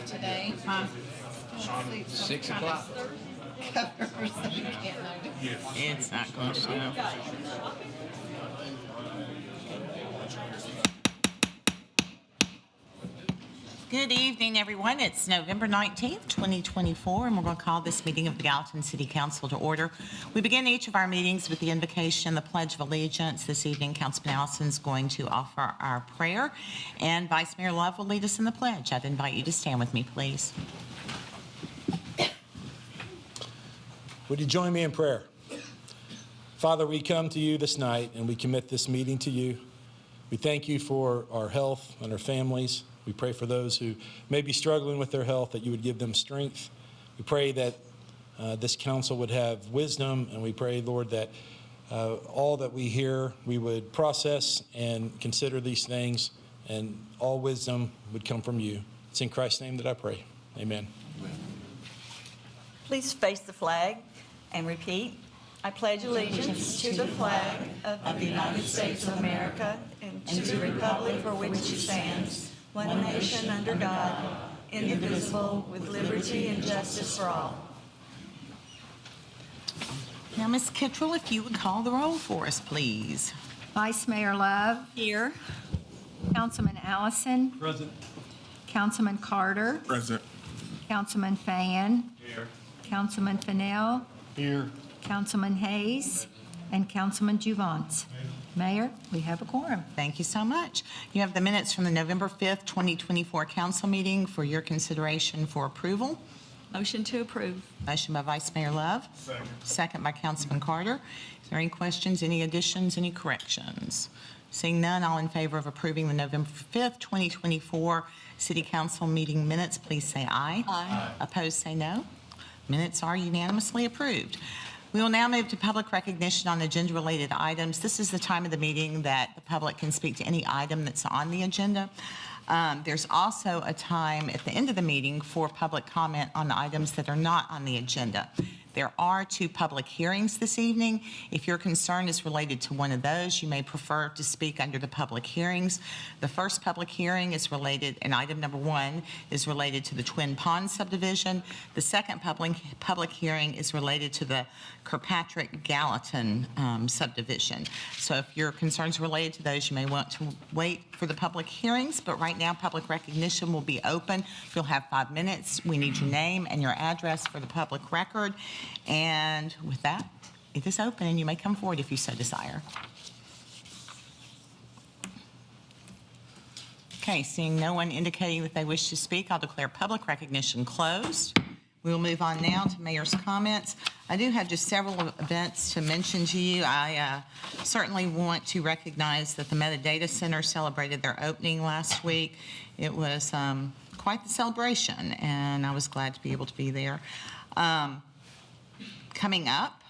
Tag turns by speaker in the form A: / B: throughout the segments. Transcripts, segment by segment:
A: today.
B: 6 o'clock.
C: It's not going to show. Good evening, everyone. It's November 19th, 2024, and we're going to call this meeting of the Gallatin City Council to order. We begin each of our meetings with the invocation, the Pledge of Allegiance. This evening, Councilman Allison is going to offer our prayer, and Vice Mayor Love will lead us in the pledge. I'd invite you to stand with me, please.
D: Would you join me in prayer? Father, we come to you this night and we commit this meeting to you. We thank you for our health and our families. We pray for those who may be struggling with their health, that you would give them strength. We pray that this council would have wisdom, and we pray, Lord, that all that we hear, we would process and consider these things, and all wisdom would come from you. It's in Christ's name that I pray. Amen.
E: Please face the flag and repeat. I pledge allegiance to the flag of the United States of America and to the republic for which it stands, one nation under God, indivisible, with liberty and justice for all.
C: Now, Ms. Kittrell, if you would call the roll for us, please.
A: Vice Mayor Love.
E: Here.
A: Councilman Allison.
D: Present.
A: Councilman Carter.
B: Present.
A: Councilman Fan.
D: Here.
A: Councilman Fennell.
D: Here.
A: Councilman Hayes. And Councilman Juvance. Mayor, we have a quorum.
C: Thank you so much. You have the minutes from the November 5th, 2024 council meeting for your consideration for approval.
E: Motion to approve.
C: Motion by Vice Mayor Love.
D: Second.
C: Second by Councilman Carter. Is there any questions, any additions, any corrections? Seeing none, all in favor of approving the November 5th, 2024 City Council meeting minutes, please say aye.
E: Aye.
C: Opposed, say no. Minutes are unanimously approved. We will now move to public recognition on agenda-related items. This is the time of the meeting that the public can speak to any item that's on the agenda. There's also a time at the end of the meeting for public comment on items that are not on the agenda. There are 2 public hearings this evening. If your concern is related to one of those, you may prefer to speak under the public hearings. The first public hearing is related, and item number 1 is related to the Twin Pond subdivision. The second public hearing is related to the Kirkpatrick Gallatin subdivision. So if your concerns are related to those, you may want to wait for the public hearings, but right now public recognition will be open. You'll have 5 minutes. We need your name and your address for the public record. And with that, it is open and you may come forward if you so desire. Okay, seeing no one indicating that they wish to speak, I'll declare public recognition closed. We will move on now to Mayor's comments. I do have just several events to mention to you. I certainly want to recognize that the Metadata Center celebrated their opening last week. It was quite the celebration, and I was glad to be able to be there. Coming up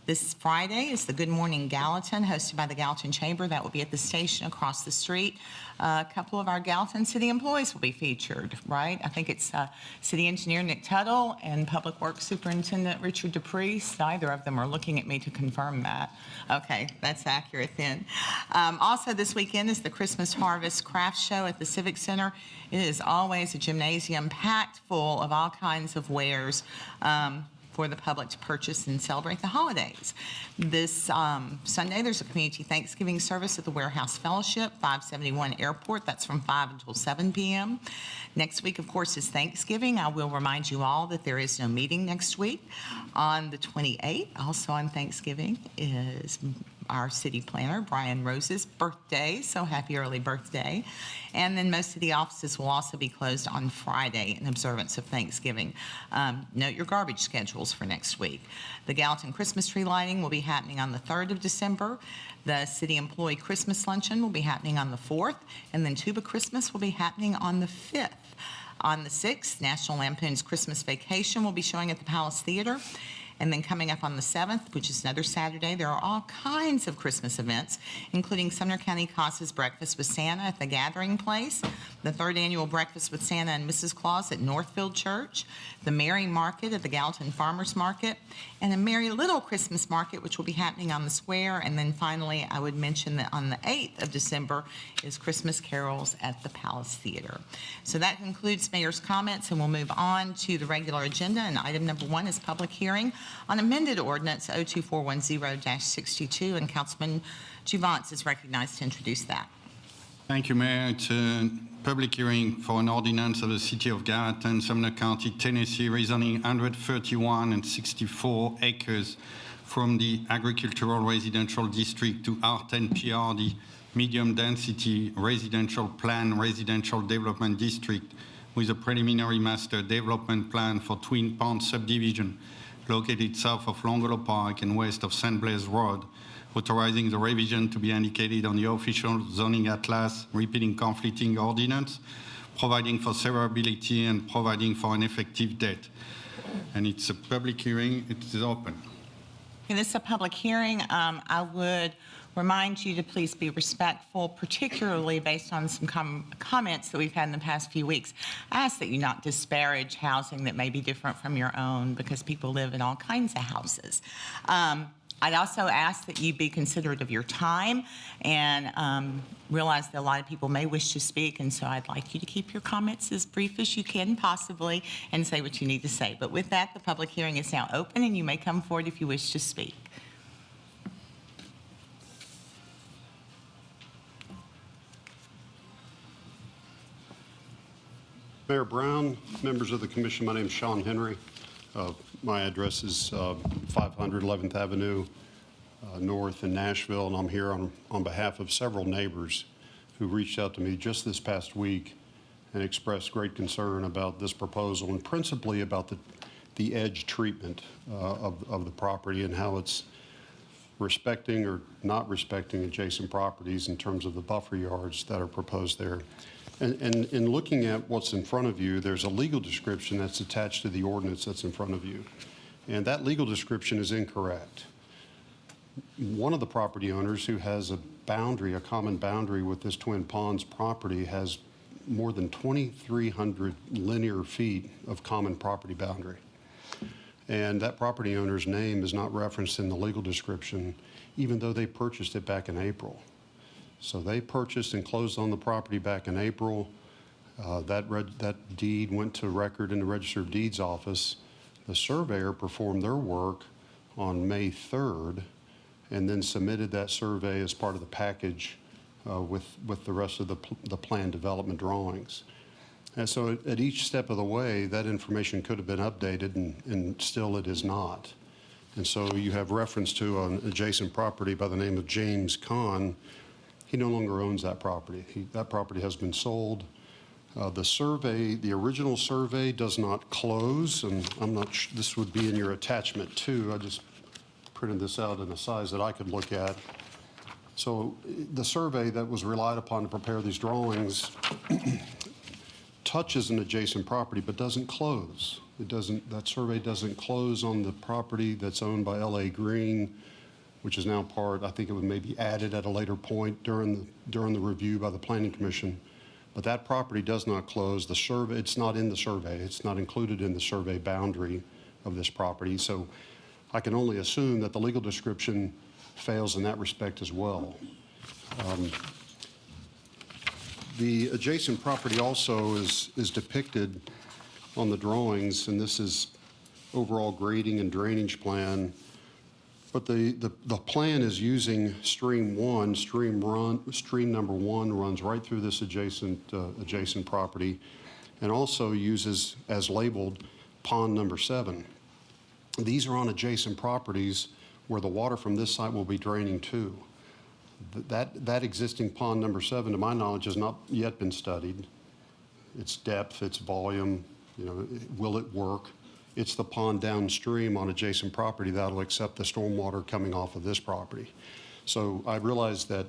C: this Friday is the Good Morning Gallatin, hosted by the Gallatin Chamber. That will be at the station across the street. A couple of our Gallatin City employees will be featured, right? I think it's City Engineer Nick Tuttle and Public Works Superintendent Richard DePriest. Neither of them are looking at me to confirm that. Okay, that's accurate then. Also this weekend is the Christmas Harvest Craft Show at the Civic Center. It is always a gymnasium packed full of all kinds of wares for the public to purchase and celebrate the holidays. This Sunday, there's a community Thanksgiving service at the Warehouse Fellowship, 571 Airport. That's from 5 until 7 p.m. Next week, of course, is Thanksgiving. I will remind you all that there is no meeting next week. On the 28th, also on Thanksgiving, is our city planner, Brian Rose's birthday, so happy early birthday. And then most of the offices will also be closed on Friday in observance of Thanksgiving. Note your garbage schedules for next week. The Gallatin Christmas tree lighting will be happening on the 3rd of December. The city employee Christmas luncheon will be happening on the 4th, and then Tuba Christmas will be happening on the 5th. On the 6th, National Lampoon's Christmas Vacation will be showing at the Palace Theater. And then coming up on the 7th, which is another Saturday, there are all kinds of Christmas events, including Sumner County CASA's Breakfast with Santa at the Gathering Place, the 3rd annual Breakfast with Santa and Mrs. Claus at Northfield Church, the Merry Market at the Gallatin Farmers Market, and a Merry Little Christmas Market, which will be happening on the square. And then finally, I would mention that on the 8th of December is Christmas carols at the Palace Theater. So that concludes Mayor's comments, and we'll move on to the regular agenda. And item number 1 is public hearing on amended ordinance 02410-62, and Councilman Juvance is recognized to introduce that.
F: Thank you, Mayor. It's a public hearing for an ordinance of the City of Gallatin, Sumner County, Tennessee, rezoning 131 and 64 acres from the agricultural residential district to R10 PRD, medium density residential plan residential development district with a preliminary master development plan for Twin Pond subdivision located south of Longfellow Park and west of St. Blaise Road, authorizing the revision to be indicated on the official zoning atlas, repealing conflicting ordinance, providing for severability, and providing for an effective date. And it's a public hearing. It is open.
C: Okay, this is a public hearing. I would remind you to please be respectful, particularly based on some comments that we've had in the past few weeks. I ask that you not disparage housing that may be different from your own, because people live in all kinds of houses. I'd also ask that you be considerate of your time and realize that a lot of people may wish to speak, and so I'd like you to keep your comments as brief as you can possibly and say what you need to say. But with that, the public hearing is now open, and you may come forward if you wish to speak.
G: Mayor Brown, members of the commission, my name is Sean Henry. My address is 500 11th Avenue North in Nashville, and I'm here on behalf of several neighbors who reached out to me just this past week and expressed great concern about this proposal, and principally about the edge treatment of the property and how it's respecting or not respecting adjacent properties in terms of the buffer yards that are proposed there. And in looking at what's in front of you, there's a legal description that's attached to the ordinance that's in front of you. And that legal description is incorrect. One of the property owners who has a boundary, a common boundary with this Twin Ponds property, has more than 2,300 linear feet of common property boundary. And that property owner's name is not referenced in the legal description, even though they purchased it back in April. So they purchased and closed on the property back in April. That deed went to record in the Register of Deeds office. The surveyor performed their work on May 3rd and then submitted that survey as part of the package with the rest of the plan development drawings. And so at each step of the way, that information could have been updated, and still it is not. And so you have reference to an adjacent property by the name of James Kahn. He no longer owns that property. That property has been sold. The original survey does not close, and I'm not sure, this would be in your attachment too. I just printed this out in a size that I could look at. So the survey that was relied upon to prepare these drawings touches an adjacent property but doesn't close. That survey doesn't close on the property that's owned by L.A. Green, which is now part, I think it would maybe added at a later point during the review by the Planning Commission. But that property does not close. The survey, it's not in the survey. It's not included in the survey boundary of this property. So I can only assume that the legal description fails in that respect as well. The adjacent property also is depicted on the drawings, and this is overall grading and drainage plan. But the plan is using stream one. Stream number one runs right through this adjacent property, and also uses as labeled pond number 7. These are on adjacent properties where the water from this site will be draining to. That existing pond number 7, to my knowledge, has not yet been studied. Its depth, its volume, will it work? It's the pond downstream on adjacent property that'll accept the stormwater coming off of this property. So I realize that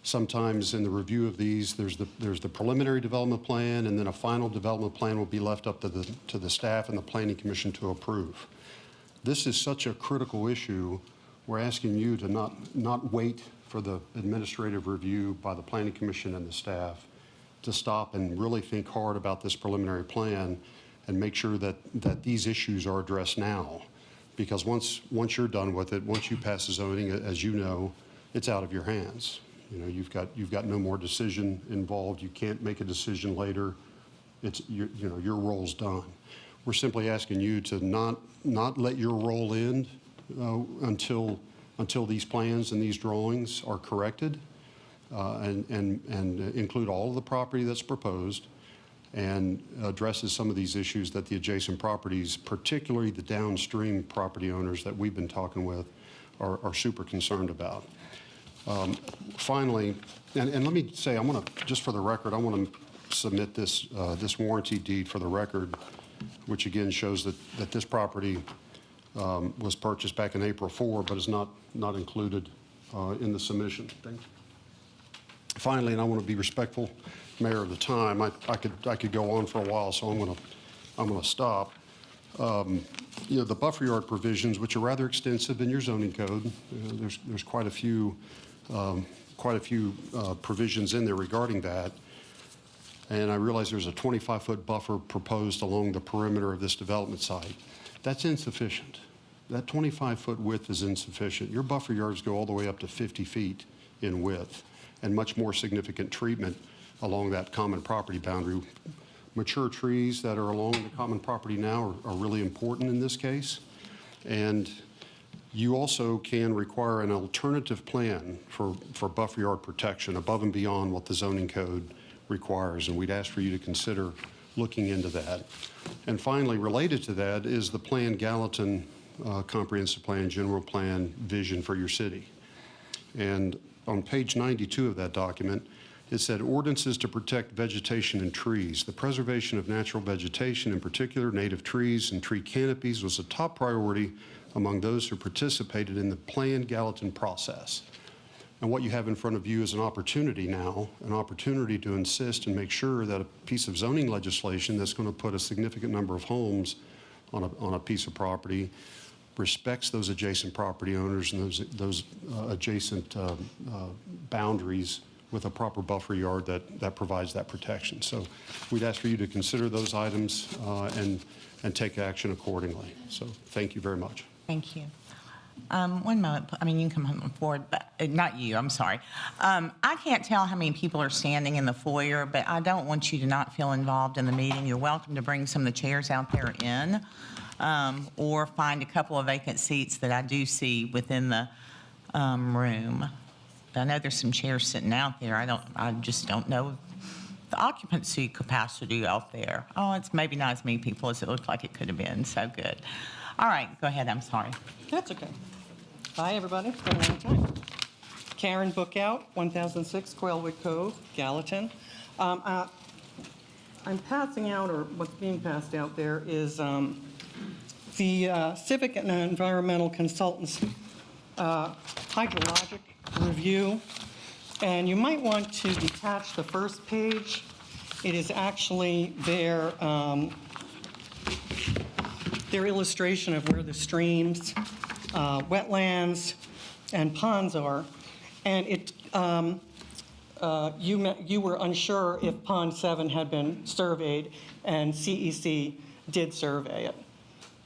G: sometimes in the review of these, there's the preliminary development plan, and then a final development plan will be left up to the staff and the Planning Commission to approve. This is such a critical issue. We're asking you to not wait for the administrative review by the Planning Commission and the staff, to stop and really think hard about this preliminary plan and make sure that these issues are addressed now. Because once you're done with it, once you pass the zoning, as you know, it's out of your hands. You know, you've got no more decision involved. You can't make a decision later. Your role's done. We're simply asking you to not let your role end until these plans and these drawings are corrected, and include all of the property that's proposed, and addresses some of these issues that the adjacent properties, particularly the downstream property owners that we've been talking with, are super concerned about. Finally, and let me say, just for the record, I want to submit this warranty deed for the record, which again shows that this property was purchased back in April 4, but is not included in the submission. Thank you. Finally, and I want to be respectful, Mayor, of the time. I could go on for a while, so I'm going to stop. The buffer yard provisions, which are rather extensive in your zoning code, there's quite a few provisions in there regarding that. And I realize there's a 25-foot buffer proposed along the perimeter of this development site. That's insufficient. That 25-foot width is insufficient. Your buffer yards go all the way up to 50 feet in width, and much more significant treatment along that common property boundary. Mature trees that are along the common property now are really important in this case. And you also can require an alternative plan for buffer yard protection above and beyond what the zoning code requires, and we'd ask for you to consider looking into that. And finally, related to that is the Plan Gallatin Comprehensive Plan, General Plan vision for your city. And on page 92 of that document, it said ordinances to protect vegetation and trees. The preservation of natural vegetation, in particular native trees and tree canopies, was a top priority among those who participated in the Plan Gallatin process. And what you have in front of you is an opportunity now, an opportunity to insist and make sure that a piece of zoning legislation that's going to put a significant number of homes on a piece of property respects those adjacent property owners and those adjacent boundaries with a proper buffer yard that provides that protection. So we'd ask for you to consider those items and take action accordingly. So thank you very much.
C: Thank you. One moment. I mean, you can come forward, but not you. I'm sorry. I can't tell how many people are standing in the foyer, but I don't want you to not feel involved in the meeting. You're welcome to bring some of the chairs out there in, or find a couple of vacant seats that I do see within the room. I know there's some chairs sitting out there. I just don't know the occupancy capacity out there. Oh, it's maybe not as many people as it looked like it could have been. So good. All right, go ahead. I'm sorry.
H: That's okay. Hi, everybody. It's been a long time. Karen Bookout, 1006 Quailwood Cove, Gallatin. I'm passing out, or what's being passed out there is the Civic and Environmental Consultants hydrologic review. And you might want to detach the first page. It is actually their illustration of where the streams, wetlands, and ponds are. And you were unsure if Pond 7 had been surveyed, and CEC did survey it,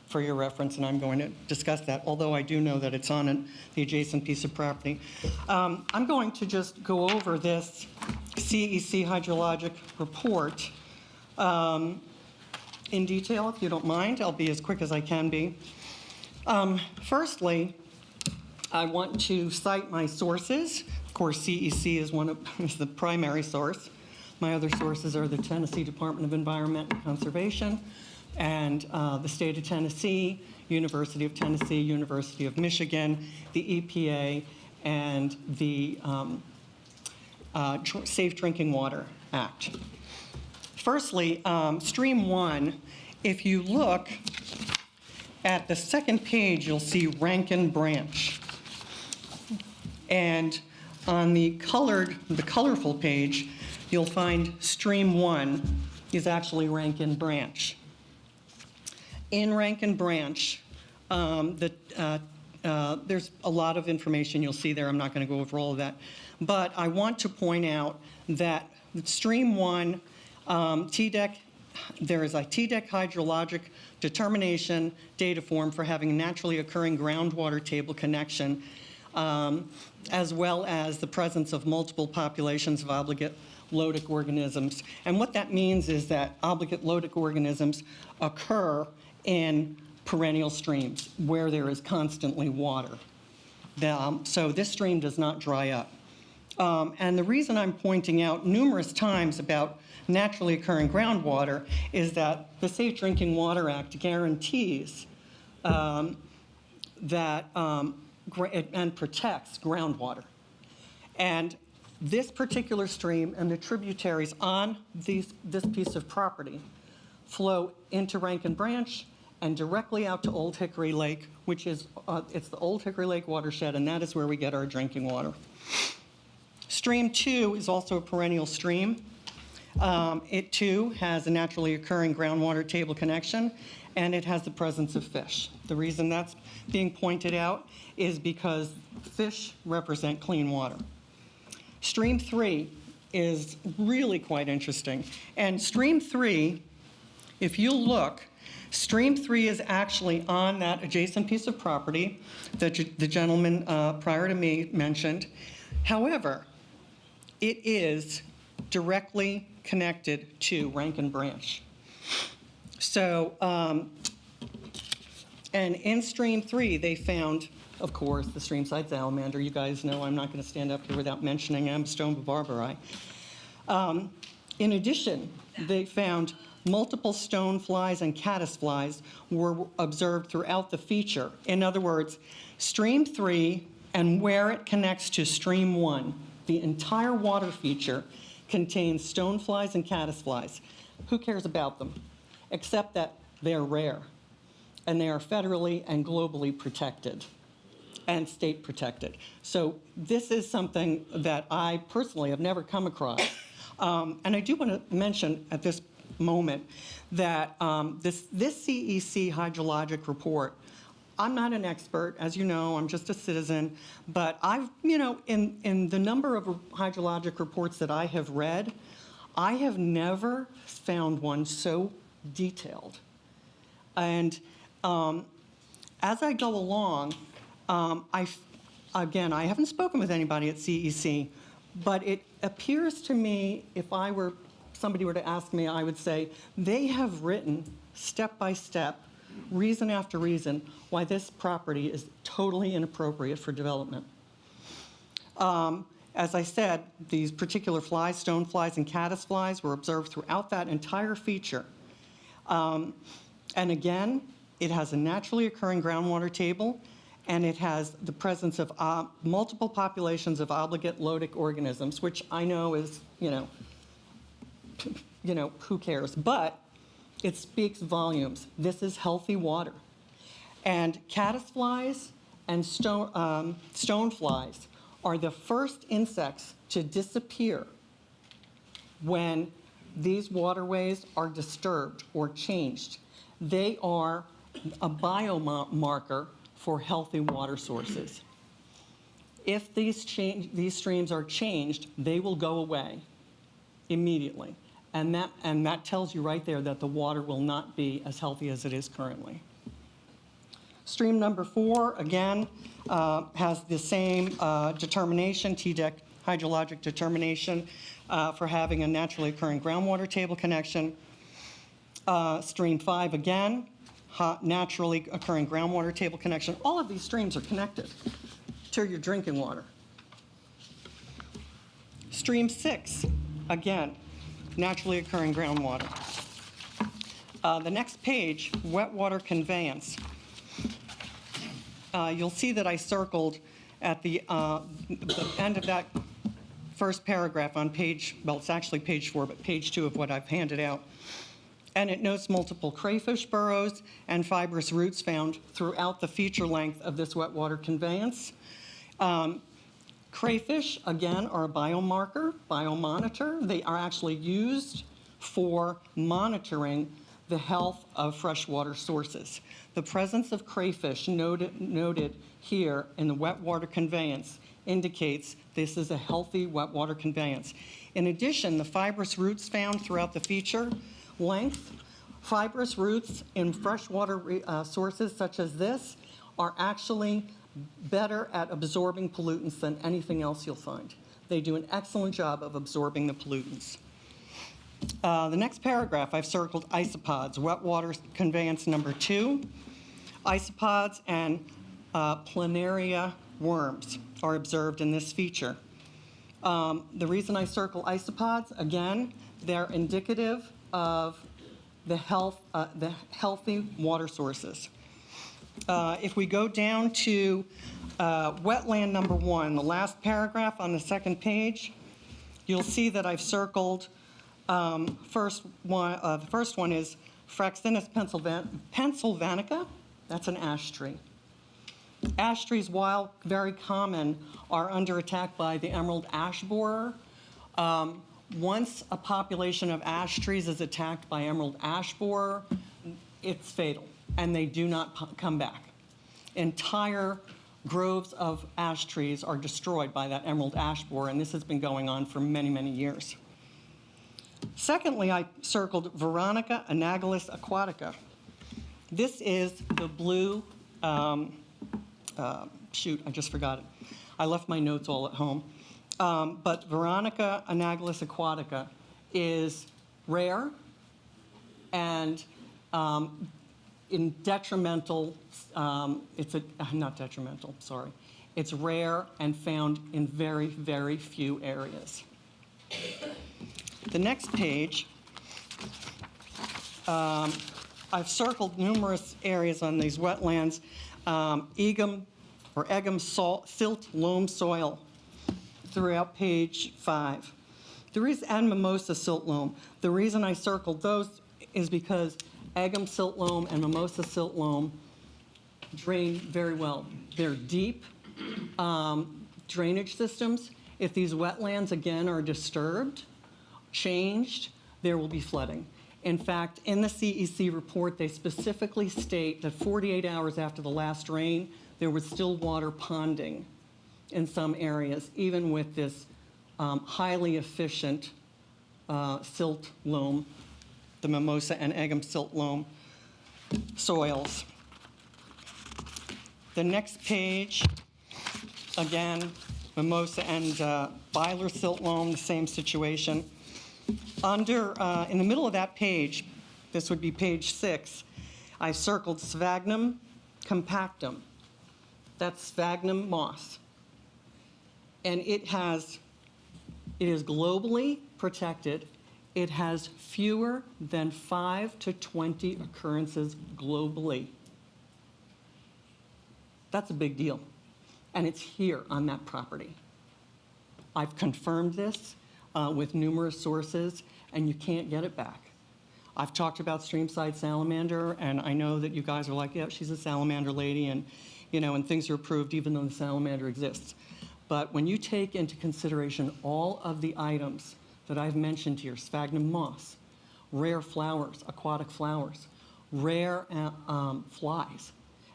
H: for your reference, and I'm going to discuss that, although I do know that it's on the adjacent piece of property. I'm going to just go over this CEC hydrologic report in detail, if you don't mind. I'll be as quick as I can be. Firstly, I want to cite my sources. Of course, CEC is the primary source. My other sources are the Tennessee Department of Environment and Conservation, and the state of Tennessee, University of Tennessee, University of Michigan, the EPA, and the Safe Drinking Water Act. Firstly, Stream 1, if you look at the second page, you'll see Rankin Branch. And on the colorful page, you'll find Stream 1 is actually Rankin Branch. In Rankin Branch, There's a lot of information you'll see there. I'm not going to go over all of that. But I want to point out that Stream 1, TDEC, there is a TDEC hydrologic determination data form for having a naturally occurring groundwater table connection, as well as the presence of multiple populations of obligate lotic organisms. And what that means is that obligate lotic organisms occur in perennial streams where there is constantly water. So this stream does not dry up. And the reason I'm pointing out numerous times about naturally occurring groundwater is that the Safe Drinking Water Act guarantees and protects groundwater. And this particular stream and the tributaries on this piece of property flow into Rankin Branch and directly out to Old Hickory Lake, which is, it's the Old Hickory Lake watershed, and that is where we get our drinking water. Stream 2 is also a perennial stream. It too has a naturally occurring groundwater table connection, and it has the presence of fish. The reason that's being pointed out is because fish represent clean water. Stream 3 is really quite interesting. And Stream 3, if you look, Stream 3 is actually on that adjacent piece of property that the gentleman prior to me mentioned. However, it is directly connected to Rankin Branch. So, and in Stream 3, they found, of course, the streamside salamander. You guys know I'm not going to stand up here without mentioning Amstone barbari. In addition, they found multiple stoneflies and caddisflies were observed throughout the feature. In other words, Stream 3 and where it connects to Stream 1, the entire water feature contains stoneflies and caddisflies. Who cares about them? Except that they're rare, and they are federally and globally protected and state protected. So this is something that I personally have never come across. And I do want to mention at this moment that this CEC hydrologic report, I'm not an expert, as you know, I'm just a citizen, but I've, in the number of hydrologic reports that I have read, I have never found one so detailed. And as I go along, I haven't spoken with anybody at CEC, but it appears to me, if somebody were to ask me, I would say they have written step by step, reason after reason, why this property is totally inappropriate for development. As I said, these particular flies, stoneflies and caddisflies, were observed throughout that entire feature. And again, it has a naturally occurring groundwater table, and it has the presence of multiple populations of obligate lotic organisms, which I know is, who cares? But it speaks volumes. This is healthy water. And caddisflies and stoneflies are the first insects to disappear when these waterways are disturbed or changed. They are a biomarker for healthy water sources. If these streams are changed, they will go away immediately. And that tells you right there that the water will not be as healthy as it is currently. Stream number 4, again, has the same determination, TDEC hydrologic determination, for having a naturally occurring groundwater table connection. Stream 5, again, naturally occurring groundwater table connection. All of these streams are connected to your drinking water. Stream 6, again, naturally occurring groundwater. The next page, wet water conveyance. You'll see that I circled at the end of that first paragraph on page, well, it's actually page 4, but page 2 of what I've handed out. And it notes multiple crayfish burrows and fibrous roots found throughout the feature length of this wet water conveyance. Crayfish, again, are a biomonitor. They are actually used for monitoring the health of freshwater sources. The presence of crayfish noted here in the wet water conveyance indicates this is a healthy wet water conveyance. In addition, the fibrous roots found throughout the feature length, fibrous roots in freshwater sources such as this are actually better at absorbing pollutants than anything else you'll find. They do an excellent job of absorbing the pollutants. The next paragraph, I've circled isopods, wet water conveyance number 2. Isopods and planaria worms are observed in this feature. The reason I circle isopods, again, they're indicative of the healthy water sources. If we go down to wetland number 1, the last paragraph on the second page, you'll see that I've circled the first one is Fraxinus pennsylvanica. That's an ash tree. Ash trees, while very common, are under attack by the emerald ash borer. Once a population of ash trees is attacked by emerald ash borer, it's fatal, and they do not come back. Entire groves of ash trees are destroyed by that emerald ash borer, and this has been going on for many, many years. Secondly, I circled Veronica anaglis aquatica. This is the blue, shoot, I just forgot it. I left my notes all at home. But Veronica anaglis aquatica is rare and in detrimental, not detrimental, sorry. It's rare and found in very, very few areas. The next page, I've circled numerous areas on these wetlands. Egham silt loam soil throughout page 5. And mimosa silt loam. The reason I circled those is because Egham silt loam and mimosa silt loam drain very well. They're deep drainage systems. If these wetlands, again, are disturbed, changed, there will be flooding. In fact, in the CEC report, they specifically state that 48 hours after the last rain, there was still water ponding in some areas, even with this highly efficient silt loam, the mimosa and Egham silt loam soils. The next page, again, mimosa and Byler silt loam, the same situation. In the middle of that page, this would be page 6, I circled Sphagnum compactum. That's sphagnum moss. And it is globally protected. It has fewer than 5 to 20 occurrences globally. That's a big deal. And it's here on that property. I've confirmed this with numerous sources, and you can't get it back. I've talked about streamside salamander, and I know that you guys are like, yeah, she's a salamander lady, and and things are approved even though the salamander exists. But when you take into consideration all of the items that I've mentioned here, sphagnum moss, rare flowers, aquatic flowers, rare flies,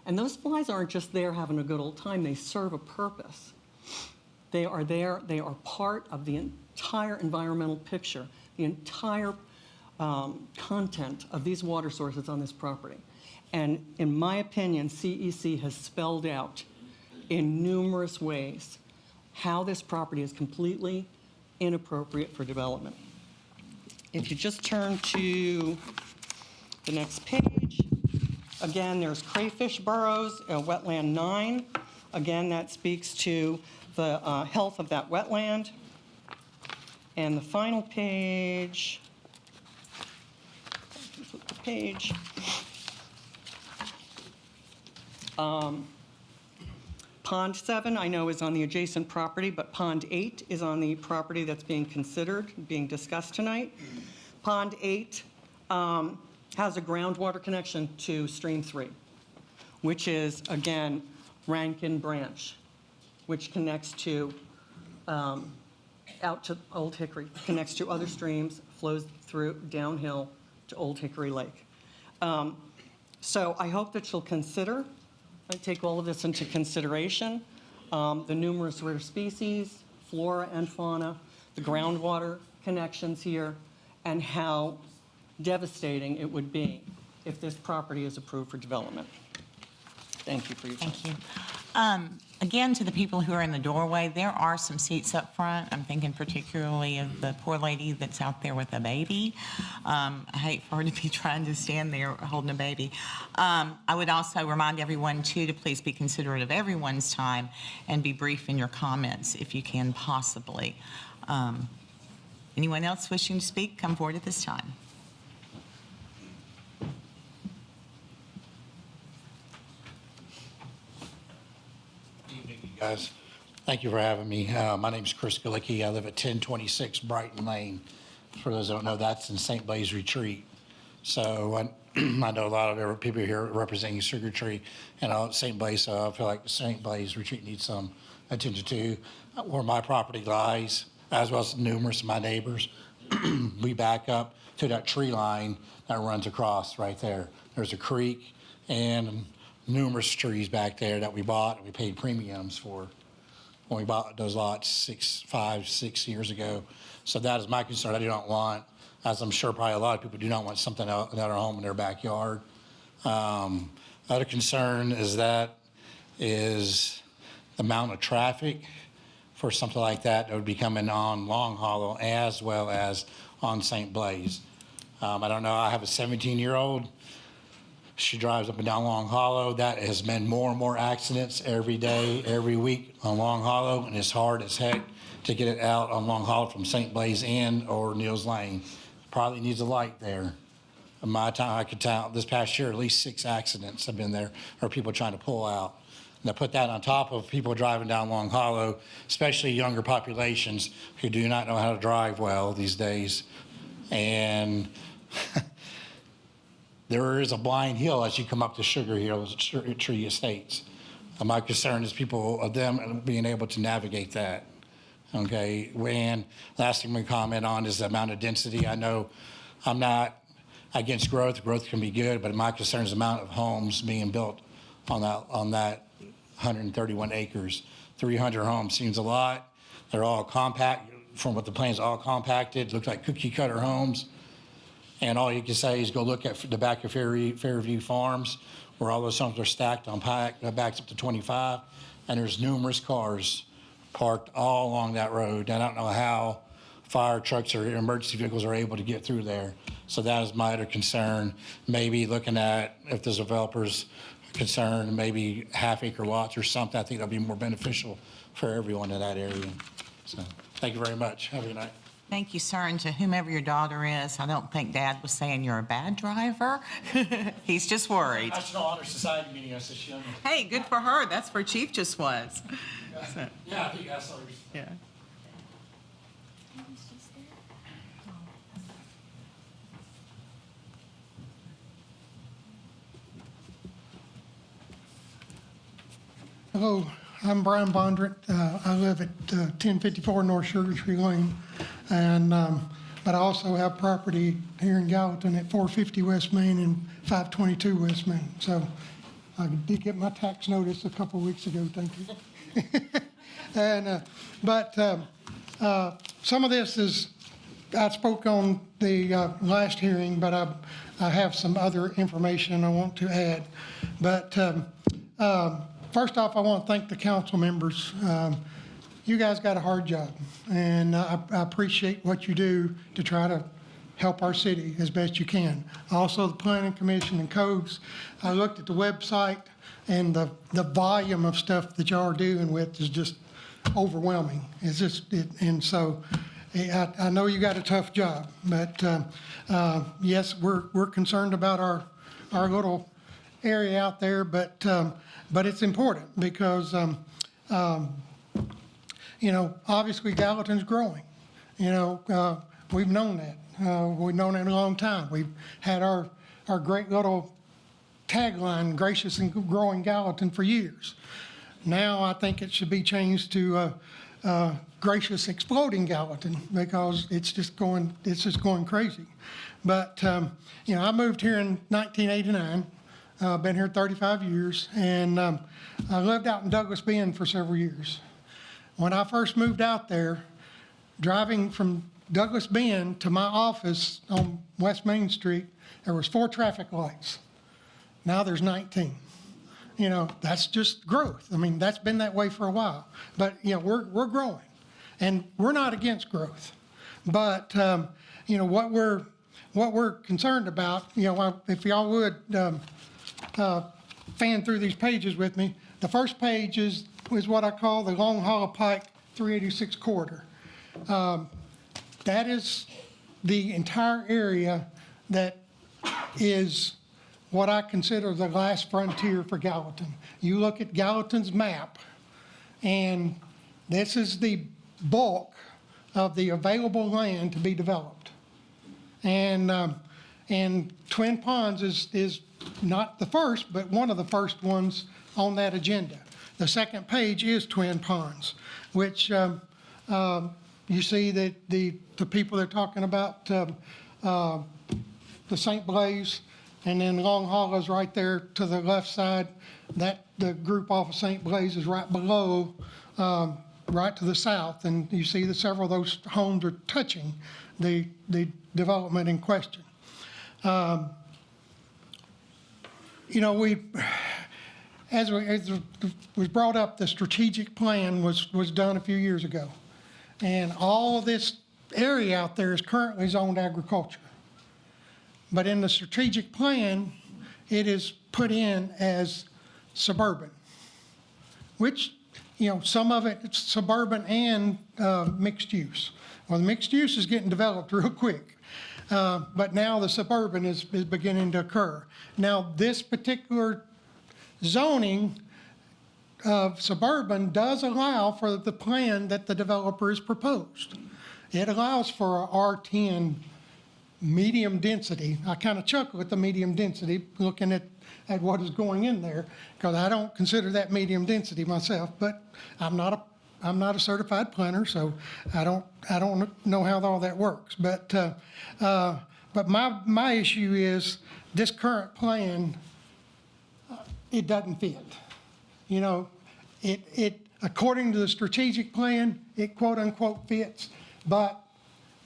H: and those flies aren't just there having a good old time, they serve a purpose. They are there, they are part of the entire environmental picture, the entire content of these water sources on this property. And in my opinion, CEC has spelled out in numerous ways how this property is completely inappropriate for development. If you just turn to the next page, again, there's crayfish burrows, wetland 9. Again, that speaks to the health of that wetland. And the final page, flip the page. Pond 7, I know, is on the adjacent property, but Pond 8 is on the property that's being considered, being discussed tonight. Pond 8 has a groundwater connection to Stream 3, which is, again, Rankin Branch, which connects to, out to Old Hickory, connects to other streams, flows through downhill to Old Hickory Lake. So I hope that you'll consider, take all of this into consideration, the numerous rare species, flora and fauna, the groundwater connections here, and how devastating it would be if this property is approved for development. Thank you for your time.
C: Thank you. Again, to the people who are in the doorway, there are some seats up front. I'm thinking particularly of the poor lady that's out there with a baby. I hate for her to be trying to stand there holding a baby. I would also remind everyone, too, to please be considerate of everyone's time and be brief in your comments if you can possibly. Anyone else wishing to speak, come forward at this time.
I: Guys, thank you for having me. My name's Chris Galicki. I live at 1026 Brighton Lane. For those that don't know, that's in St. Blaise Retreat. So I know a lot of people here representing Sugar Tree and St. Blaise, so I feel like St. Blaise Retreat needs some attention to where my property lies, as well as numerous of my neighbors. We back up to that tree line that runs across right there. There's a creek and numerous trees back there that we bought and we paid premiums for when we bought those lots 5, 6 years ago. So that is my concern. I do not want, as I'm sure probably a lot of people do not want something out another home in their backyard. Other concern is the amount of traffic for something like that would be coming on Long Hollow as well as on St. Blaise. I don't know, I have a 17-year-old. She drives up and down Long Hollow. That has been more and more accidents every day, every week on Long Hollow, and it's hard as heck to get it out on Long Hollow from St. Blaise Inn or Neal's Lane. Probably needs a light there. In my time, I could tell this past year, at least 6 accidents have been there, or people trying to pull out. And to put that on top of people driving down Long Hollow, especially younger populations who do not know how to drive well these days. And there is a blind hill as you come up to Sugar Hill Tree Estates. My concern is people of them being able to navigate that. Okay, and last thing we comment on is the amount of density. I know I'm not against growth. Growth can be good, but my concern is the amount of homes being built on that 131 acres. 300 homes seems a lot. They're all compact. From what the plans, all compacted. Look like cookie cutter homes. And all you can say is go look at the back of Fairview Farms, where all those homes are stacked on backs up to 25, and there's numerous cars parked all along that road. I don't know how fire trucks or emergency vehicles are able to get through there. So that is my other concern. Maybe looking at if there's developers concerned, maybe half-acre lots or something. I think that'll be more beneficial for everyone in that area. So thank you very much. Have a good night.
C: Thank you, sir, and to whomever your daughter is, I don't think Dad was saying you're a bad driver. He's just worried.
I: National Honor Society meeting, I said she owned it.
C: Hey, good for her. That's where Chief just was.
I: Yeah, I think I saw her.
C: Yeah.
J: Hello, I'm Brian Bondrett. I live at 1054 North Sugar Tree Lane, and but I also have property here in Gallatin at 450 West Main and 522 West Main. So I did get my tax notice a couple weeks ago, thank you. And some of this is, I spoke on the last hearing, but I have some other information I want to add. But first off, I want to thank the council members. You guys got a hard job, and I appreciate what you do to try to help our city as best you can. Also, the Planning Commission and codes. I looked at the website, and the volume of stuff that y'all are dealing with is just overwhelming. It's just, and so I know you got a tough job, but yes, we're concerned about our little area out there, but it's important because obviously Gallatin's growing. We've known that. We've known it a long time. We've had our great little tagline, gracious and growing Gallatin, for years. Now I think it should be changed to gracious exploding Gallatin because it's just going crazy. But, I moved here in 1989. Been here 35 years, and I lived out in Douglas Bend for several years. When I first moved out there, driving from Douglas Bend to my office on West Main Street, there was 4 traffic lights. Now there's 19. That's just growth. I mean, that's been that way for a while. But, we're growing, and we're not against growth. But, what we're concerned about, if y'all would fan through these pages with me. The first page is what I call the Long Hollow Pike 386 corridor. That is the entire area that is what I consider the last frontier for Gallatin. You look at Gallatin's map, and this is the bulk of the available land to be developed. And Twin Ponds is not the first, but one of the first ones on that agenda. The second page is Twin Ponds, which you see that the people they're talking about, the St. Blaise, and then Long Hollow is right there to the left side. The group off of St. Blaise is right below, right to the south, and you see that several of those homes are touching the development in question. As was brought up, the strategic plan was done a few years ago. And all of this area out there is currently zoned agriculture. But in the strategic plan, it is put in as suburban, which, some of it it's suburban and mixed use. Well, the mixed use is getting developed real quick. But now the suburban is beginning to occur. Now, this particular zoning of suburban does allow for the plan that the developer has proposed. It allows for a R10 medium density. I kind of chuckle at the medium density looking at what is going in there, because I don't consider that medium density myself, but I'm not a certified planner, so I don't know how all that works. But my issue is this current plan, it doesn't fit. It according to the strategic plan, it quote unquote fits, but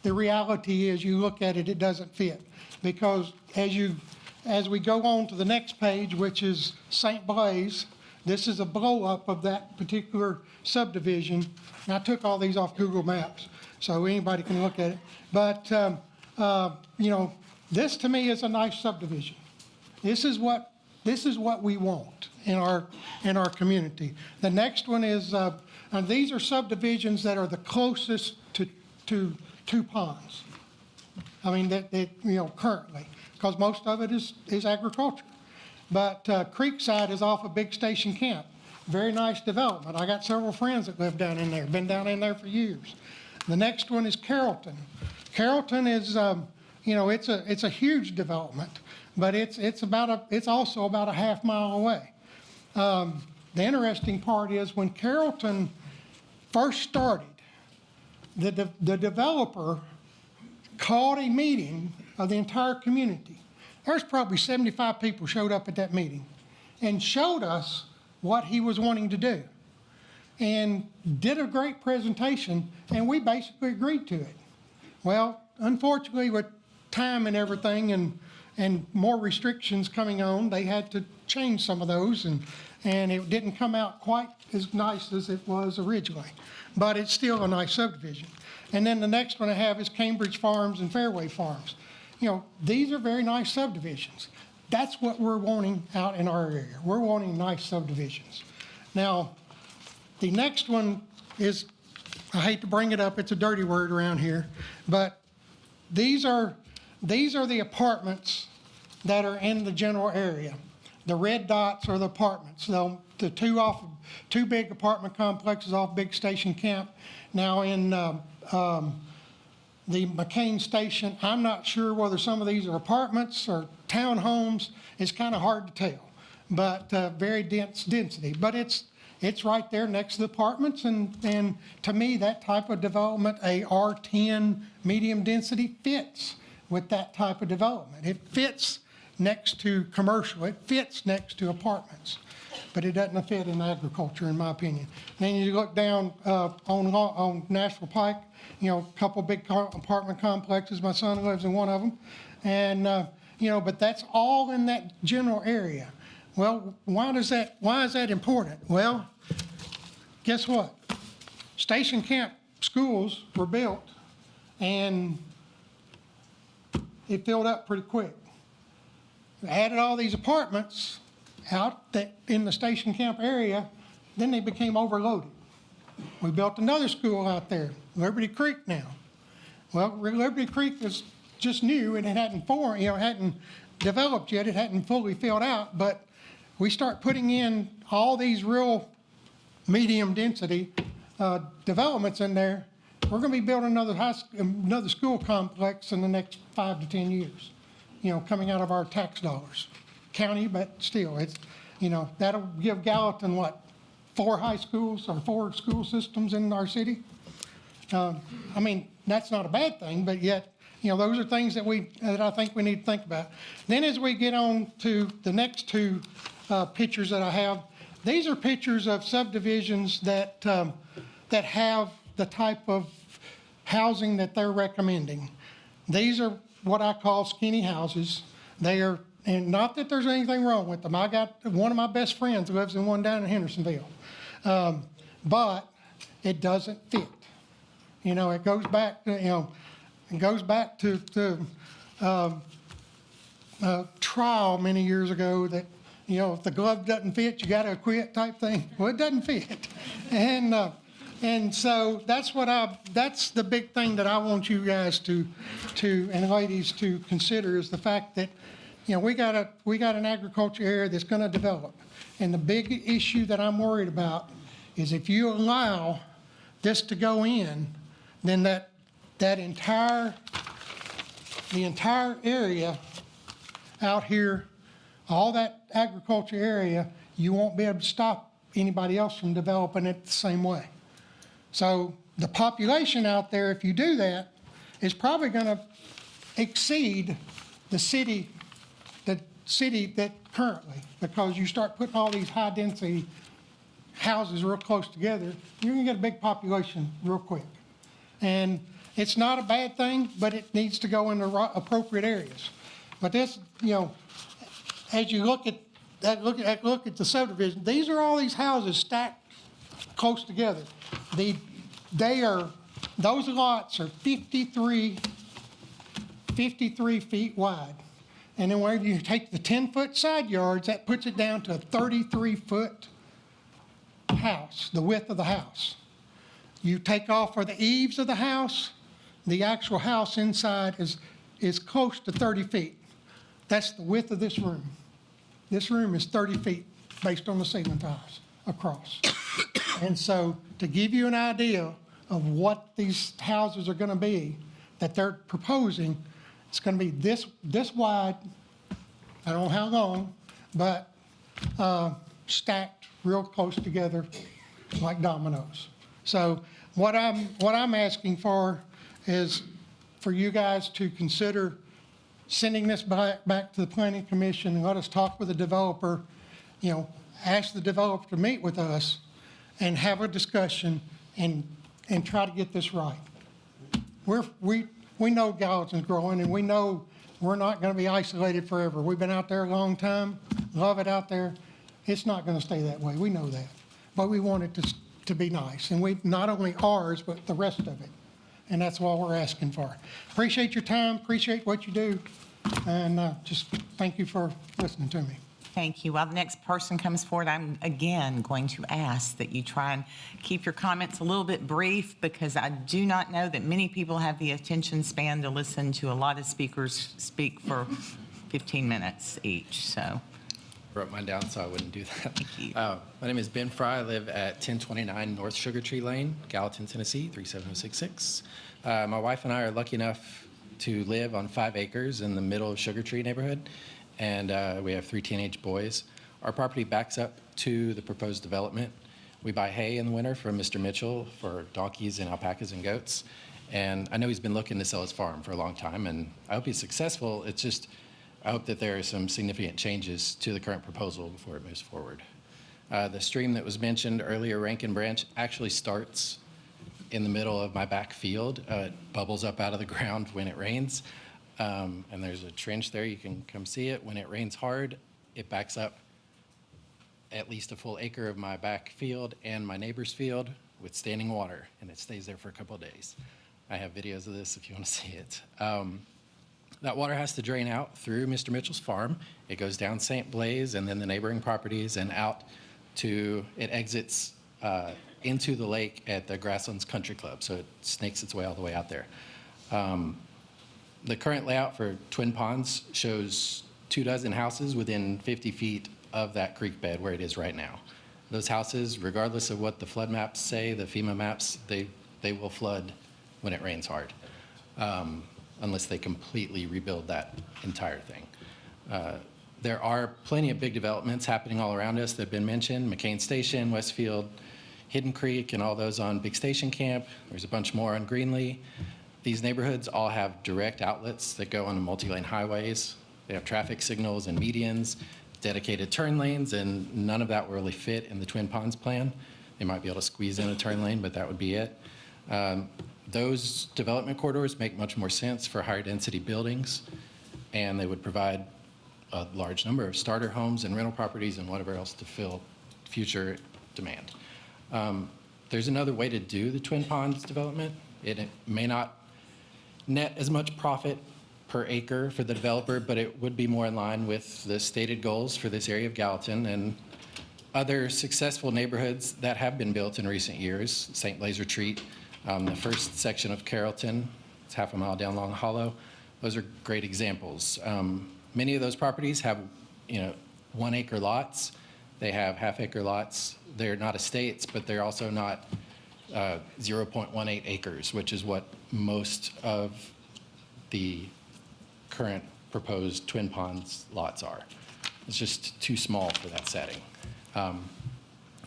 J: the reality is you look at it, it doesn't fit, because as we go on to the next page, which is St. Blaise, this is a blow up of that particular subdivision. And I took all these off Google Maps, so anybody can look at it. But, this to me is a nice subdivision. This is what we want in our community. The next one is, and these are subdivisions that are the closest to two ponds. I mean, currently, because most of it is agriculture. But Creekside is off of Big Station Camp. Very nice development. I got several friends that live down in there, been down in there for years. The next one is Carrollton. Carrollton is, it's a huge development, but it's also about a half mile away. The interesting part is when Carrollton first started, the developer called a meeting of the entire community. There's probably 75 people showed up at that meeting and showed us what he was wanting to do and did a great presentation, and we basically agreed to it. Well, unfortunately, with time and everything and more restrictions coming on, they had to change some of those, and it didn't come out quite as nice as it was originally. But it's still a nice subdivision. And then the next one I have is Cambridge Farms and Fairway Farms. These are very nice subdivisions. That's what we're wanting out in our area. We're wanting nice subdivisions. Now, the next one is, I hate to bring it up, it's a dirty word around here, but these are the apartments that are in the general area. The red dots are the apartments. So the two big apartment complexes off Big Station Camp. Now in the McCain Station, I'm not sure whether some of these are apartments or townhomes. It's kind of hard to tell, but very dense density. But it's It's right there next to the apartments, and to me, that type of development, a R10 medium density, fits with that type of development. It fits next to commercial, it fits next to apartments, but it doesn't fit in agriculture, in my opinion. Then you look down on Nashville Pike, a couple big apartment complexes. My son lives in one of them, and but that's all in that general area. Well, why is that important? Well, guess what? Station camp schools were built, and it filled up pretty quick. Added all these apartments out in the station camp area, then they became overloaded. We built another school out there, Liberty Creek now. Well, Liberty Creek is just new and it hadn't formed, hadn't developed yet. It hadn't fully filled out, but we start putting in all these real medium density developments in there. We're going to be building another school complex in the next 5 to 10 years, coming out of our tax dollars. County, but still, it's, that'll give Gallatin, 4 high schools or 4 school systems in our city? That's not a bad thing, but yet, those are things that I think we need to think about. Then as we get on to the next 2 pictures that I have, these are pictures of subdivisions that have the type of housing that they're recommending. These are what I call skinny houses. They are, and not that there's anything wrong with them. I got one of my best friends who lives in one down in Hendersonville, but it doesn't fit. It goes back to, trial many years ago that, if the glove doesn't fit, you got to quit type thing. Well, it doesn't fit, and so that's the big thing that I want you guys to and ladies to consider, is the fact that we got an agriculture area that's going to develop, and the big issue that I'm worried about is if you allow this to go in, then the entire area out here, all that agriculture area, you won't be able to stop anybody else from developing it the same way. So the population out there, if you do that, is probably going to exceed the city that currently, because you start putting all these high density houses real close together, you're going to get a big population real quick. And it's not a bad thing, but it needs to go in the appropriate areas. But this, as you look at the subdivision, these are all these houses stacked close together. Those lots are 53 feet wide. And then where you take the 10-foot side yards, that puts it down to a 33-foot house, the width of the house. You take off for the eaves of the house, the actual house inside is close to 30 feet. That's the width of this room. This room is 30 feet based on the ceiling tiles across. And so to give you an idea of what these houses are going to be that they're proposing, it's going to be this wide, I don't know how long, but stacked real close together like dominoes. So what I'm asking for is for you guys to consider sending this back to the Planning Commission and let us talk with the developer, ask the developer to meet with us and have a discussion and try to get this right. We know Gallatin's growing, and we know we're not going to be isolated forever. We've been out there a long time, love it out there. It's not going to stay that way. We know that. But we want it to be nice, and we not only ours, but the rest of it. And that's what we're asking for. Appreciate your time, appreciate what you do, and just thank you for listening to me.
C: Thank you. While the next person comes forward, I'm again going to ask that you try and keep your comments a little bit brief, because I do not know that many people have the attention span to listen to a lot of speakers speak for 15 minutes each. So,
B: Wrote mine down so I wouldn't do that.
C: Thank you.
B: My name is Ben Fry. I live at 1029 North Sugar Tree Lane, Gallatin, Tennessee, 37066. My wife and I are lucky enough to live on 5 acres in the middle of Sugar Tree neighborhood, and we have 3 teenage boys. Our property backs up to the proposed development. We buy hay in the winter from Mr. Mitchell for donkeys and alpacas and goats. And I know he's been looking to sell his farm for a long time, and I hope he's successful. It's just, I hope that there are some significant changes to the current proposal before it moves forward. The stream that was mentioned earlier, Rankin Branch, actually starts in the middle of my back field. It bubbles up out of the ground when it rains. And there's a trench there. You can come see it. When it rains hard, it backs up at least a full acre of my back field and my neighbor's field with standing water, and it stays there for a couple of days. I have videos of this if you want to see it. That water has to drain out through Mr. Mitchell's farm. It goes down St. Blaise and then the neighboring properties and out to, it exits into the lake at the Grasslands Country Club, so it snakes its way all the way out there. The current layout for Twin Ponds shows 24 houses within 50 feet of that creek bed where it is right now. Those houses, regardless of what the flood maps say, the FEMA maps, they will flood when it rains hard, unless they completely rebuild that entire thing. There are plenty of big developments happening all around us that have been mentioned: McCain Station, Westfield, Hidden Creek, and all those on Big Station Camp. There's a bunch more on Greenlee. These neighborhoods all have direct outlets that go onto multi-lane highways. They have traffic signals and medians, dedicated turn lanes, and none of that will really fit in the Twin Ponds plan. They might be able to squeeze in a turn lane, but that would be it. Those development corridors make much more sense for higher density buildings, and they would provide a large number of starter homes and rental properties and whatever else to fill future demand. There's another way to do the Twin Ponds development. It may not net as much profit per acre for the developer, but it would be more in line with the stated goals for this area of Gallatin and other successful neighborhoods that have been built in recent years. St. Blaise Retreat, the first section of Carrollton, it's half a mile down Long Hollow. Those are great examples. Many of those properties have, 1 acre lots. They have half-acre lots. They're not estates, but they're also not 0.18 acres, which is what most of the current proposed Twin Ponds lots are. It's just too small for that setting.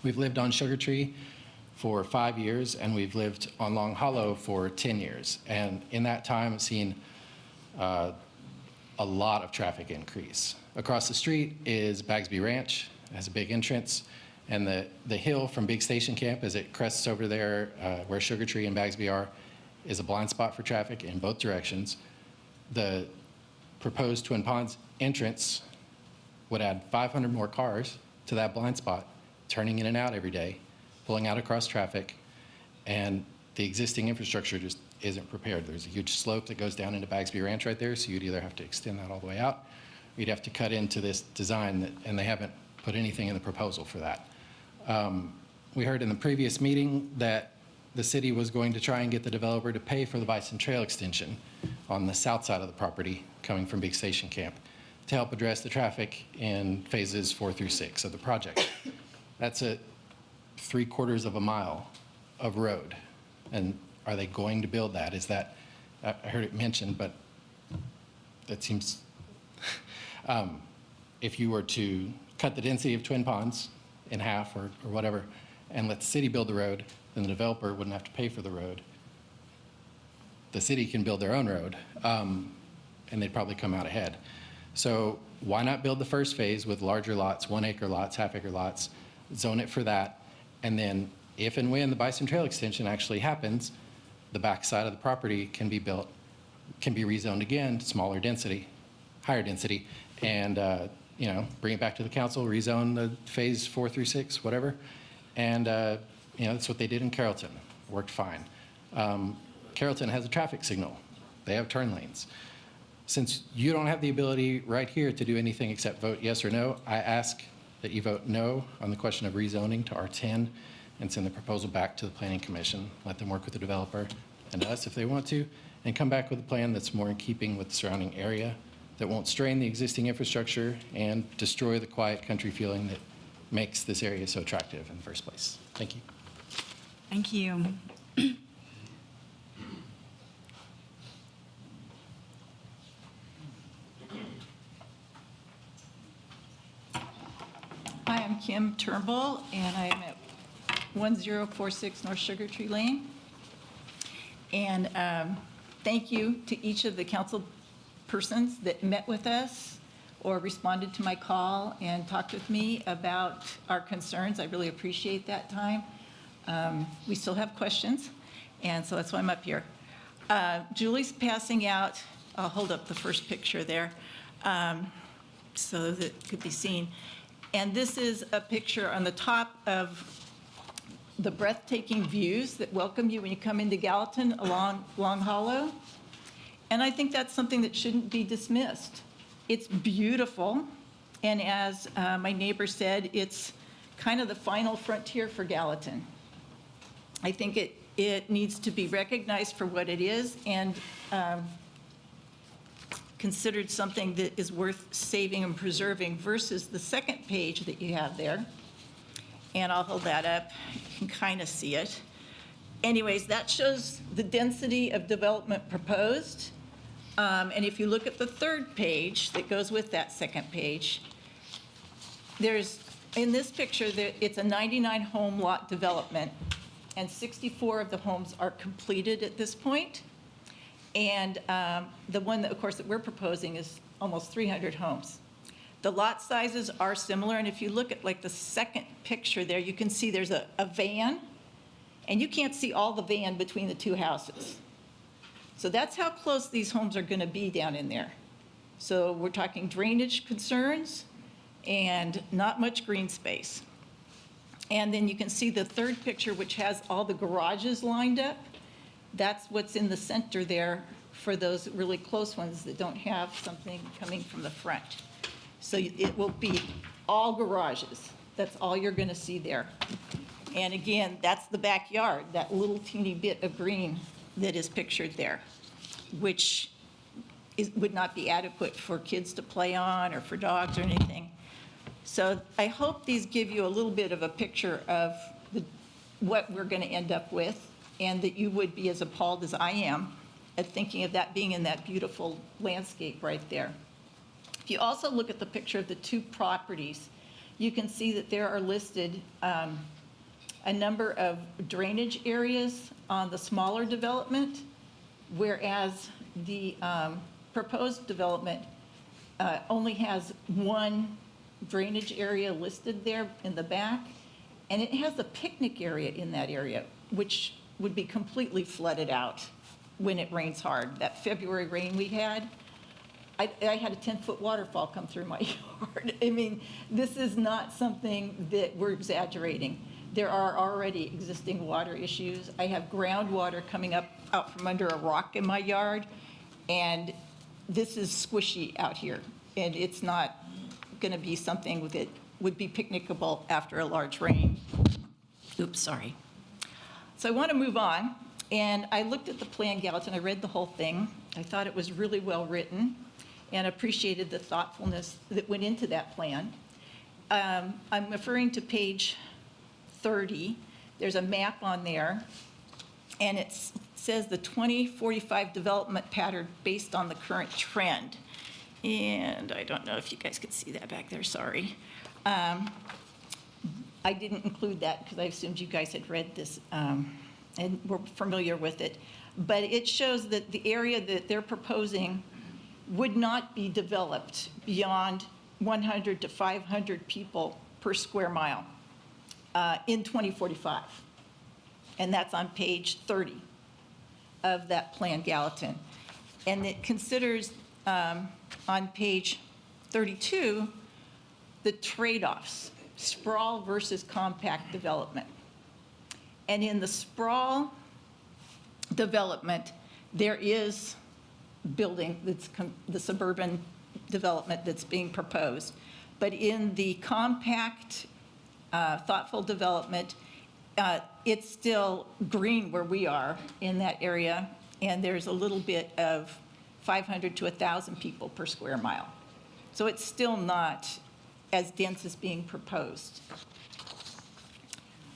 B: We've lived on Sugar Tree for 5 years, and we've lived on Long Hollow for 10 years. And in that time, I've seen a lot of traffic increase. Across the street is Bagsby Ranch. It has a big entrance. And the hill from Big Station Camp, as it crests over there where Sugar Tree and Bagsby are, is a blind spot for traffic in both directions. The proposed Twin Ponds entrance would add 500 more cars to that blind spot, turning in and out every day, pulling out across traffic, and the existing infrastructure just isn't prepared. There's a huge slope that goes down into Bagsby Ranch right there, so you'd either have to extend that all the way out, or you'd have to cut into this design, and they haven't put anything in the proposal for that. We heard in the previous meeting that the city was going to try and get the developer to pay for the Bison Trail extension on the south side of the property coming from Big Station Camp to help address the traffic in phases 4 through 6 of the project. That's a 3/4 of a mile of road. And are they going to build that? Is that, I heard it mentioned, but that seems, if you were to cut the density of Twin Ponds in half or whatever, and let the city build the road, then the developer wouldn't have to pay for the road. The city can build their own road, and they'd probably come out ahead. So why not build the first phase with larger lots, 1 acre lots, half-acre lots, zone it for that, and then if and when the Bison Trail extension actually happens, the back side of the property can be built, can be rezoned again to smaller density, higher density, and bring it back to the council, rezone the phase 4 through 6, whatever. And that's what they did in Carrollton. Worked fine. Carrollton has a traffic signal. They have turn lanes. Since you don't have the ability right here to do anything except vote yes or no, I ask that you vote no on the question of rezoning to R10 and send the proposal back to the Planning Commission. Let them work with the developer and us if they want to, and come back with a plan that's more in keeping with the surrounding area, that won't strain the existing infrastructure and destroy the quiet country feeling that makes this area so attractive in the first place. Thank you.
E: Thank you.
K: Hi, I'm Kim Turnbull, and I am at 1046 North Sugar Tree Lane. And thank you to each of the council persons that met with us or responded to my call and talked with me about our concerns. I really appreciate that time. We still have questions, and so that's why I'm up here. Julie's passing out, I'll hold up the first picture there so that it could be seen. And this is a picture on the top of the breathtaking views that welcome you when you come into Gallatin along Long Hollow. And I think that's something that shouldn't be dismissed. It's beautiful, and as my neighbor said, it's kind of the final frontier for Gallatin. I think it needs to be recognized for what it is and considered something that is worth saving and preserving versus the second page that you have there. And I'll hold that up. You can kind of see it. Anyways, that shows the density of development proposed. And if you look at the third page that goes with that second page, in this picture, it's a 99-home lot development, and 64 of the homes are completed at this point. And the one that, of course, that we're proposing is almost 300 homes. The lot sizes are similar, and if you look at like the second picture there, you can see there's a van, and you can't see all the van between the two houses. So that's how close these homes are going to be down in there. So we're talking drainage concerns and not much green space. And then you can see the third picture, which has all the garages lined up. That's what's in the center there for those really close ones that don't have something coming from the front. So it will be all garages. That's all you're going to see there. And again, that's the backyard, that little teeny bit of green that is pictured there, which would not be adequate for kids to play on or for dogs or anything. So I hope these give you a little bit of a picture of what we're going to end up with, and that you would be as appalled as I am at thinking of that being in that beautiful landscape right there. If you also look at the picture of the two properties, you can see that there are listed a number of drainage areas on the smaller development, whereas the proposed development only has one drainage area listed there in the back, and it has a picnic area in that area, which would be completely flooded out when it rains hard. That February rain we had, I had a 10-foot waterfall come through my yard. I mean, this is not something that we're exaggerating. There are already existing water issues. I have groundwater coming up out from under a rock in my yard, and this is squishy out here, and it's not going to be something that would be picnicable after a large rain. Oops, sorry. So I want to move on, and I looked at the plan, Gallatin. I read the whole thing. I thought it was really well written and appreciated the thoughtfulness that went into that plan. I'm referring to page 30. There's a map on there, and it says the 2045 development pattern based on the current trend. And I don't know if you guys could see that back there, sorry. I didn't include that because I assumed you guys had read this and were familiar with it. But it shows that the area that they're proposing would not be developed beyond 100 to 500 people per square mile in 2045. And that's on page 30 of that plan, Gallatin. And it considers on page 32 the trade-offs, sprawl versus compact development. And in the sprawl development, there is building, that's the suburban development that's being proposed. But in the compact, thoughtful development, it's still green where we are in that area, and there's a little bit of 500 to 1,000 people per square mile. So it's still not as dense as being proposed.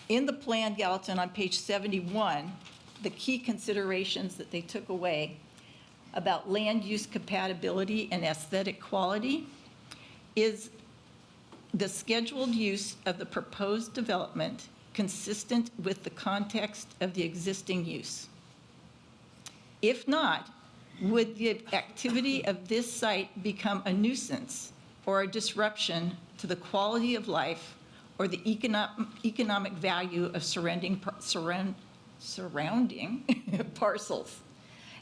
K: In the plan, Gallatin, on page 71, the key considerations that they took away about land use compatibility and aesthetic quality is the scheduled use of the proposed development consistent with the context of the existing use? If not, would the activity of this site become a nuisance or a disruption to the quality of life or the economic value of surrounding parcels?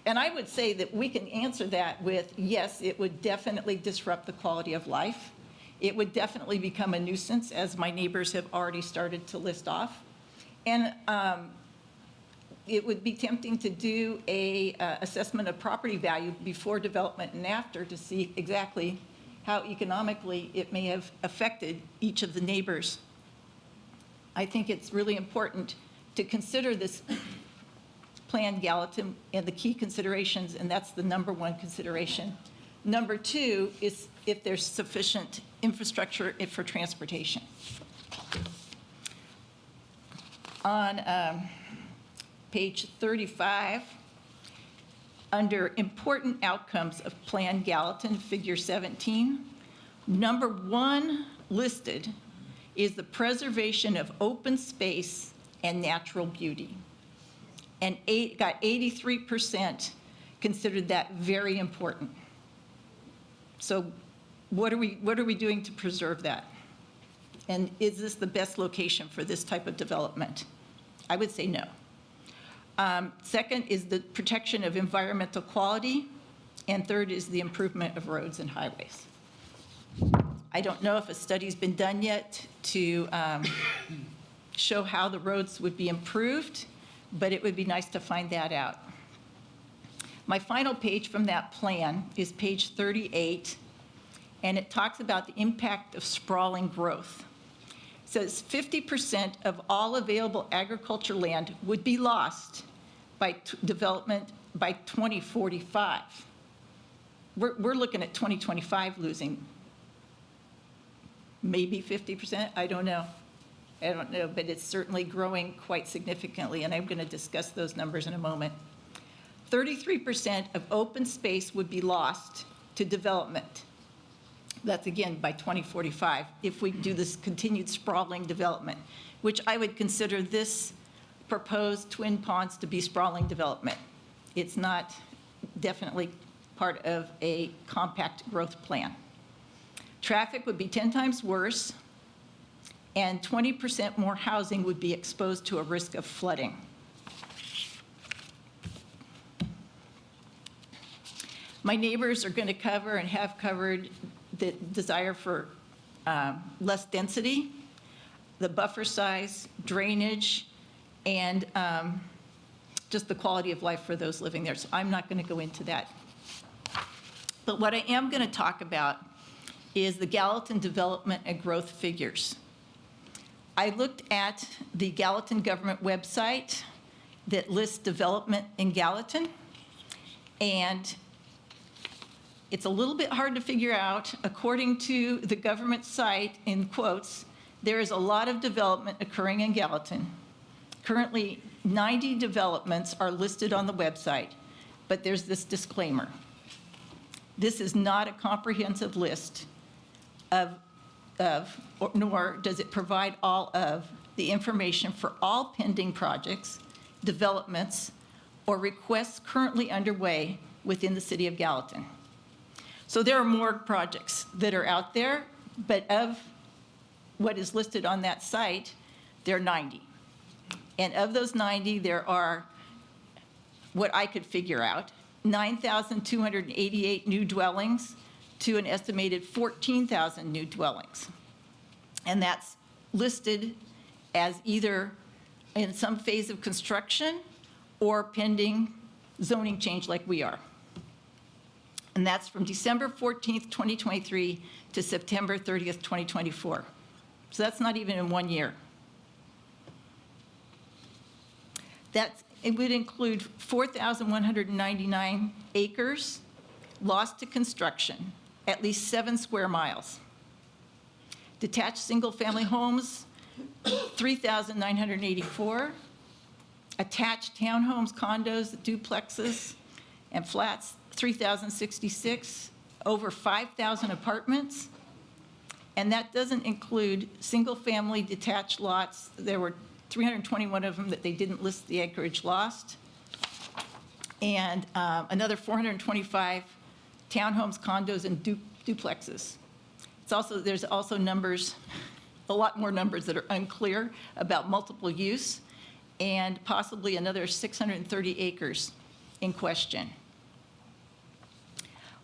K: And I would say that we can answer that with, yes, it would definitely disrupt the quality of life. It would definitely become a nuisance, as my neighbors have already started to list off. And it would be tempting to do a assessment of property value before development and after to see exactly how economically it may have affected each of the neighbors. I think it's really important to consider this Plan Gallatin and the key considerations, and that's the number one consideration. Number two is if there's sufficient infrastructure for transportation. On page 35, under important outcomes of Plan Gallatin, figure 17, number one listed is the preservation of open space and natural beauty. And got 83% considered that very important. So what are we doing to preserve that? And is this the best location for this type of development? I would say no. Second is the protection of environmental quality, and third is the improvement of roads and highways. I don't know if a study's been done yet to show how the roads would be improved, but it would be nice to find that out. My final page from that plan is page 38, and it talks about the impact of sprawling growth. It says 50% of all available agriculture land would be lost by development by 2045. We're looking at 2025 losing maybe 50%, I don't know, but it's certainly growing quite significantly, and I'm going to discuss those numbers in a moment. 33% of open space would be lost to development. That's, again, by 2045, if we do this continued sprawling development, which I would consider this proposed Twin Ponds to be sprawling development. It's not definitely part of a compact growth plan. Traffic would be 10 times worse, and 20% more housing would be exposed to a risk of flooding. My neighbors are going to cover and have covered the desire for less density, the buffer size, drainage, and just the quality of life for those living there. So I'm not going to go into that. But what I am going to talk about is the Gallatin development and growth figures. I looked at the Gallatin government website that lists development in Gallatin, and it's a little bit hard to figure out. According to the government site, in quotes, there is a lot of development occurring in Gallatin. Currently, 90 developments are listed on the website, but there's this disclaimer. This is not a comprehensive list nor does it provide all of the information for all pending projects, developments, or requests currently underway within the city of Gallatin. So there are more projects that are out there, but of what is listed on that site, there are 90. And of those 90, there are, what I could figure out, 9,288 new dwellings to an estimated 14,000 new dwellings. And that's listed as either in some phase of construction or pending zoning change like we are. And that's from December 14th, 2023 to September 30th, 2024. So that's not even in 1 year. It would include 4,199 acres lost to construction, at least 7 square miles. Detached single-family homes, 3,984. Attached townhomes, condos, duplexes, and flats, 3,066. Over 5,000 apartments. And that doesn't include single-family detached lots. There were 321 of them that they didn't list the acreage lost, and another 425 townhomes, condos, and duplexes. There's also numbers, a lot more numbers that are unclear about multiple use, and possibly another 630 acres in question.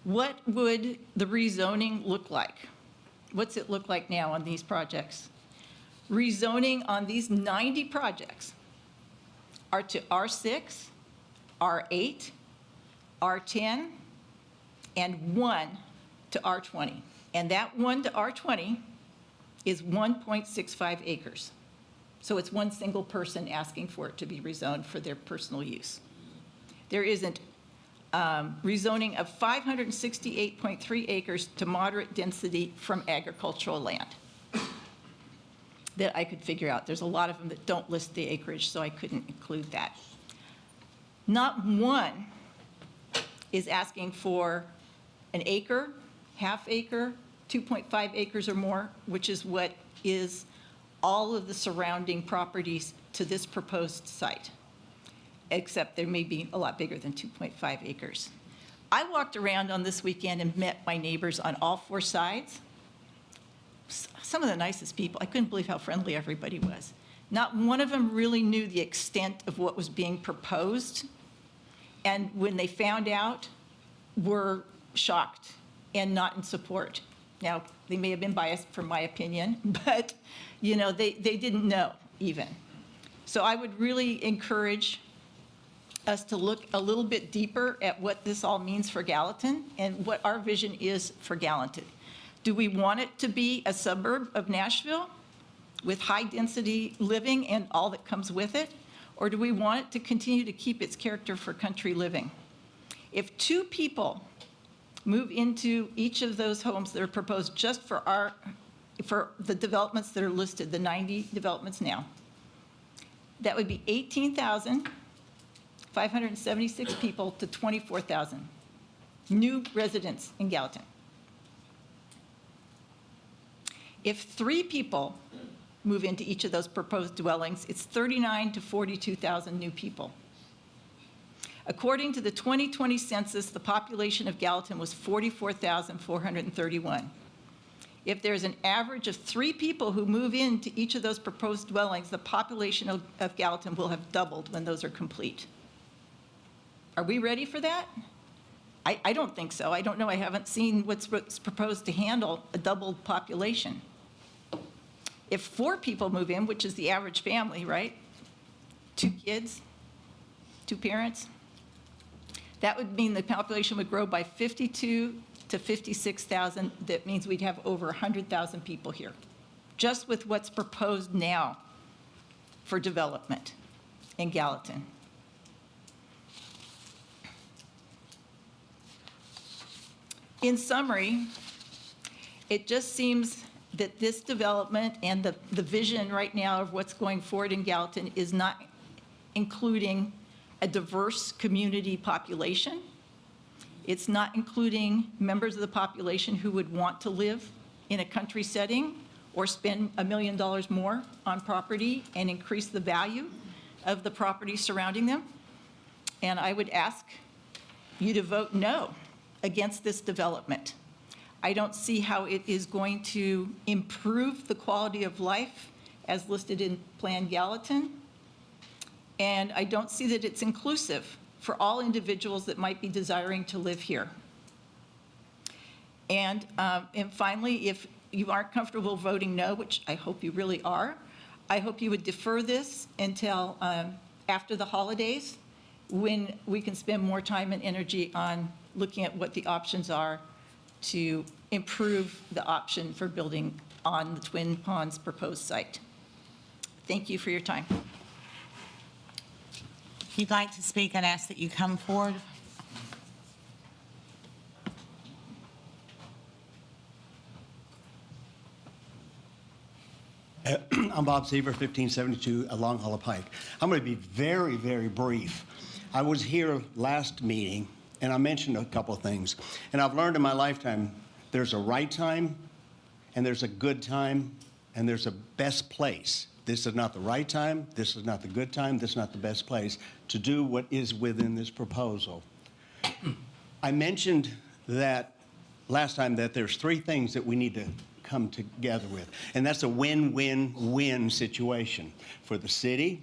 K: What would the rezoning look like? What's it look like now on these projects? Rezoning on these 90 projects are to R6, R8, R10, and 1 to R20. And that 1 to R20 is 1.65 acres. So it's one single person asking for it to be rezoned for their personal use. There isn't rezoning of 568.3 acres to moderate density from agricultural land that I could figure out. There's a lot of them that don't list the acreage, so I couldn't include that. Not one is asking for an acre, half acre, 2.5 acres or more, which is what is all of the surrounding properties to this proposed site, except there may be a lot bigger than 2.5 acres. I walked around on this weekend and met my neighbors on all four sides. Some of the nicest people. I couldn't believe how friendly everybody was. Not one of them really knew the extent of what was being proposed, and when they found out, were shocked and not in support. Now, they may have been biased for my opinion, but they didn't know even. So I would really encourage us to look a little bit deeper at what this all means for Gallatin and what our vision is for Gallatin. Do we want it to be a suburb of Nashville with high-density living and all that comes with it? Or do we want it to continue to keep its character for country living? If 2 people move into each of those homes that are proposed just for the developments that are listed, the 90 developments now, that would be 18,576 people to 24,000 new residents in Gallatin. If 3 people move into each of those proposed dwellings, it's 39,000 to 42,000 new people. According to the 2020 census, the population of Gallatin was 44,431. If there's an average of 3 people who move into each of those proposed dwellings, the population of Gallatin will have doubled when those are complete. Are we ready for that? I don't think so. I don't know. I haven't seen what's proposed to handle a doubled population. If 4 people move in, which is the average family, right? 2 kids, 2 parents, that would mean the population would grow by 52 to 56,000. That means we'd have over 100,000 people here, just with what's proposed now for development in Gallatin. In summary, it just seems that this development and the vision right now of what's going forward in Gallatin is not including a diverse community population. It's not including members of the population who would want to live in a country setting or spend $1 million more on property and increase the value of the property surrounding them. And I would ask you to vote no against this development. I don't see how it is going to improve the quality of life as listed in Plan Gallatin. And I don't see that it's inclusive for all individuals that might be desiring to live here. And finally, if you aren't comfortable voting no, which I hope you really are, I hope you would defer this until after the holidays, when we can spend more time and energy on looking at what the options are to improve the option for building on the Twin Ponds proposed site. Thank you for your time.
C: If you'd like to speak, I'd ask that you come forward.
L: I'm Bob Seaver, 1572 Long Hollow Pike. I'm going to be very, very brief. I was here last meeting, and I mentioned a couple of things. And I've learned in my lifetime, there's a right time, and there's a good time, and there's a best place This is not the right time, this is not the good time, this is not the best place to do what is within this proposal. I mentioned that last time that there's three things that we need to come together with, and that's a win-win-win situation for the city,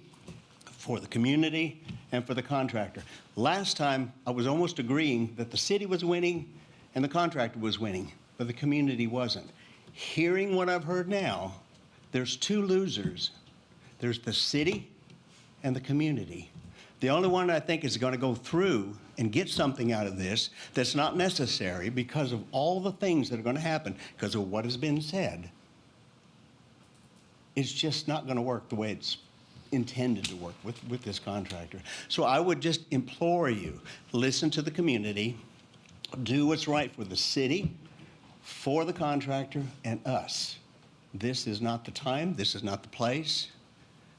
L: for the community, and for the contractor. Last time, I was almost agreeing that the city was winning and the contractor was winning, but the community wasn't. Hearing what I've heard now, there's two losers. There's the city and the community. The only one I think is going to go through and get something out of this that's not necessary because of all the things that are going to happen, because of what has been said, it's just not going to work the way it's intended to work with this contractor. So I would just implore you, listen to the community, do what's right for the city, for the contractor, and us. This is not the time, this is not the place,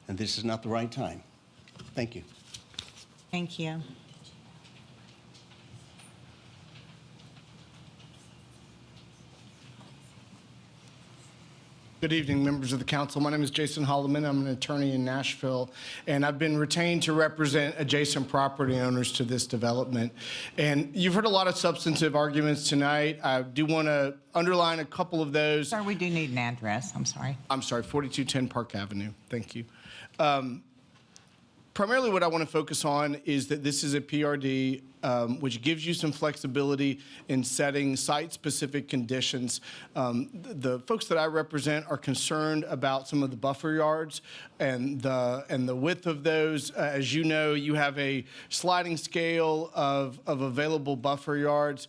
L: and this is not the right time. Thank you.
C: Thank you.
M: Good evening, members of the council. My name is Jason Holloman. I'm an attorney in Nashville, and I've been retained to represent adjacent property owners to this development. And you've heard a lot of substantive arguments tonight. I do want to underline a couple of those.
C: Sir, we do need an address. I'm sorry.
M: 4210 Park Avenue. Thank you. Primarily what I want to focus on is that this is a PRD, which gives you some flexibility in setting site-specific conditions. The folks that I represent are concerned about some of the buffer yards and the width of those. As you know, you have a sliding scale of available buffer yards.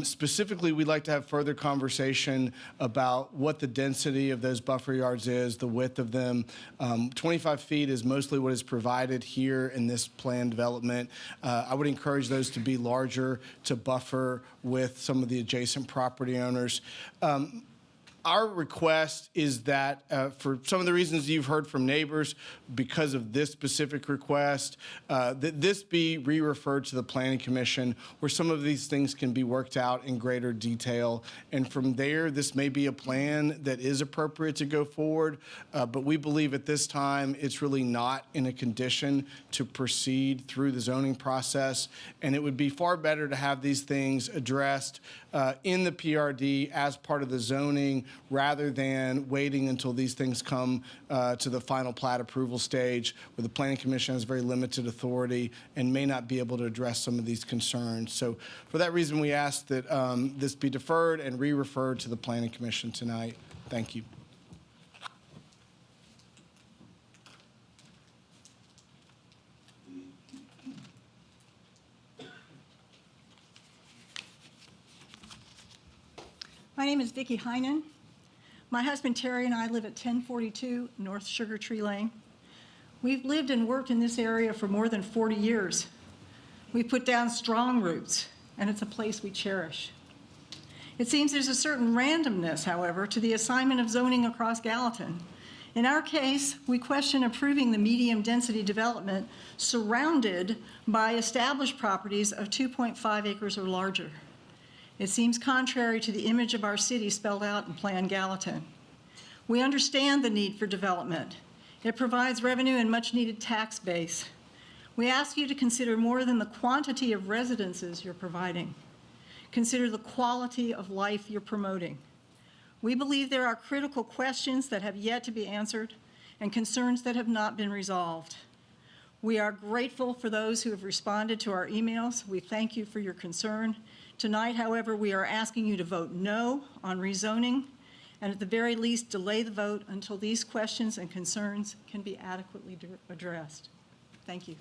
M: Specifically, we'd like to have further conversation about what the density of those buffer yards is, the width of them. 25 feet is mostly what is provided here in this planned development. I would encourage those to be larger to buffer with some of the adjacent property owners. Our request is that for some of the reasons you've heard from neighbors, because of this specific request, that this be re-referred to the Planning Commission where some of these things can be worked out in greater detail. And from there, this may be a plan that is appropriate to go forward, but we believe at this time it's really not in a condition to proceed through the zoning process. And it would be far better to have these things addressed in the PRD as part of the zoning rather than waiting until these things come to the final plat approval stage where the Planning Commission has very limited authority and may not be able to address some of these concerns. So for that reason, we ask that this be deferred and re-referred to the Planning Commission tonight. Thank you.
E: My name is Vicki Heinen. My husband Terry and I live at 1042 North Sugar Tree Lane. We've lived and worked in this area for more than 40 years. We've put down strong roots, and it's a place we cherish. It seems there's a certain randomness, however, to the assignment of zoning across Gallatin. In our case, we question approving the medium-density development surrounded by established properties of 2.5 acres or larger. It seems contrary to the image of our city spelled out in Plan Gallatin. We understand the need for development. It provides revenue and much-needed tax base. We ask you to consider more than the quantity of residences you're providing. Consider the quality of life you're promoting. We believe there are critical questions that have yet to be answered and concerns that have not been resolved. We are grateful for those who have responded to our emails. We thank you for your concern. Tonight, however, we are asking you to vote no on rezoning, and at the very least, delay the vote until these questions and concerns can be adequately addressed. Thank you.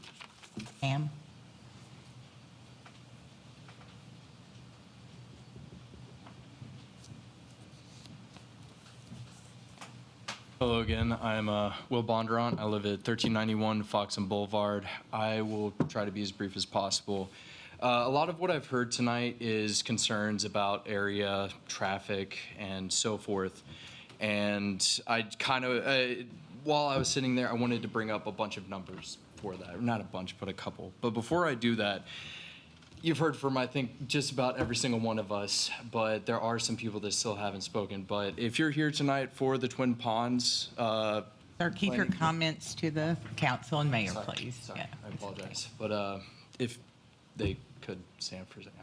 C: Ma'am.
N: Hello again. I'm Will Bondurant. I live at 1391 Foxen Boulevard. I will try to be as brief as possible. A lot of what I've heard tonight is concerns about area, traffic, and so forth. And I kind of, while I was sitting there, I wanted to bring up a bunch of numbers for that. Not a bunch, but a couple. But before I do that, you've heard from, I think, just about every single one of us, but there are some people that still haven't spoken. But if you're here tonight for the Twin Ponds
C: Sir, keep your comments to the council and mayor, please.
N: Sorry,
C: Yeah.
N: I apologize. But if they could stand for a second.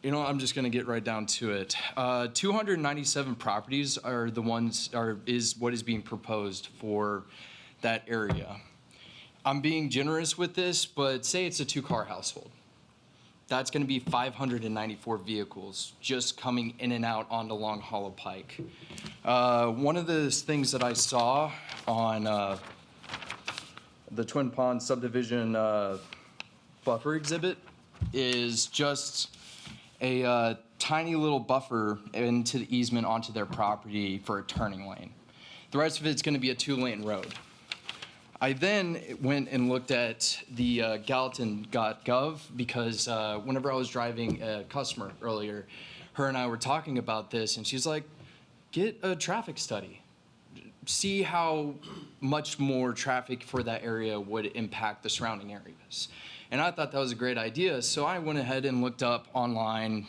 N: You know, I'm just going to get right down to it. 297 properties are the ones, is what is being proposed for that area. I'm being generous with this, but say it's a 2-car household. That's going to be 594 vehicles just coming in and out onto Long Hollow Pike. One of the things that I saw on the Twin Ponds subdivision buffer exhibit is just a tiny little buffer into the easement onto their property for a turning lane. The rest of it's going to be a 2-lane road. I then went and looked at the Gallatin.gov because whenever I was driving a customer earlier, her and I were talking about this, and she's like, get a traffic study. See how much more traffic for that area would impact the surrounding areas. And I thought that was a great idea, so I went ahead and looked up online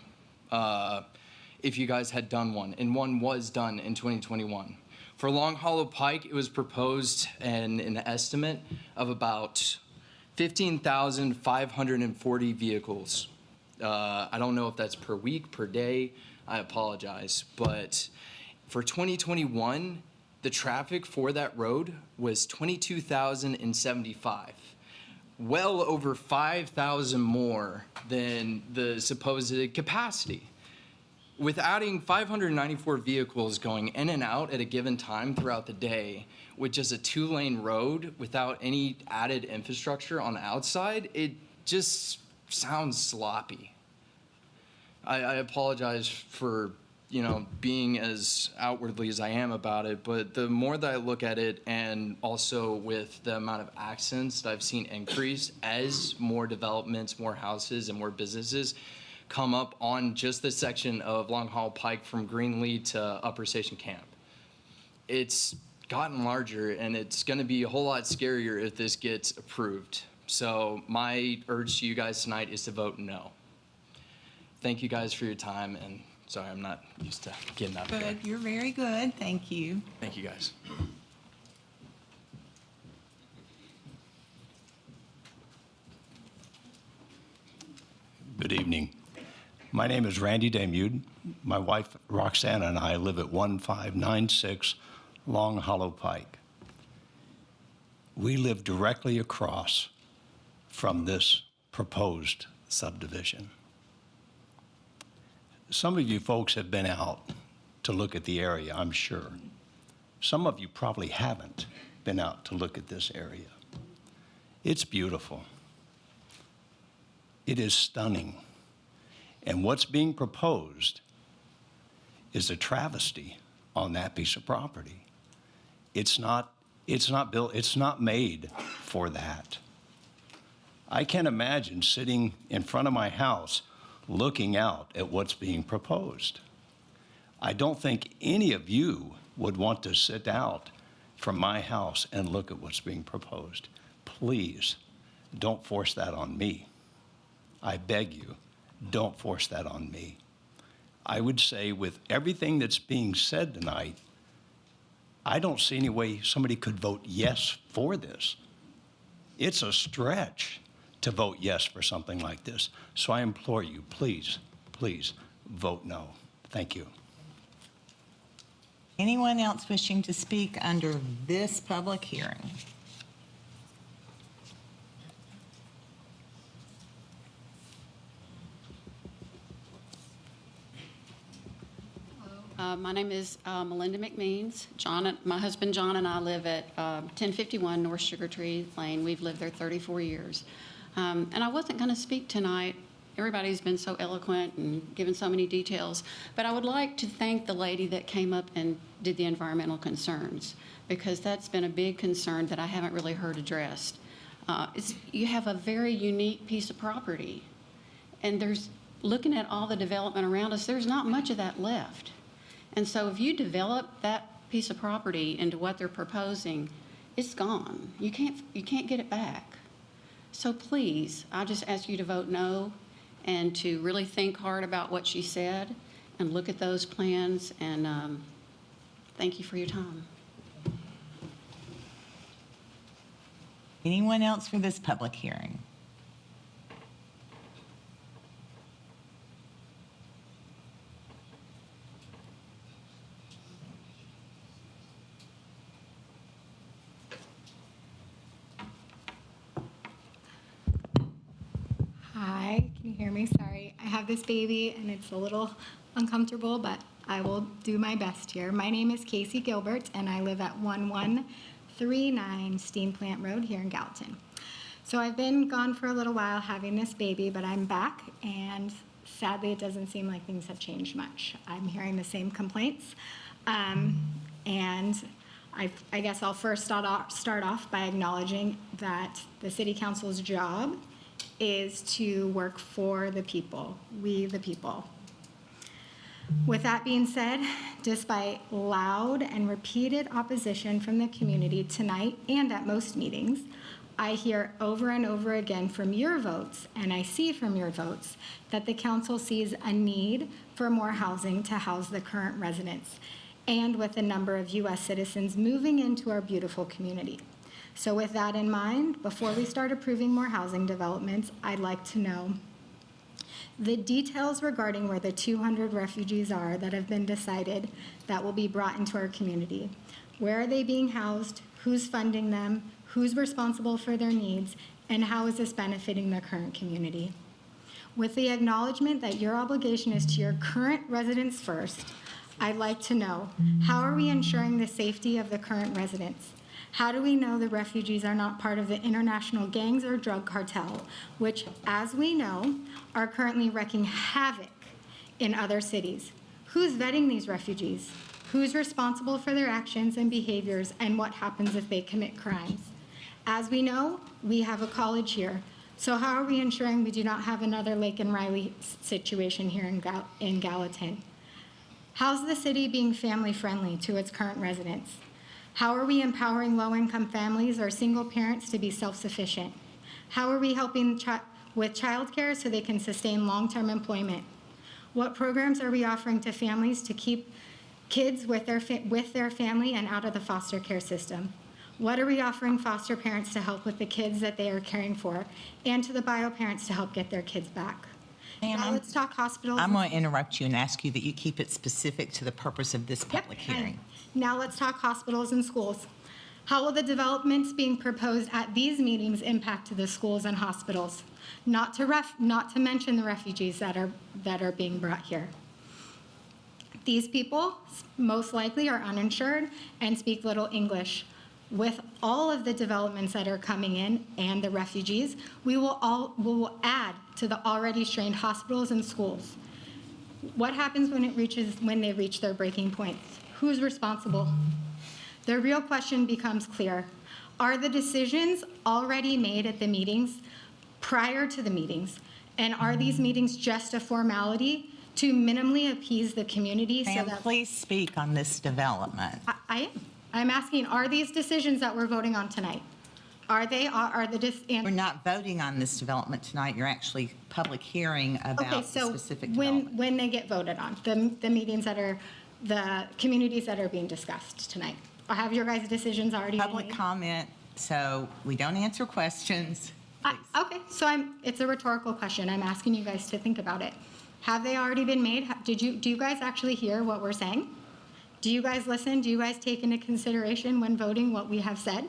N: if you guys had done one, and one was done in 2021. For Long Hollow Pike, it was proposed an estimate of about 15,540 vehicles. I don't know if that's per week, per day, I apologize. But for 2021, the traffic for that road was 22,075. Well over 5,000 more than the supposed capacity. With adding 594 vehicles going in and out at a given time throughout the day, with just a 2-lane road without any added infrastructure on the outside, it just sounds sloppy. I apologize for, you know, being as outwardly as I am about it, but the more that I look at it, and also with the amount of accidents that I've seen increase as more developments, more houses, and more businesses come up on just this section of Long Hollow Pike from Greenlee to Upper Station Camp. It's gotten larger, and it's going to be a whole lot scarier if this gets approved. So my urge to you guys tonight is to vote no. Thank you guys for your time, and sorry, I'm not used to getting up here.
C: Good, you're very good, thank you.
N: Thank you, guys.
O: Good evening. My name is Randy Demude. My wife Roxanne and I live at 1596 Long Hollow Pike. We live directly across from this proposed subdivision. Some of you folks have been out to look at the area, I'm sure. Some of you probably haven't been out to look at this area. It's beautiful. It is stunning. And what's being proposed is a travesty on that piece of property. It's not built, it's not made for that. I can't imagine sitting in front of my house looking out at what's being proposed. I don't think any of you would want to sit out from my house and look at what's being proposed. Please, don't force that on me. I beg you, don't force that on me. I would say with everything that's being said tonight, I don't see any way somebody could vote yes for this. It's a stretch to vote yes for something like this. So I implore you, please, please vote no. Thank you.
C: Anyone else wishing to speak under this public hearing?
P: My name is Melinda McMeans. My husband John and I live at 1051 North Sugar Tree Lane. We've lived there 34 years. And I wasn't going to speak tonight. Everybody's been so eloquent and given so many details. But I would like to thank the lady that came up and did the environmental concerns, because that's been a big concern that I haven't really heard addressed. You have a very unique piece of property. And looking at all the development around us, there's not much of that left. And so if you develop that piece of property into what they're proposing, it's gone. You can't get it back. So please, I just ask you to vote no and to really think hard about what she said and look at those plans, and thank you for your time.
C: Anyone else for this public hearing?
Q: Hi, can you hear me? Sorry, I have this baby and it's a little uncomfortable, but I will do my best here. My name is Casey Gilbert and I live at 1139 Steam Plant Road here in Gallatin. So I've been gone for a little while having this baby, but I'm back and sadly it doesn't seem like things have changed much. I'm hearing the same complaints. And I guess I'll first start off by acknowledging that the City Council's job is to work for the people, we the people. With that being said, despite loud and repeated opposition from the community tonight and at most meetings, I hear over and over again from your votes, and I see from your votes, that the council sees a need for more housing to house the current residents, and with a number of U.S. citizens moving into our beautiful community. So with that in mind, before we start approving more housing developments, I'd like to know the details regarding where the 200 refugees are that have been decided that will be brought into our community. Where are they being housed? Who's funding them? Who's responsible for their needs? And how is this benefiting the current community? With the acknowledgement that your obligation is to your current residents first, I'd like to know, how are we ensuring the safety of the current residents? How do we know the refugees are not part of the international gangs or drug cartel, which, as we know, are currently wreaking havoc in other cities? Who's vetting these refugees? Who's responsible for their actions and behaviors, and what happens if they commit crimes? As we know, we have a college here. So how are we ensuring we do not have another Lake and Riley situation here in Gallatin? How's the city being family-friendly to its current residents? How are we empowering low-income families or single parents to be self-sufficient? How are we helping with childcare so they can sustain long-term employment? What programs are we offering to families to keep kids with their family and out of the foster care system? What are we offering foster parents to help with the kids that they are caring for, and to the bio parents to help get their kids back? Now let's talk hospitals.
C: I'm going to interrupt you and ask you that you keep it specific to the purpose of this public hearing.
Q: Now let's talk hospitals and schools. How will the developments being proposed at these meetings impact the schools and hospitals? Not to mention the refugees that are being brought here. These people most likely are uninsured and speak little English. With all of the developments that are coming in and the refugees, we will add to the already strained hospitals and schools. What happens when they reach their breaking points? Who's responsible? The real question becomes clear. Are the decisions already made at the meetings prior to the meetings? And are these meetings just a formality to minimally appease the community?
C: Ma'am, please speak on this development.
Q: I'm asking, are these decisions that we're voting on tonight?
C: We're not voting on this development tonight. You're actually public hearing about the specific development.
Q: When they get voted on, the meetings that are, the communities that are being discussed tonight, have your guys' decisions already been made?
C: Public comment, so we don't answer questions.
Q: Okay, so it's a rhetorical question. I'm asking you guys to think about it. Have they already been made? Do you guys actually hear what we're saying? Do you guys listen? Do you guys take into consideration when voting what we have said?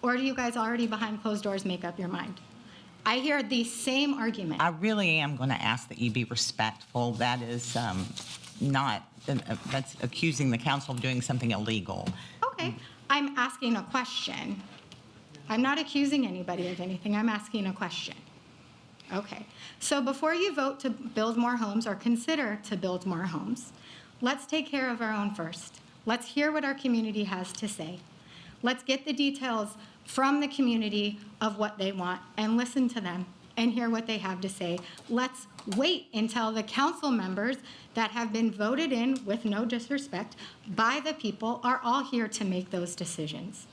Q: Or do you guys already behind closed doors make up your mind? I hear the same argument.
C: I really am going to ask that you be respectful. That is that's accusing the council of doing something illegal.
Q: Okay, I'm asking a question. I'm not accusing anybody of anything. I'm asking a question. Okay, so before you vote to build more homes or consider to build more homes, let's take care of our own first. Let's hear what our community has to say. Let's get the details from the community of what they want and listen to them and hear what they have to say. Let's wait until the council members that have been voted in, with no disrespect, by the people are all here to make those decisions.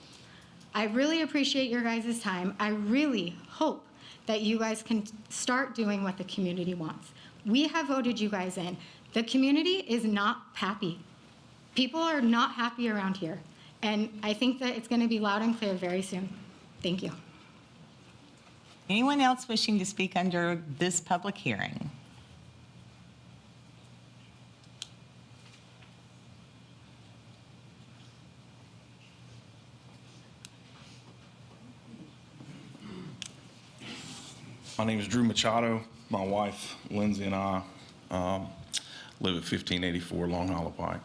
Q: I really appreciate your guys' time. I really hope that you guys can start doing what the community wants. We have voted you guys in. The community is not happy. People are not happy around here. And I think that it's going to be loud and clear very soon. Thank you.
C: Anyone else wishing to speak under this public hearing?
R: My name is Drew Machado. My wife, Lindsay, and I live at 1584 Long Hollow Pike.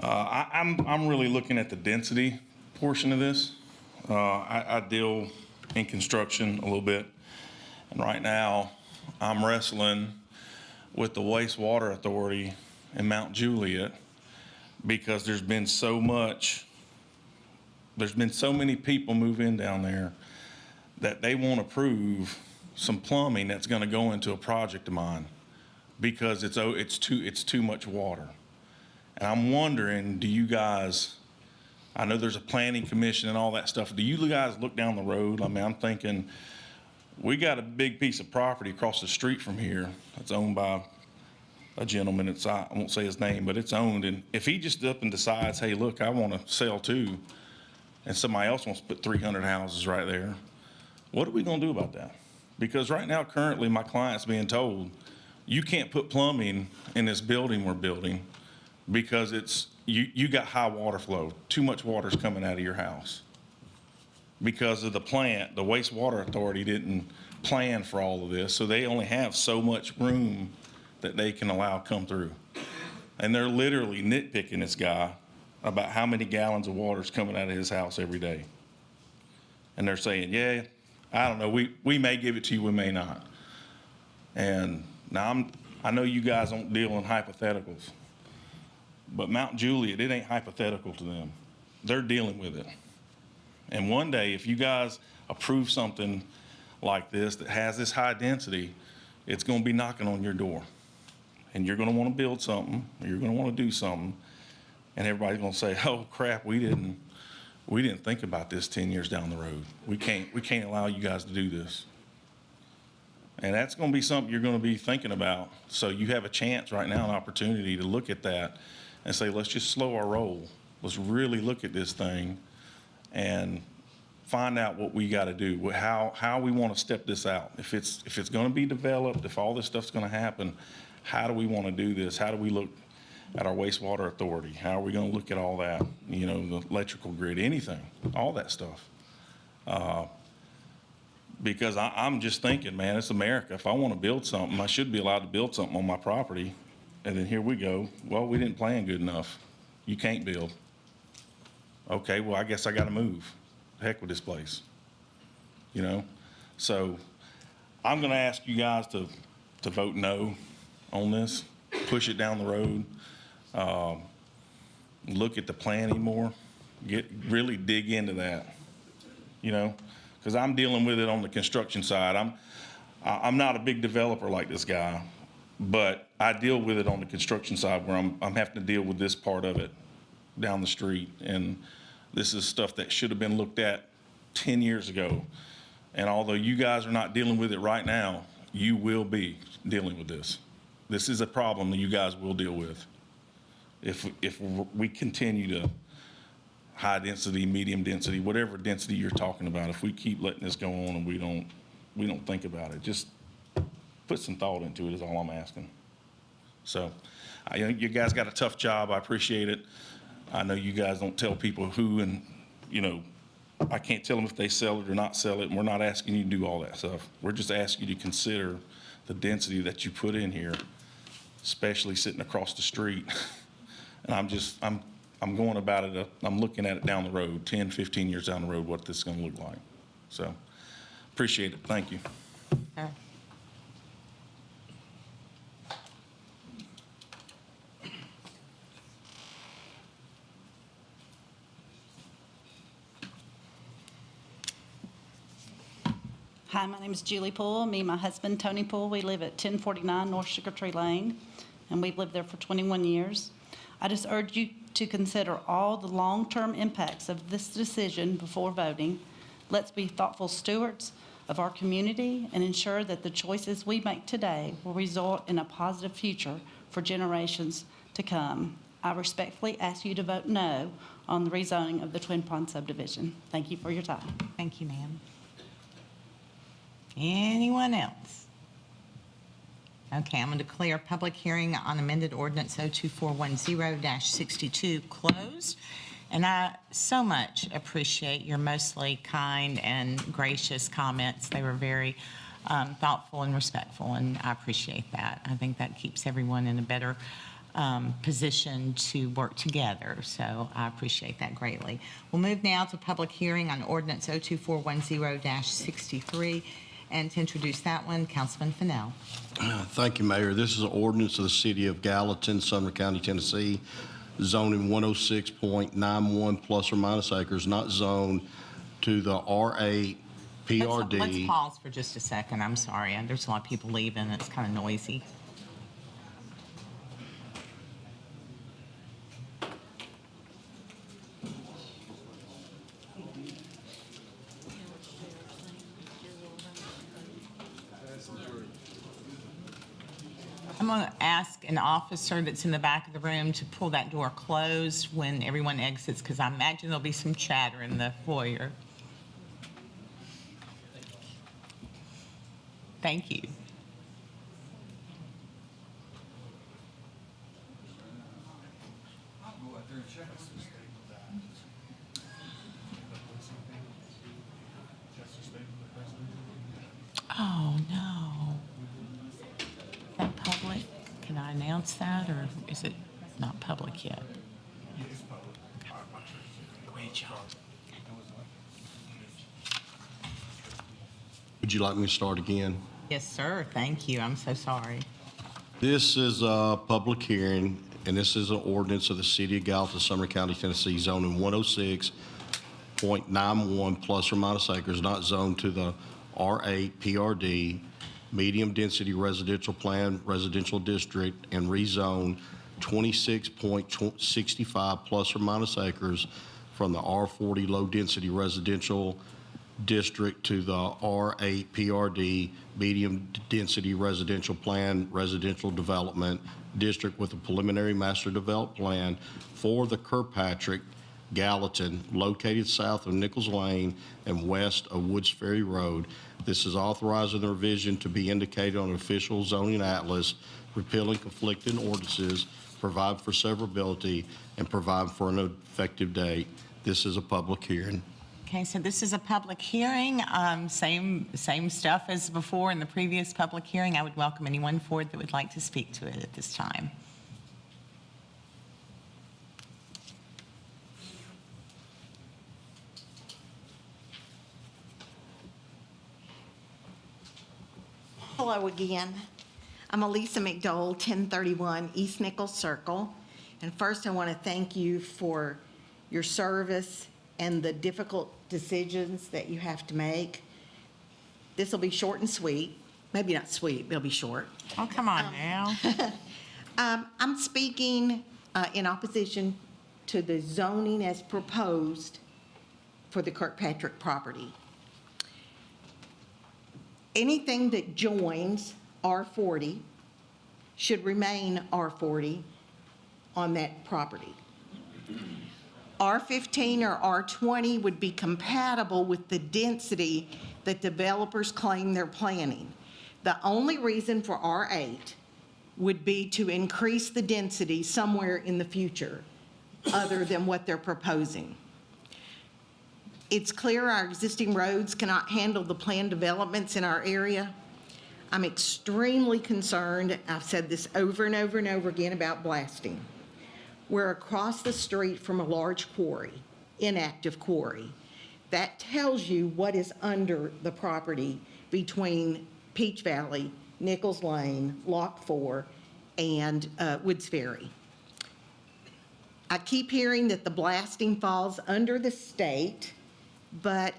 R: I'm really looking at the density portion of this. I deal in construction a little bit, and right now I'm wrestling with the wastewater authority in Mount Juliet because there's been so many people move in down there that they won't approve some plumbing that's going to go into a project of mine because it's too much water. And I'm wondering, do you guys, I know there's a planning commission and all that stuff. Do you guys look down the road? I mean, I'm thinking, we got a big piece of property across the street from here that's owned by a gentleman. I won't say his name, but it's owned. And if he just up and decides, hey, look, I want to sell too, and somebody else wants to put 300 houses right there, what are we going to do about that? Because right now, currently, my client's being told, you can't put plumbing in this building we're building because you got high water flow. Too much water's coming out of your house. Because of the plant, the wastewater authority didn't plan for all of this, so they only have so much room that they can allow come through. And they're literally nitpicking this guy about how many gallons of water is coming out of his house every day. And they're saying, yeah, I don't know, we may give it to you, we may not. And now I know you guys don't deal in hypotheticals, but Mount Juliet, it ain't hypothetical to them. They're dealing with it. And one day, if you guys approve something like this that has this high density, it's going to be knocking on your door. And you're going to want to build something, or you're going to want to do something, and everybody's going to say, oh crap, we didn't think about this 10 years down the road. We can't allow you guys to do this. And that's going to be something you're going to be thinking about. So you have a chance right now, an opportunity to look at that and say, let's just slow our roll. Let's really look at this thing and find out what we got to do, how we want to step this out. If it's going to be developed, if all this stuff's going to happen, how do we want to do this? How do we look at our wastewater authority? How are we going to look at all that? You know, the electrical grid, anything, all that stuff. Because I'm just thinking, man, it's America. If I want to build something, I should be allowed to build something on my property. And then here we go. Well, we didn't plan good enough. You can't build. Okay, well, I guess I got to move. Heck with this place. You know? So I'm going to ask you guys to vote no on this. Push it down the road. Look at the planning more. Really dig into that. You know? Because I'm dealing with it on the construction side. I'm not a big developer like this guy, but I deal with it on the construction side where I'm having to deal with this part of it down the street. And this is stuff that should have been looked at 10 years ago. And although you guys are not dealing with it right now, you will be dealing with this. This is a problem that you guys will deal with if we continue to high density, medium density, whatever density you're talking about. If we keep letting this go on and we don't think about it, just put some thought into it is all I'm asking. So I think you guys got a tough job. I appreciate it. I know you guys don't tell people who, and you know, I can't tell them if they sell it or not sell it. And we're not asking you to do all that stuff. We're just asking you to consider the density that you put in here, especially sitting across the street. And I'm going about it, I'm looking at it down the road, 10, 15 years down the road, what this is going to look like. So, appreciate it. Thank you.
C: Sure.
E: Hi, my name is Julie Poole. Me and my husband, Tony Poole, we live at 1049 North Sugar Tree Lane, and we've lived there for 21 years. I just urge you to consider all the long-term impacts of this decision before voting. Let's be thoughtful stewards of our community and ensure that the choices we make today will result in a positive future for generations to come. I respectfully ask you to vote no on the rezoning of the Twin Pond subdivision. Thank you for your time.
C: Thank you, ma'am. Anyone else? Okay, I'm going to declare public hearing on amended ordinance 02410-62 closed. And I so much appreciate your mostly kind and gracious comments. They were very thoughtful and respectful, and I appreciate that. I think that keeps everyone in a better position to work together, so I appreciate that greatly. We'll move now to public hearing on ordinance 02410-63, and to introduce that one, Councilman Fennell.
S: Thank you, Mayor. This is an ordinance of the City of Gallatin, Sumner County, Tennessee, zoning 106.91 plus or minus acres, not zoned to the R8 PRD.
C: Let's pause for just a second. I'm sorry. There's a lot of people leaving. It's kind of noisy. I'm going to ask an officer that's in the back of the room to pull that door closed when everyone exits, because I imagine there'll be some chatter in the foyer. Thank you. Oh, no. Is that public? Can I announce that, or is it not public yet? Great job.
S: Would you like me to start again?
C: Yes, sir. Thank you. I'm so sorry.
S: This is a public hearing, and this is an ordinance of the City of Gallatin, Sumner County, Tennessee, zoning 106.91 plus or minus acres, not zoned to the R8 PRD, medium density residential plan, residential district, and rezone 26.65 plus or minus acres from the R40 low density residential district to the R8 PRD, medium density residential plan, residential development district with a preliminary master development plan for the Kirkpatrick, Gallatin, located south of Nichols Lane and west of Woods Ferry Road. This is authorizing the revision to be indicated on official zoning atlas, repealing conflicting ordinances, provide for severability, and provide for an effective date. This is a public hearing.
C: Okay, so this is a public hearing, same stuff as before in the previous public hearing. I would welcome anyone forward that would like to speak to it at this time.
T: Hello again. I'm Elisa McDole, 1031 East Nichols Circle. And first I want to thank you for your service and the difficult decisions that you have to make. This will be short and sweet. Maybe not sweet, it'll be short.
C: Oh, come on now.
T: I'm speaking in opposition to the zoning as proposed for the Kirkpatrick property. Anything that joins R40 should remain R40 on that property. R15 or R20 would be compatible with the density that developers claim they're planning. The only reason for R8 would be to increase the density somewhere in the future other than what they're proposing. It's clear our existing roads cannot handle the planned developments in our area. I'm extremely concerned, I've said this over and over and over again, about blasting. We're across the street from a large quarry, inactive quarry. That tells you what is under the property between Peach Valley, Nichols Lane, Lock 4, and Woods Ferry. I keep hearing that the blasting falls under the state, but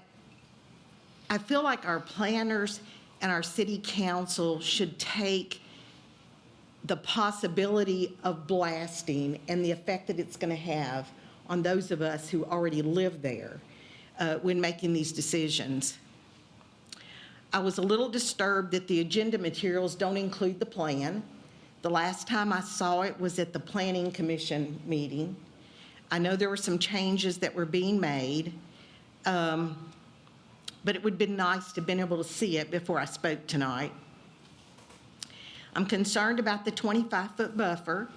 T: I feel like our planners and our city council should take the possibility of blasting and the effect that it's going to have on those of us who already live there when making these decisions. I was a little disturbed that the agenda materials don't include the plan. The last time I saw it was at the Planning Commission meeting. I know there were some changes that were being made, but but it would have been nice to have been able to see it before I spoke tonight. I'm concerned about the 25-foot buffer.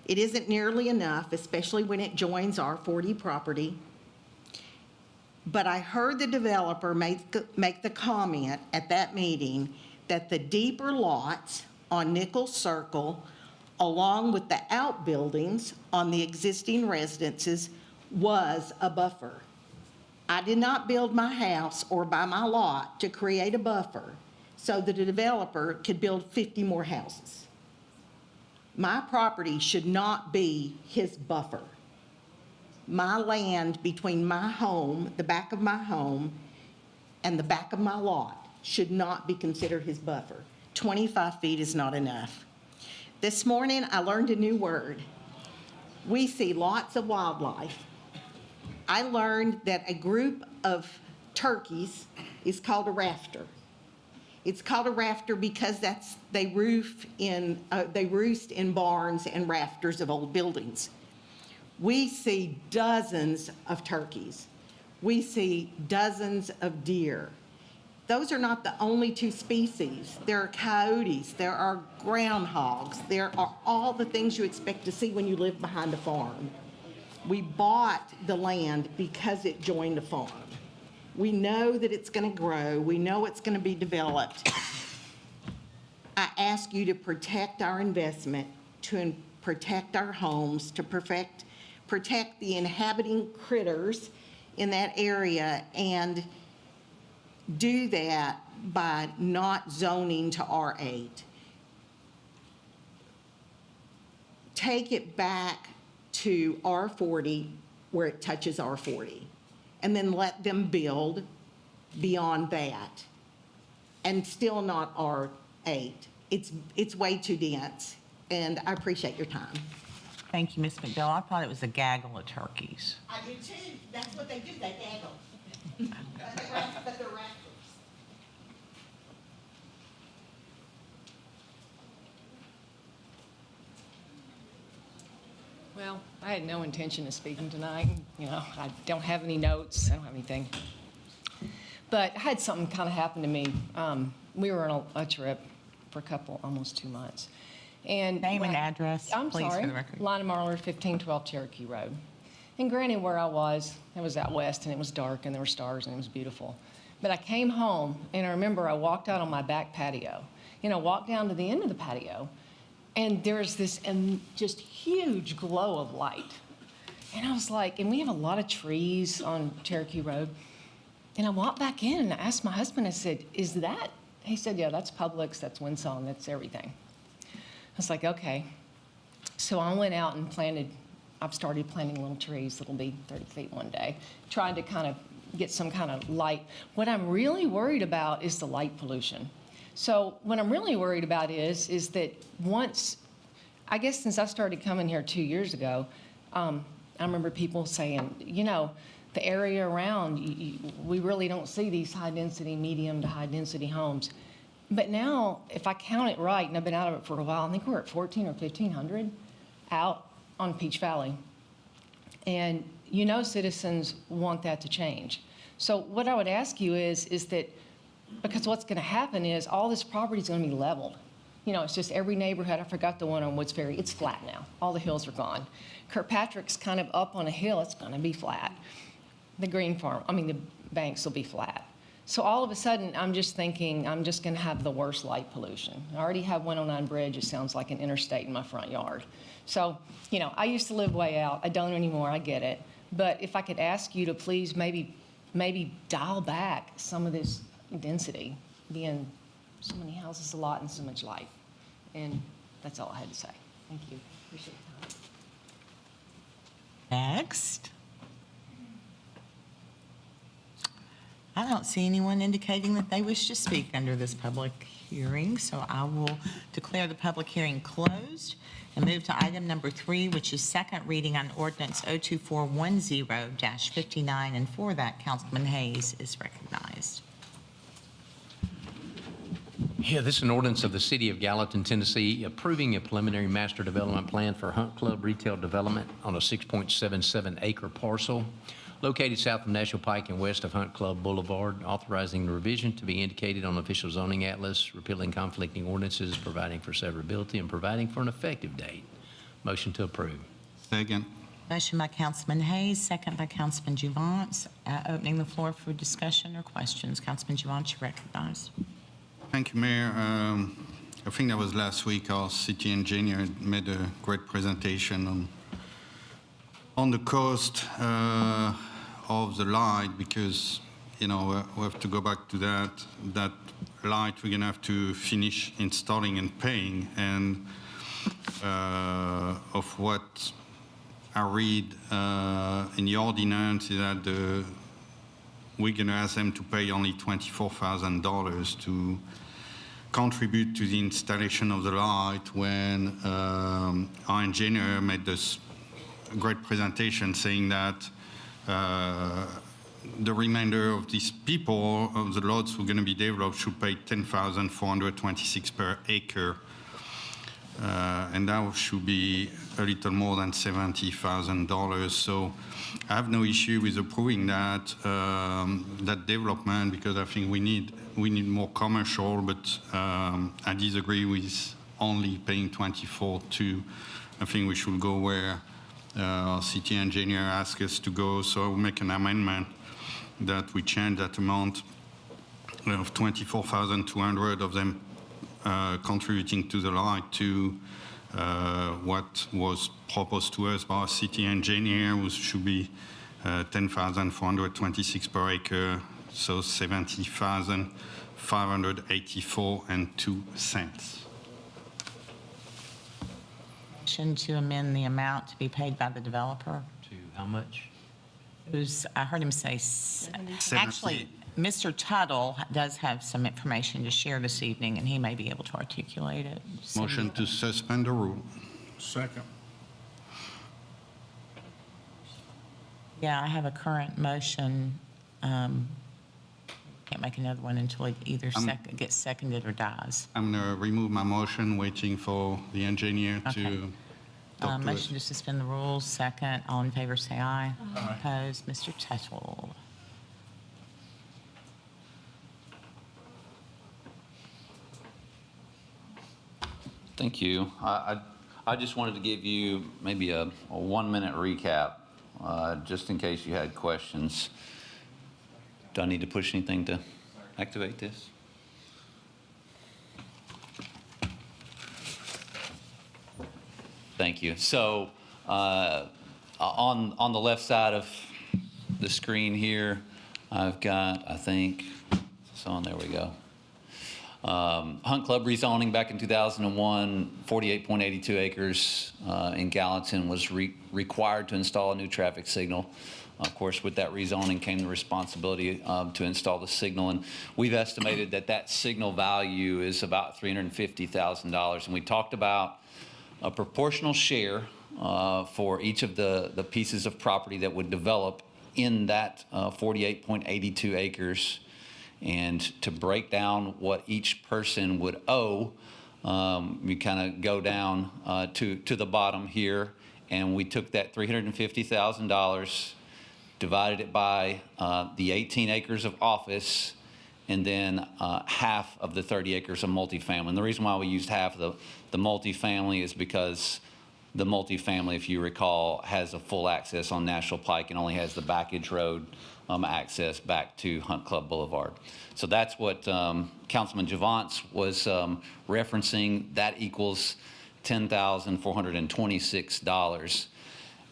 T: It isn't nearly enough, especially when it joins R40 property. But I heard the developer make the comment at that meeting that the deeper lots on Nichols Circle, along with the outbuildings on the existing residences, was a buffer. I did not build my house or buy my lot to create a buffer so that a developer could build 50 more houses. My property should not be his buffer. My land between my home, the back of my home, and the back of my lot should not be considered his buffer. 25 feet is not enough. This morning, I learned a new word. We see lots of wildlife. I learned that a group of turkeys is called a rafter. It's called a rafter because they roost in barns and rafters of old buildings. We see dozens of turkeys. We see dozens of deer. Those are not the only two species. There are coyotes, there are groundhogs, there are all the things you expect to see when you live behind a farm. We bought the land because it joined a farm. We know that it's going to grow. We know it's going to be developed. I ask you to protect our investment, to protect our homes, to protect the inhabiting critters in that area, and do that by not zoning to R8. Take it back to R40 where it touches R40, and then let them build beyond that, and still not R8. It's way too dense, and I appreciate your time.
C: Thank you, Ms. McDowell. I thought it was a gaggle of turkeys.
T: I do too. That's what they do, they gaggle. But they're raptors.
U: Well, I had no intention of speaking tonight. You know, I don't have any notes. I don't have anything. But I had something kind of happen to me. We were on a trip for almost 2 months. And
C: Name and address,
U: I'm
C: please,
U: sorry.
C: for the record.
U: Lina Marler, 1512 Cherokee Road. And granted, where I was out west, and it was dark, and there were stars, and it was beautiful. But I came home, and I remember I walked out on my back patio. Walked down to the end of the patio, and there's this just huge glow of light. And I was like, and we have a lot of trees on Cherokee Road. And I walked back in, and I asked my husband, I said, is that? He said, yeah, that's Publix, that's Windsong, that's everything. I was like, okay. So I went out and I've started planting little trees that'll be 30 feet one day, trying to kind of get some kind of light. What I'm really worried about is the light pollution. So what I'm really worried about is that I guess since I started coming here 2 years ago, I remember people saying, the area around, we really don't see these high-density, medium to high-density homes. But now, if I count it right, and I've been out of it for a while, I think we're at 1,400 or 1,500 out on Peach Valley. And citizens want that to change. So what I would ask you is that, because what's going to happen is all this property is going to be leveled. It's just every neighborhood. I forgot the one on Woods Ferry. It's flat now. All the hills are gone. Kirkpatrick's kind of up on a hill. It's going to be flat. The the banks will be flat. So all of a sudden, I'm just thinking I'm just going to have the worst light pollution. I already have 109 Bridge. It sounds like an interstate in my front yard. So, I used to live way out. I don't anymore. I get it. But if I could ask you to please maybe dial back some of this density, being so many houses a lot and so much light. And that's all I had to say. Thank you. Appreciate your time.
C: Next. I don't see anyone indicating that they wish to speak under this public hearing, so I will declare the public hearing closed and move to item number 3, which is second reading on ordinance 02410-59, and for that, Councilman Hayes is recognized.
V: Yeah, this is an ordinance of the City of Gallatin, Tennessee, approving a preliminary master development plan for Hunt Club retail development on a 6.77 acre parcel located south of Nashville Pike and west of Hunt Club Boulevard, authorizing the revision to be indicated on official zoning atlas, repealing conflicting ordinances, providing for severability, and providing for an effective date. Motion to approve.
F: Second.
C: Motion by Councilman Hayes, second by Councilman Juvance. Opening the floor for discussion or questions. Councilman Juvance, you recognize.
F: Thank you, Mayor. I think that was last week. Our city engineer made a great presentation on the cost of the light, because we have to go back to that light we're gonna have to finish installing and paying, and of what I read in the ordinance is that we're gonna ask them to pay only $24,000 to contribute to the installation of the light, when our engineer made this great presentation saying that the remainder of these people, of the lots who are going to be developed, should pay $10,426 per acre. And that should be a little more than $70,000. So I have no issue with approving that development, because I think we need more commercial, but I disagree with only paying 24 to. I think we should go where our city engineer asked us to go. So I will make an amendment that we change that amount of 24,200 of them contributing to the light to what was proposed to us by our city engineer, which should be 10,426 per acre, so 70,584.02.
C: Motion to amend the amount to be paid by the developer.
V: To how much?
C: It was, I heard him say, actually, Mr. Tuttle does have some information to share this evening, and he may be able to articulate it.
F: Motion to suspend the rule.
I: Second.
C: Yeah, I have a current motion. Can't make another one until it either gets seconded or dies.
F: I'm going to remove my motion, waiting for the engineer to talk to us.
C: Motion to suspend the rules, second. All in favor, say aye.
I: Aye.
C: Opposed, Mr. Tuttle.
A: Thank you. I just wanted to give you maybe a 1-minute recap, just in case you had questions. Do I need to push anything to activate this? Thank you. So on the left side of the screen here, I've got, I think, so there we go. Hunt Club rezoning back in 2001, 48.82 acres in Gallatin was required to install a new traffic signal. Of course, with that rezoning came the responsibility to install the signal, and we've estimated that signal value is about $350,000. And we talked about a proportional share for each of the pieces of property that would develop in that 48.82 acres. And to break down what each person would owe, we kind of go down to the bottom here, and we took that $350,000, divided it by the 18 acres of office, and then half of the 30 acres of multifamily. And the reason why we used half of the multifamily is because the multifamily, if you recall, has a full access on Nashville Pike and only has the backage road access back to Hunt Club Boulevard. So that's what Councilman Juvance was referencing. That equals $10,426.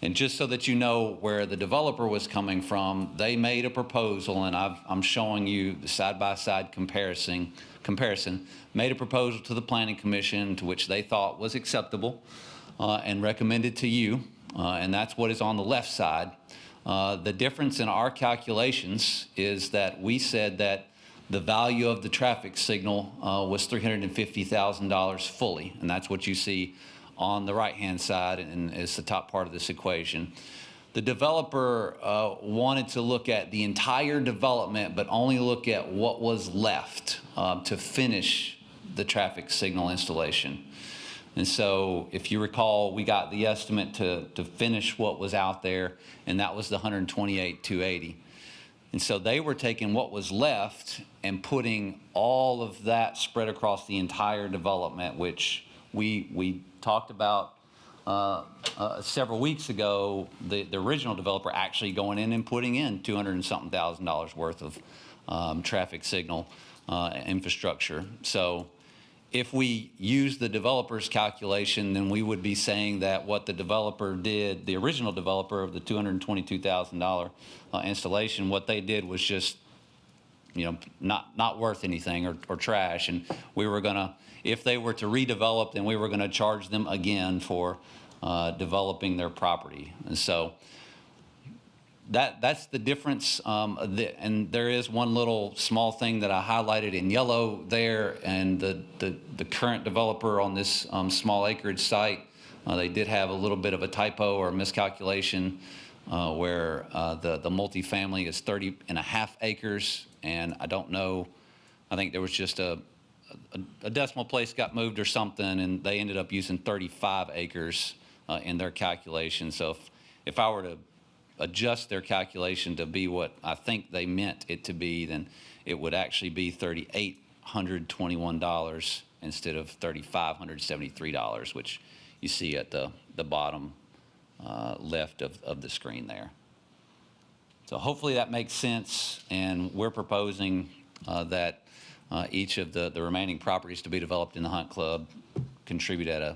A: And just so that you know where the developer was coming from, they made a proposal, and I'm showing you the side-by-side comparison, made a proposal to the Planning Commission to which they thought was acceptable and recommended to you, and that's what is on the left side. The difference in our calculations is that we said that the value of the traffic signal was $350,000 fully, and that's what you see on the right-hand side, and is the top part of this equation. The developer wanted to look at the entire development, but only look at what was left to finish the traffic signal installation. And so if you recall, we got the estimate to finish what was out there, and that was the 128,280. And so they were taking what was left and putting all of that spread across the entire development, which we talked about several weeks ago, the original developer actually going in and putting in $200 and something thousand worth of traffic signal infrastructure. So if we use the developer's calculation, then we would be saying that what the developer did, the original developer of the $222,000 installation, what they did was just, not worth anything or trash. And we were gonna, if they were to redevelop, then we were gonna charge them again for developing their property. And so that's the difference. And there is one little small thing that I highlighted in yellow there, and the current developer on this small acreage site, they did have a little bit of a typo or miscalculation where the multifamily is 30.5 acres, and I don't know, I think there was just a decimal place got moved or something, and they ended up using 35 acres in their calculation. So if I were to adjust their calculation to be what I think they meant it to be, then it would actually be $3,821 instead of $3,573, which you see at the bottom left of the screen there. So hopefully that makes sense, and we're proposing that each of the remaining properties to be developed in the Hunt Club contribute at a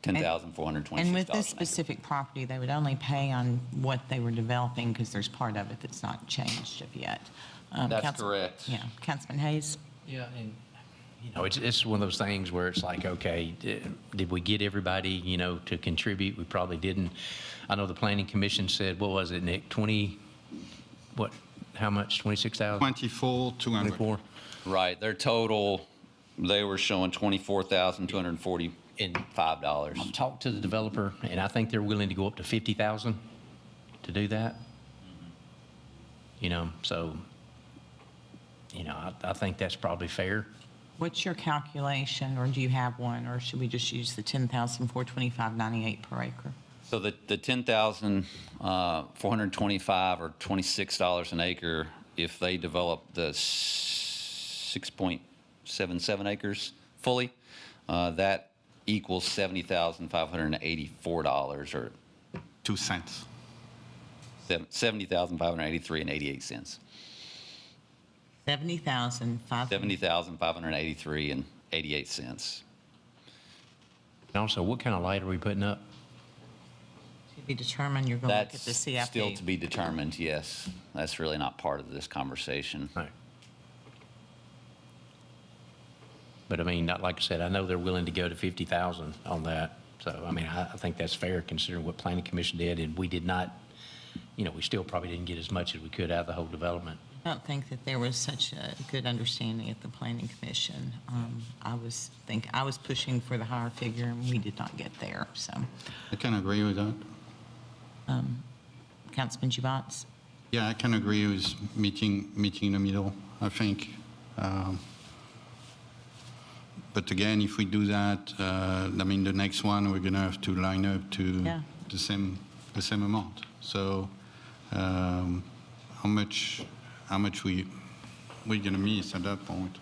A: $10,426.
C: And with this specific property, they would only pay on what they were developing, because there's part of it that's not changed yet.
A: That's correct.
C: Yeah, Councilman Hayes?
V: Yeah, and it's one of those things where it's like, okay, did we get everybody, to contribute? We probably didn't. I know the Planning Commission said, what was it, Nick? How much? 26,000?
F: 24,200.
V: 24.
A: Right. Their total, they were showing $24,245.
V: I've talked to the developer, and I think they're willing to go up to 50,000 to do that. So, I think that's probably fair.
C: What's your calculation, or do you have one, or should we just use the $10,425.98 per acre?
A: So the $10,425 or $26 an acre, if they develop the 6.77 acres fully, that equals $70,584 or
F: 2 cents.
A: $70,583.88. $70,583.88.
V: And also, what kind of light are we putting up?
C: To be determined, you're going to look at the
A: That's
C: CIP.
A: still to be determined, yes. That's really not part of this conversation.
V: Right. But I mean, like I said, I know they're willing to go to 50,000 on that. So, I mean, I think that's fair considering what Planning Commission did, and we did not, we still probably didn't get as much as we could out of the whole development.
C: I don't think that there was such a good understanding at the Planning Commission. I was pushing for the higher figure, and we did not get there, so.
F: I can agree with that.
C: Councilman Gibbons?
F: Yeah, I can agree with meeting in the middle, I think. But again, if we do that, the next one, we're going to have to line up to the same amount. So how much we're going to miss at that point?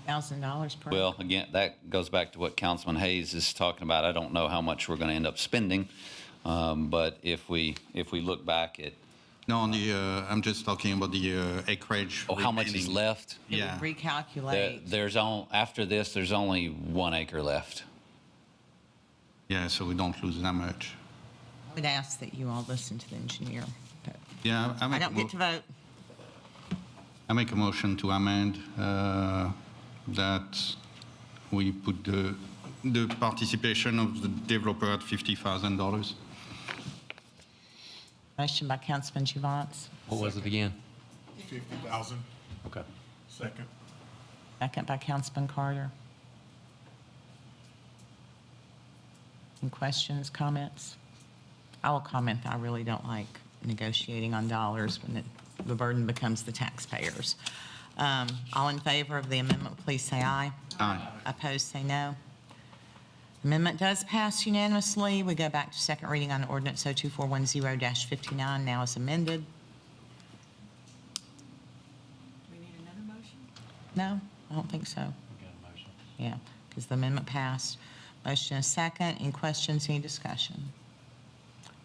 C: $1,000 per.
A: Well, again, that goes back to what Councilman Hayes is talking about. I don't know how much we're going to end up spending, but if we look back at
F: No, I'm just talking about the acreage.
A: Oh, how much is left?
C: It would recalculate.
A: After this, there's only 1 acre left.
F: Yeah, so we don't lose that much.
C: I would ask that you all listen to the engineer. But
F: Yeah,
C: I don't get to vote.
F: I make a motion to amend that we put the participation of the developer at $50,000.
C: Motion by Councilman Gibbons.
V: What was it again?
D: 50,000.
V: Okay.
D: Second.
C: Second by Councilman Carter. Any questions, comments? I will comment that I really don't like negotiating on dollars when the burden becomes the taxpayers. All in favor of the amendment, please say aye.
F: Aye.
C: Opposed, say no. Amendment does pass unanimously. We go back to second reading on ordinance 02410-59, now as amended.
E: We need another motion?
C: No, I don't think so. Yeah, because the amendment passed. Motion is second. Any questions, any discussion?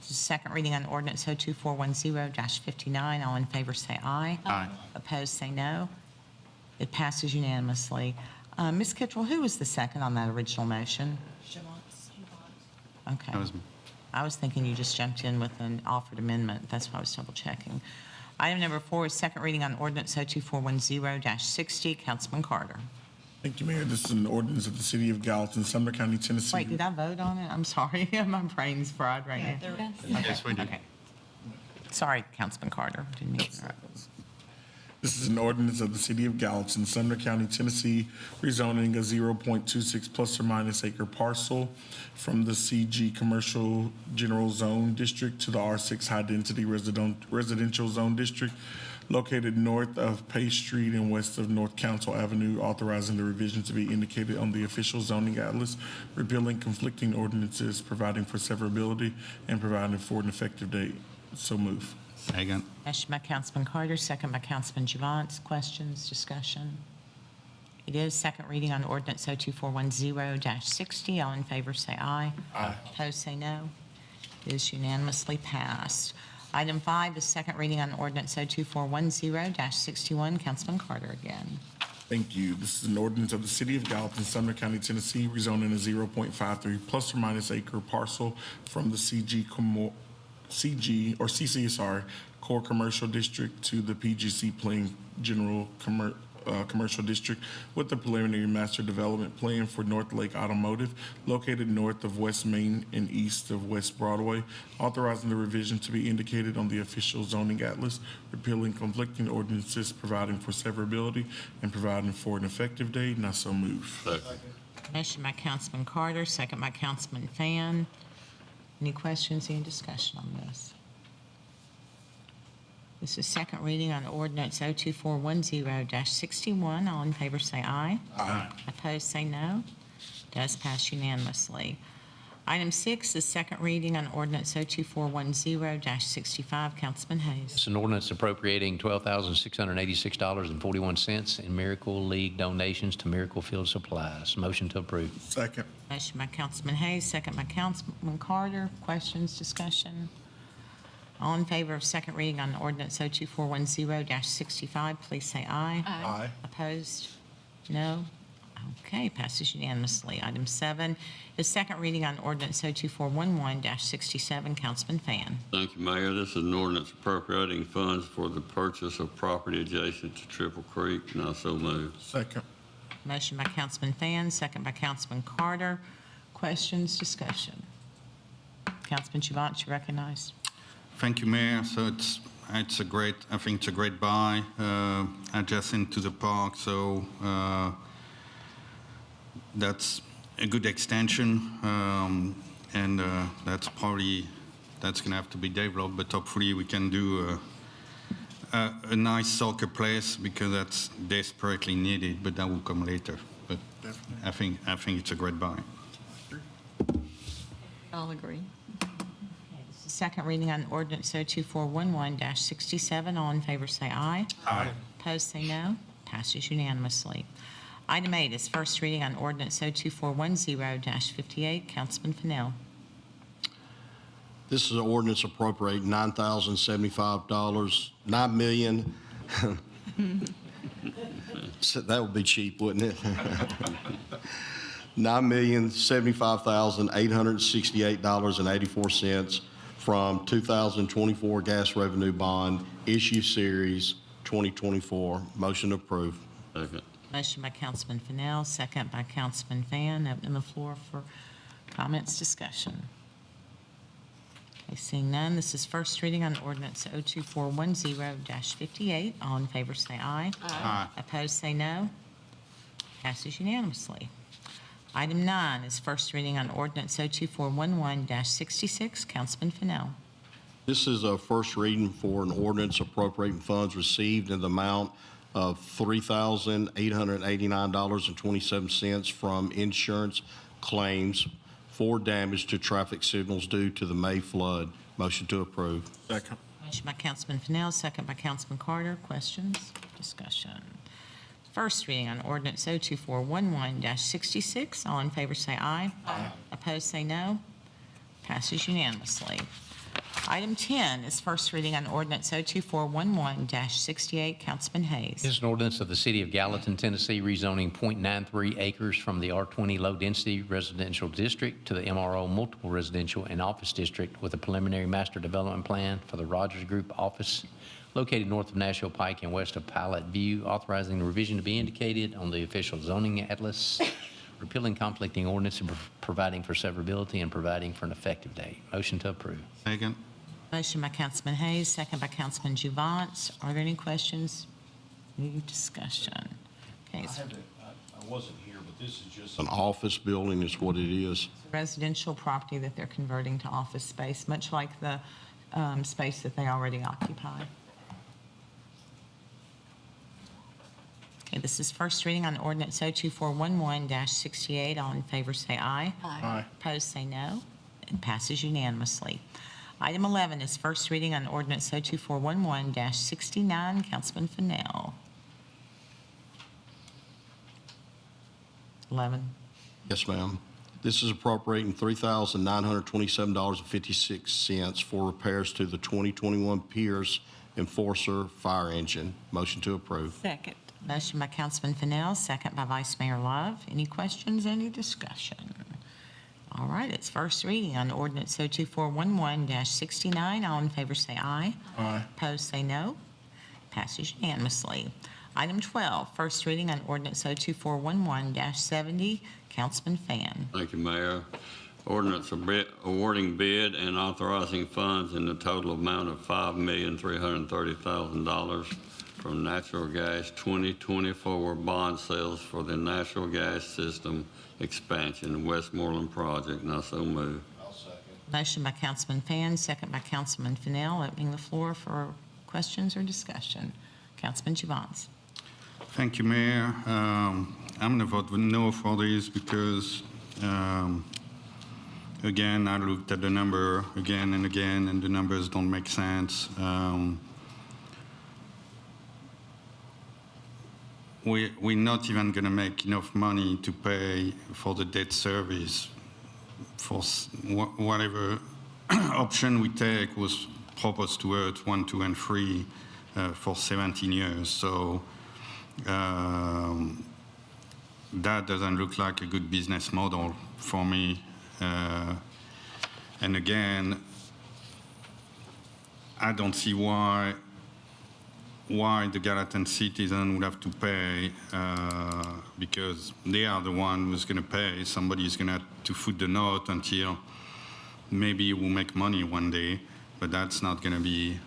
C: This is second reading on ordinance 02410-59. All in favor say aye.
F: Aye.
C: Opposed say no. It passes unanimously. Ms. Kittrell, who was the second on that original motion? Okay.
F: That was me.
C: I was thinking you just jumped in with an offered amendment. That's why I was double checking. Item number 4 is second reading on ordinance 02410-60. Councilman Carter.
D: Thank you, Mayor. This is an ordinance of the City of Gallatin, Sumner County, Tennessee.
C: Wait, did I vote on it? I'm sorry. My brain's fried right now.
F: Yes, we did.
C: Okay. Sorry, Councilman Carter. Didn't mean to interrupt.
D: This is an ordinance of the City of Gallatin, Sumner County, Tennessee, rezoning a 0.26 plus or minus acre parcel from the CG Commercial General Zone District to the R6 High Density Residential Zone District located north of Pace Street and west of North Council Avenue, authorizing the revision to be indicated on the official zoning atlas, repealing conflicting ordinances, providing for severability, and providing for an effective date. So move.
F: Second.
C: Motion by Councilman Carter, second by Councilman Javance. Questions, discussion? It is second reading on ordinance 02410-60. All in favor say aye.
D: Aye.
C: Opposed say no. It is unanimously passed. Item 5 is second reading on ordinance 02410-61. Councilman Carter again.
D: Thank you. This is an ordinance of the City of Gallatin, Sumner County, Tennessee, rezoning a 0.53 plus or minus acre parcel from the CC Core Commercial District to the PGC Plain General Commercial District with the preliminary master development plan for North Lake Automotive located north of West Main and east of West Broadway, authorizing the revision to be indicated on the official zoning atlas, repealing conflicting ordinances, providing for severability, and providing for an effective date. And I so move.
C: Motion by Councilman Carter, second by Councilman Fan. Any questions, any discussion on this? This is second reading on ordinance 02410-61. All in favor say aye.
D: Aye.
C: Opposed say no. Does pass unanimously. Item 6 is second reading on ordinance 02410-65. Councilman Hayes.
V: It's an ordinance appropriating $12,686.41 in Miracle League donations to Miracle Field Supplies. Motion to approve.
D: Second.
C: Motion by Councilman Hayes, second by Councilman Carter. Questions, discussion? All in favor of second reading on ordinance 02410-65, please say aye.
D: Aye.
C: Opposed? No? Okay, passes unanimously. Item 7 is second reading on ordinance 02411-67. Councilman Fan.
G: Thank you, Mayor. This is an ordinance appropriating funds for the purchase of property adjacent to Triple Creek, and I so move.
D: Second.
C: Motion by Councilman Fan, second by Councilman Carter. Questions, discussion? Councilman Javance, you recognized.
F: Thank you, Mayor. So it's a great, I think it's a great buy adjacent to the park. So that's a good extension, and that's going to have to be developed. But hopefully we can do a nice soccer place because that's desperately needed. But that will come later. But I think it's a great buy.
E: I'll agree.
C: Second reading on ordinance 02411-67. All in favor say aye.
D: Aye.
C: Opposed say no. Passes unanimously. Item 8 is first reading on ordinance 02410-58. Councilman Fennell.
S: This is an ordinance appropriating $9,075, $9 million. So that would be cheap, wouldn't it? $9,075,868.84 from 2024 gas revenue bond issue series 2024. Motion approved.
G: Second.
C: Motion by Councilman Fennell, second by Councilman Fan. Open the floor for comments, discussion. Okay, seeing none, this is first reading on ordinance 02410-58. All in favor say aye.
F: Aye.
C: Opposed say no. Passes unanimously. Item 9 is first reading on ordinance 02411-66. Councilman Fennell.
S: This is a first reading for an ordinance appropriating funds received in the amount of $3,889.27 from insurance claims for damage to traffic signals due to the May flood. Motion to approve.
D: Second.
C: Motion by Councilman Fennell, second by Councilman Carter. Questions? Discussion. First reading on ordinance 02411-66. All in favor say aye. Aye. Opposed say no. Passes unanimously. Item 10 is first reading on ordinance 02411-68. Councilman Hayes.
V: This is an ordinance of the City of Gallatin, Tennessee, rezoning .93 acres from the R20 Low Density Residential District to the MRO Multiple Residential and Office District with a preliminary master development plan for the Rogers Group office located north of Nashville Pike and west of Pilot View, authorizing the revision to be indicated on the official zoning atlas, repealing conflicting ordinances, providing for severability, and providing for an effective date. Motion to approve.
F: Second.
C: Motion by Councilman Hayes, second by Councilman Juvance. Are there any questions? Any discussion? Okay, it's
S: I wasn't here, but this is just an office building is what it is.
C: residential property that they're converting to office space, much like the space that they already occupy. Okay, this is first reading on ordinance 02411-68. All in favor say aye.
D: Aye.
C: Opposed say no. It passes unanimously. Item 11 is first reading on ordinance 02411-69. Councilman Fennell. 11.
S: Yes, ma'am. This is appropriating $3,927.56 for repairs to the 2021 Pierce Enforcer fire engine. Motion to approve.
C: Second. Motion by Councilman Fennell, second by Vice Mayor Love. Any questions, any discussion? All right, it's first reading on ordinance 02411-69. All in favor say aye.
D: Aye.
C: Opposed say no. Passes unanimously. Item 12, first reading on ordinance 02411-70. Councilman Fan.
G: Thank you, Mayor. Ordinance awarding bid and authorizing funds in the total amount of $5,330,000 from natural gas 2024 bond sales for the natural gas system expansion Westmoreland project. Now so move.
C: Motion by Councilman Fan, second by Councilman Fennell. Opening the floor for questions or discussion. Councilman Juvance.
F: Thank you, Mayor. I'm going to vote no for this because, again, I looked at the number again and again, and the numbers don't make sense. We're not even going to make enough money to pay for the debt service. For whatever option we take was proposed to us 1, 2, and 3 for 17 years. So that doesn't look like a good business model for me. And again, I don't see why the Gallatin citizen would have to pay because they are the one who's going to pay. Somebody is going to have to foot the note until maybe we'll make money one day, but that's not going to be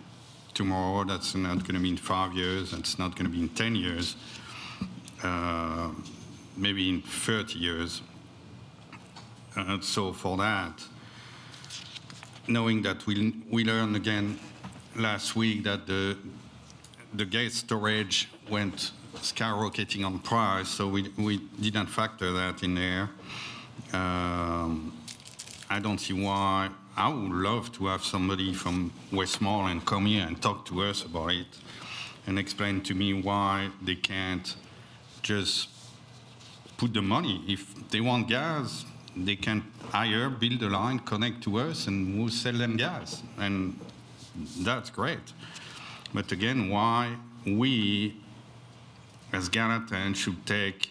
F: tomorrow. That's not going to be in 5 years. That's not going to be in 10 years. Maybe in 30 years. So for that, knowing that we learned again last week that the gas storage went skyrocketing on price, so we didn't factor that in there. I don't see why. I would love to have somebody from Westmoreland come here and talk to us about it and explain to me why they can't just put the money. If they want gas, they can hire, build a line, connect to us, and we'll sell them gas. And that's great. But again, why we, as Gallatin, should take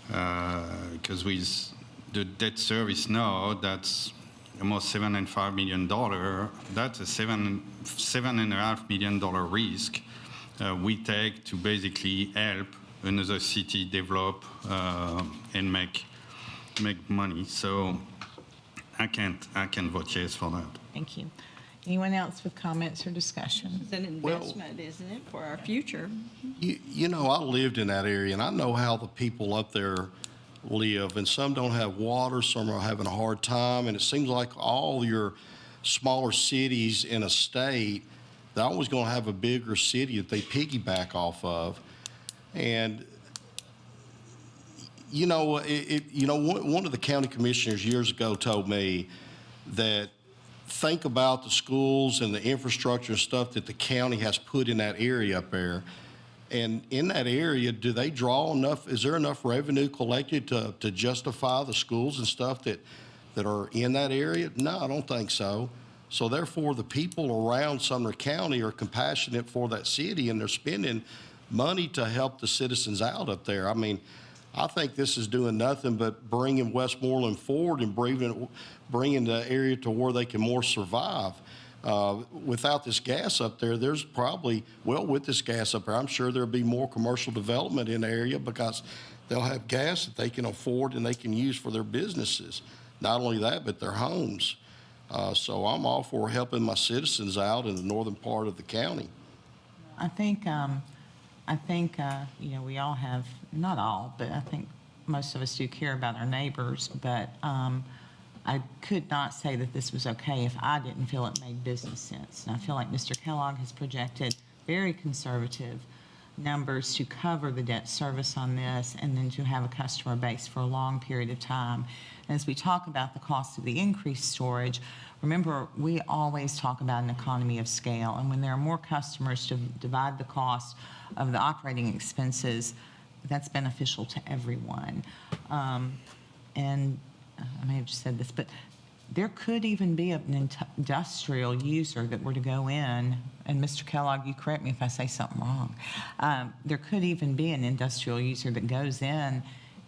F: because with the debt service now, that's almost $7.5 million. That's a $7.5 million risk we take to basically help another city develop and make money. So I can't vote yes for that.
C: Thank you. Anyone else with comments or discussion?
E: It's an investment, isn't it, for our future?
S: You know, I lived in that area, and I know how the people up there live, and some don't have water, some are having a hard time, and it seems like all your smaller cities in a state, they're always going to have a bigger city that they piggyback off of. And One of the county commissioners years ago told me that think about the schools and the infrastructure and stuff that the county has put in that area up there. And in that area, do they draw enough, is there enough revenue collected to justify the schools and stuff that are in that area? No, I don't think so. So therefore, the people around Sumner County are compassionate for that city, and they're spending money to help the citizens out up there. I mean, I think this is doing nothing but bringing Westmoreland forward and bringing the area to where they can more survive. Without this gas up there, there's probably, with this gas up there, I'm sure there'll be more commercial development in the area because they'll have gas that they can afford and they can use for their businesses. Not only that, but their homes. So I'm all for helping my citizens out in the northern part of the county.
C: I think we all have, not all, but I think most of us do care about our neighbors, but I could not say that this was okay if I didn't feel it made business sense. And I feel like Mr. Kellogg has projected very conservative numbers to cover the debt service on this and then to have a customer base for a long period of time. And as we talk about the cost of the increased storage, remember, we always talk about an economy of scale. And when there are more customers to divide the cost of the operating expenses, that's beneficial to everyone. And I may have just said this, but there could even be an industrial user that were to go in, and Mr. Kellogg, you correct me if I say something wrong. There could even be an industrial user that goes in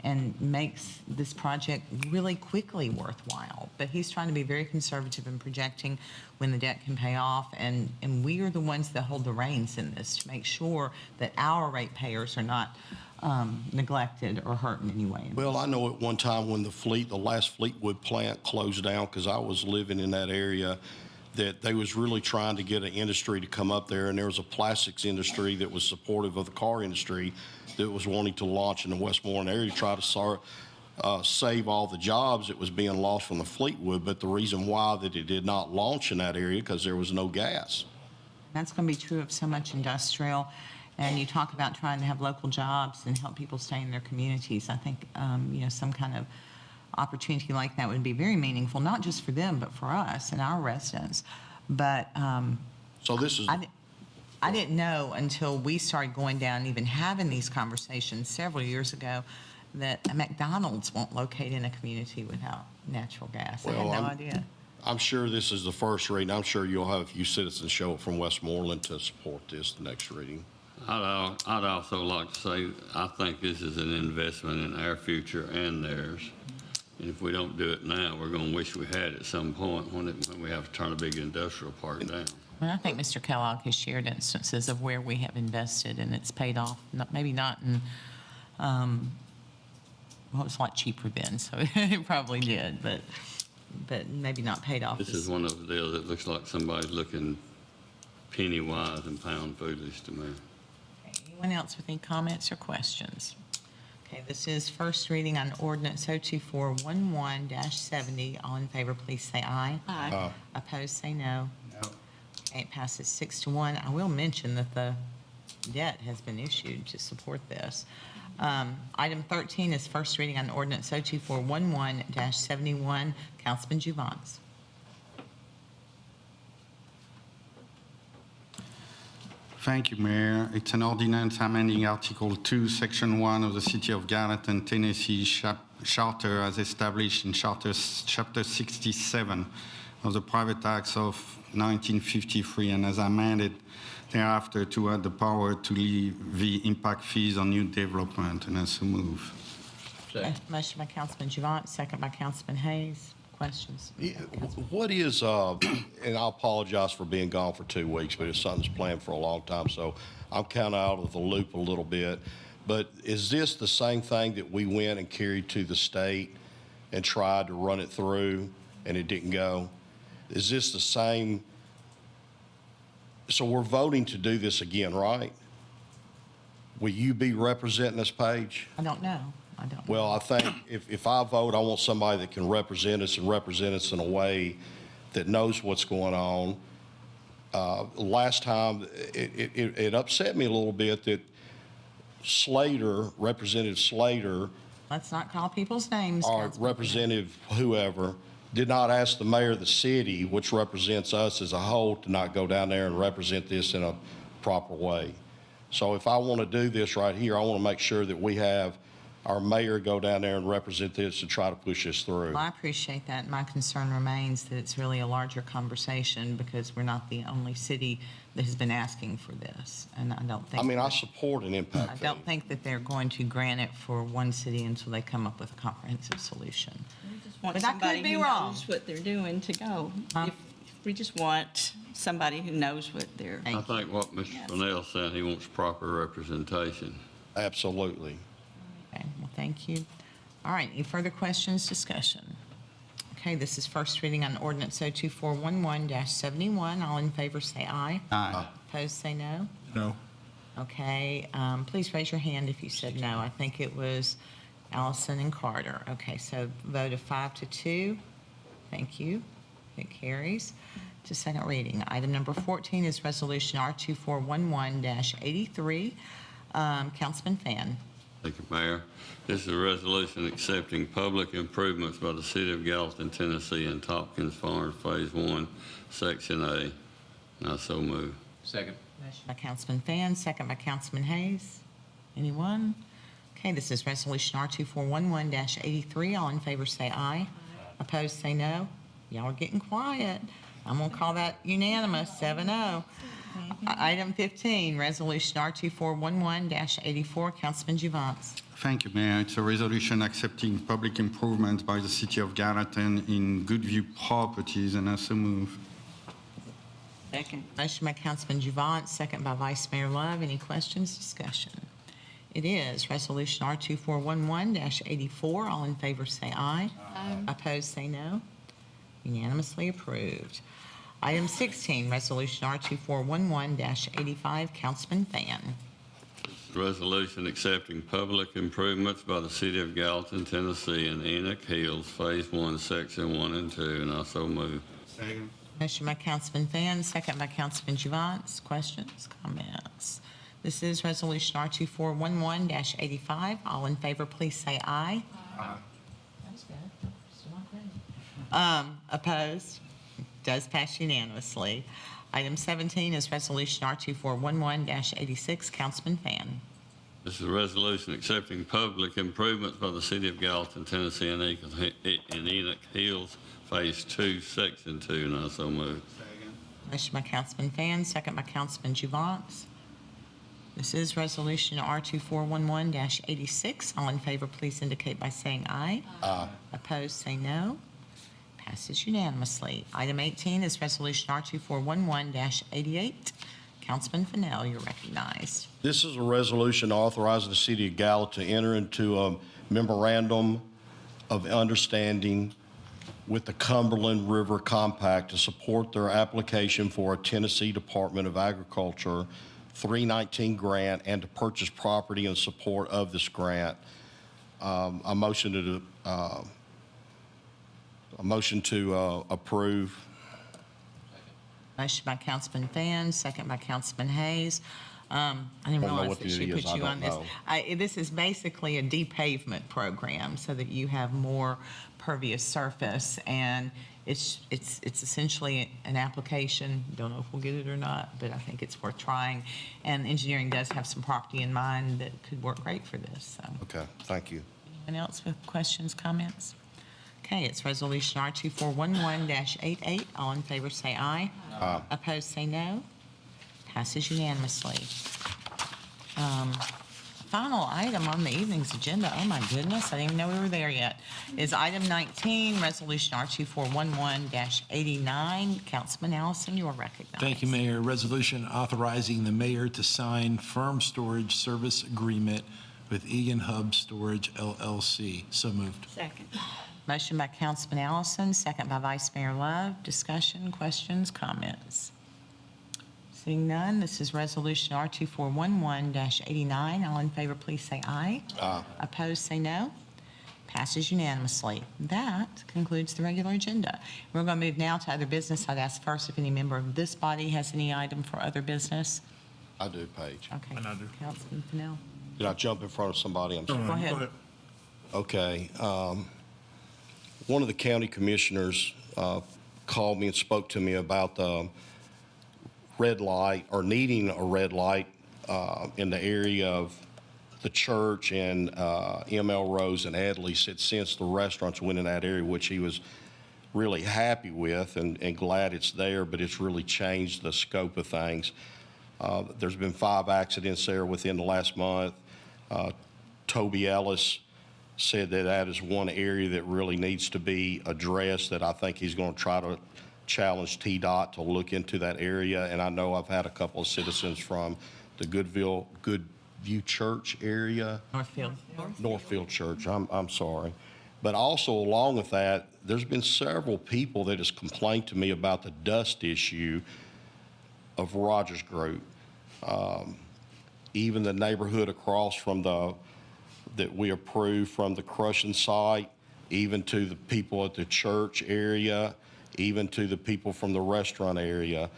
C: and makes this project really quickly worthwhile. But he's trying to be very conservative in projecting when the debt can pay off, and we are the ones that hold the reins in this to make sure that our ratepayers are not neglected or hurt in any way.
S: Well, I know at one time when the last Fleetwood plant closed down, because I was living in that area, that they was really trying to get an industry to come up there, and there was a plastics industry that was supportive of the car industry that was wanting to launch in the Westmoreland area to try to save all the jobs that was being lost from the Fleetwood. But the reason why that it did not launch in that area because there was no gas.
C: That's going to be true of so much industrial. And you talk about trying to have local jobs and help people stay in their communities. I think, some kind of opportunity like that would be very meaningful, not just for them, but for us and our residents. But
S: so this is.
C: I didn't know until we started going down and even having these conversations several years ago that a McDonald's won't locate in a community without natural gas. I had no idea.
S: I'm sure this is the first reading. I'm sure you'll have a few citizens show up from Westmoreland to support this the next reading.
G: I'd also like to say, I think this is an investment in our future and theirs. And if we don't do it now, we're going to wish we had at some point when we have to turn a big industrial park down.
C: Well, I think Mr. Kellogg has shared instances of where we have invested and it's paid off. Maybe not in, well, it was a lot cheaper then, so it probably did, but maybe not paid off.
G: This is one of the deals that looks like somebody's looking penny wise and pound foolish to me.
C: Anyone else with any comments or questions? Okay, this is first reading on ordinance 02411-70. All in favor, please say aye.
E: Aye.
C: Opposed, say no. No. Okay, it passes 6-1. I will mention that the debt has been issued to support this. Item 13 is first reading on ordinance 02411-71. Councilman Juvance.
F: Thank you, Mayor. It's an ordinance amending Article 2, Section 1 of the City of Gallatin, Tennessee Charter as established in Chapter 67 of the Private Acts of 1953 and as amended thereafter to add the power to levy impact fees on new development, and as a move.
C: Motion by Councilman Juvance, second by Councilman Hayes. Questions?
S: What is, and I apologize for being gone for 2 weeks, but it's something's planned for a long time, so I'm kind of out of the loop a little bit. But is this the same thing that we went and carried to the state and tried to run it through and it didn't go? Is this the same? So we're voting to do this again, right? Will you be representing us, Paige?
C: I don't know.
S: Well, I think if I vote, I want somebody that can represent us and represent us in a way that knows what's going on. Last time, it upset me a little bit that Slater, Representative Slater,
C: Let's not call people's names.
S: or
C: Councilman.
S: Representative whoever did not ask the mayor of the city, which represents us as a whole, to not go down there and represent this in a proper way. So if I want to do this right here, I want to make sure that we have our mayor go down there and represent this to try to push this through.
C: Well, I appreciate that. My concern remains that it's really a larger conversation because we're not the only city that has been asking for this. And I don't think.
S: I mean, I support an
C: I
S: impact fee.
C: don't think that they're going to grant it for one city until they come up with a comprehensive solution.
E: Want
C: But I could
E: somebody
C: be
E: who
C: wrong.
E: knows what they're doing to go. If we just want somebody who knows what they're.
G: I think what Mr. Fennell said, he wants proper representation.
S: Absolutely.
C: Okay, well, thank you. All right, any further questions, discussion? Okay, this is first reading on ordinance 02411-71. All in favor say aye.
F: Aye.
C: Opposed say no.
D: No.
C: Okay, please raise your hand if you said no. I think it was Allison and Carter. Okay, so vote of 5-2. Thank you. It carries to second reading. Item number 14 is Resolution R2411-83. Councilman Fan.
G: Thank you, Mayor. This is a resolution accepting public improvements by the City of Gallatin, Tennessee and Tompkins Farm, Phase 1, Section A. And I so move.
V: Second.
C: Motion by Councilman Fan, second by Councilman Hayes. Anyone? Okay, this is Resolution R2411-83. All in favor say aye. Opposed say no. Y'all are getting quiet. I'm going to call that unanimous, 7-0. Item 15, Resolution R2411-84. Councilman Juvance.
F: Thank you, Mayor. It's a resolution accepting public improvements by the City of Gallatin in Goodview Properties, and I so move.
E: Second.
C: Motion by Councilman Juvance, second by Vice Mayor Love. Any questions, discussion? It is Resolution R2411-84. All in favor say aye.
P: Aye.
C: Opposed say no. Unanimously approved. Item 16, Resolution R2411-85. Councilman Fan.
G: Resolution accepting public improvements by the City of Gallatin, Tennessee and Enoch Hills, Phase 1, Section 1 and 2, and I so move.
F: Second.
C: Motion by Councilman Fan, second by Councilman Juvance. Questions, comments? This is Resolution R2411-85. All in favor, please say aye.
F: Aye.
C: That's good. Still not great. Opposed? Does pass unanimously. Item 17 is Resolution R2411-86. Councilman Fan.
G: This is a resolution accepting public improvements by the City of Gallatin, Tennessee and Enoch Hills, Phase 2, Section 2, and I so move.
C: Motion by Councilman Fan, second by Councilman Juvance. This is Resolution R2411-86. All in favor, please indicate by saying aye.
S: Aye.
C: Opposed, say no. Passes unanimously. Item 18 is Resolution R2411-88. Councilman Fennell, you're recognized.
S: This is a resolution authorizing the City of Gallatin to enter into a memorandum of understanding with the Cumberland River Compact to support their application for a Tennessee Department of Agriculture 319 grant and to purchase property in support of this grant. A motion to approve.
C: Motion by Councilman Fan, second by Councilman Hayes. I didn't
S: Don't know
C: realize
S: what
C: that
S: it
C: she
S: is.
C: put
S: I
C: you
S: don't
C: on this.
S: know.
C: This is basically a de-pavement program so that you have more pervious surface, and it's essentially an application. Don't know if we'll get it or not, but I think it's worth trying. And engineering does have some property in mind that could work great for this. So.
S: Okay, thank you.
C: Anyone else with questions, comments? Okay, it's Resolution R2411-88. All in favor say aye.
S: Aye.
C: Opposed say no. Passes unanimously. Final item on the evening's agenda, oh my goodness, I didn't even know we were there yet, is item 19, Resolution R2411-89. Councilman Allison, you are recognized.
H: Thank you, Mayor. Resolution authorizing the mayor to sign firm storage service agreement with Egan Hub Storage LLC. So moved.
E: Second.
C: Motion by Councilman Allison, second by Vice Mayor Love. Discussion, questions, comments? Seeing none, this is Resolution R2411-89. All in favor, please say aye.
S: Aye.
C: Opposed, say no. Passes unanimously. That concludes the regular agenda. We're going to move now to other business. I'd ask first if any member of this body has any item for other business.
S: I do, Paige.
C: Okay.
D: And I do.
C: Councilman Fennell.
S: Did I jump in front of somebody? I'm sorry.
C: Go ahead.
S: Okay. One of the county commissioners called me and spoke to me about the red light, or needing a red light in the area of the church and ML Rose and Adley. Said since the restaurants went in that area, which he was really happy with and glad it's there, but it's really changed the scope of things. There's been 5 accidents there within the last month. Toby Ellis said that that is one area that really needs to be addressed, that I think he's going to try to challenge TDOT to look into that area. And I know I've had a couple of citizens from the Goodview Church area. Northfield Church, I'm sorry. But also along with that, there's been several people that has complained to me about the dust issue of Rogers Group. Even the neighborhood across from that we approved from the crushing site, even to the people at the church area, even to the people from the restaurant area,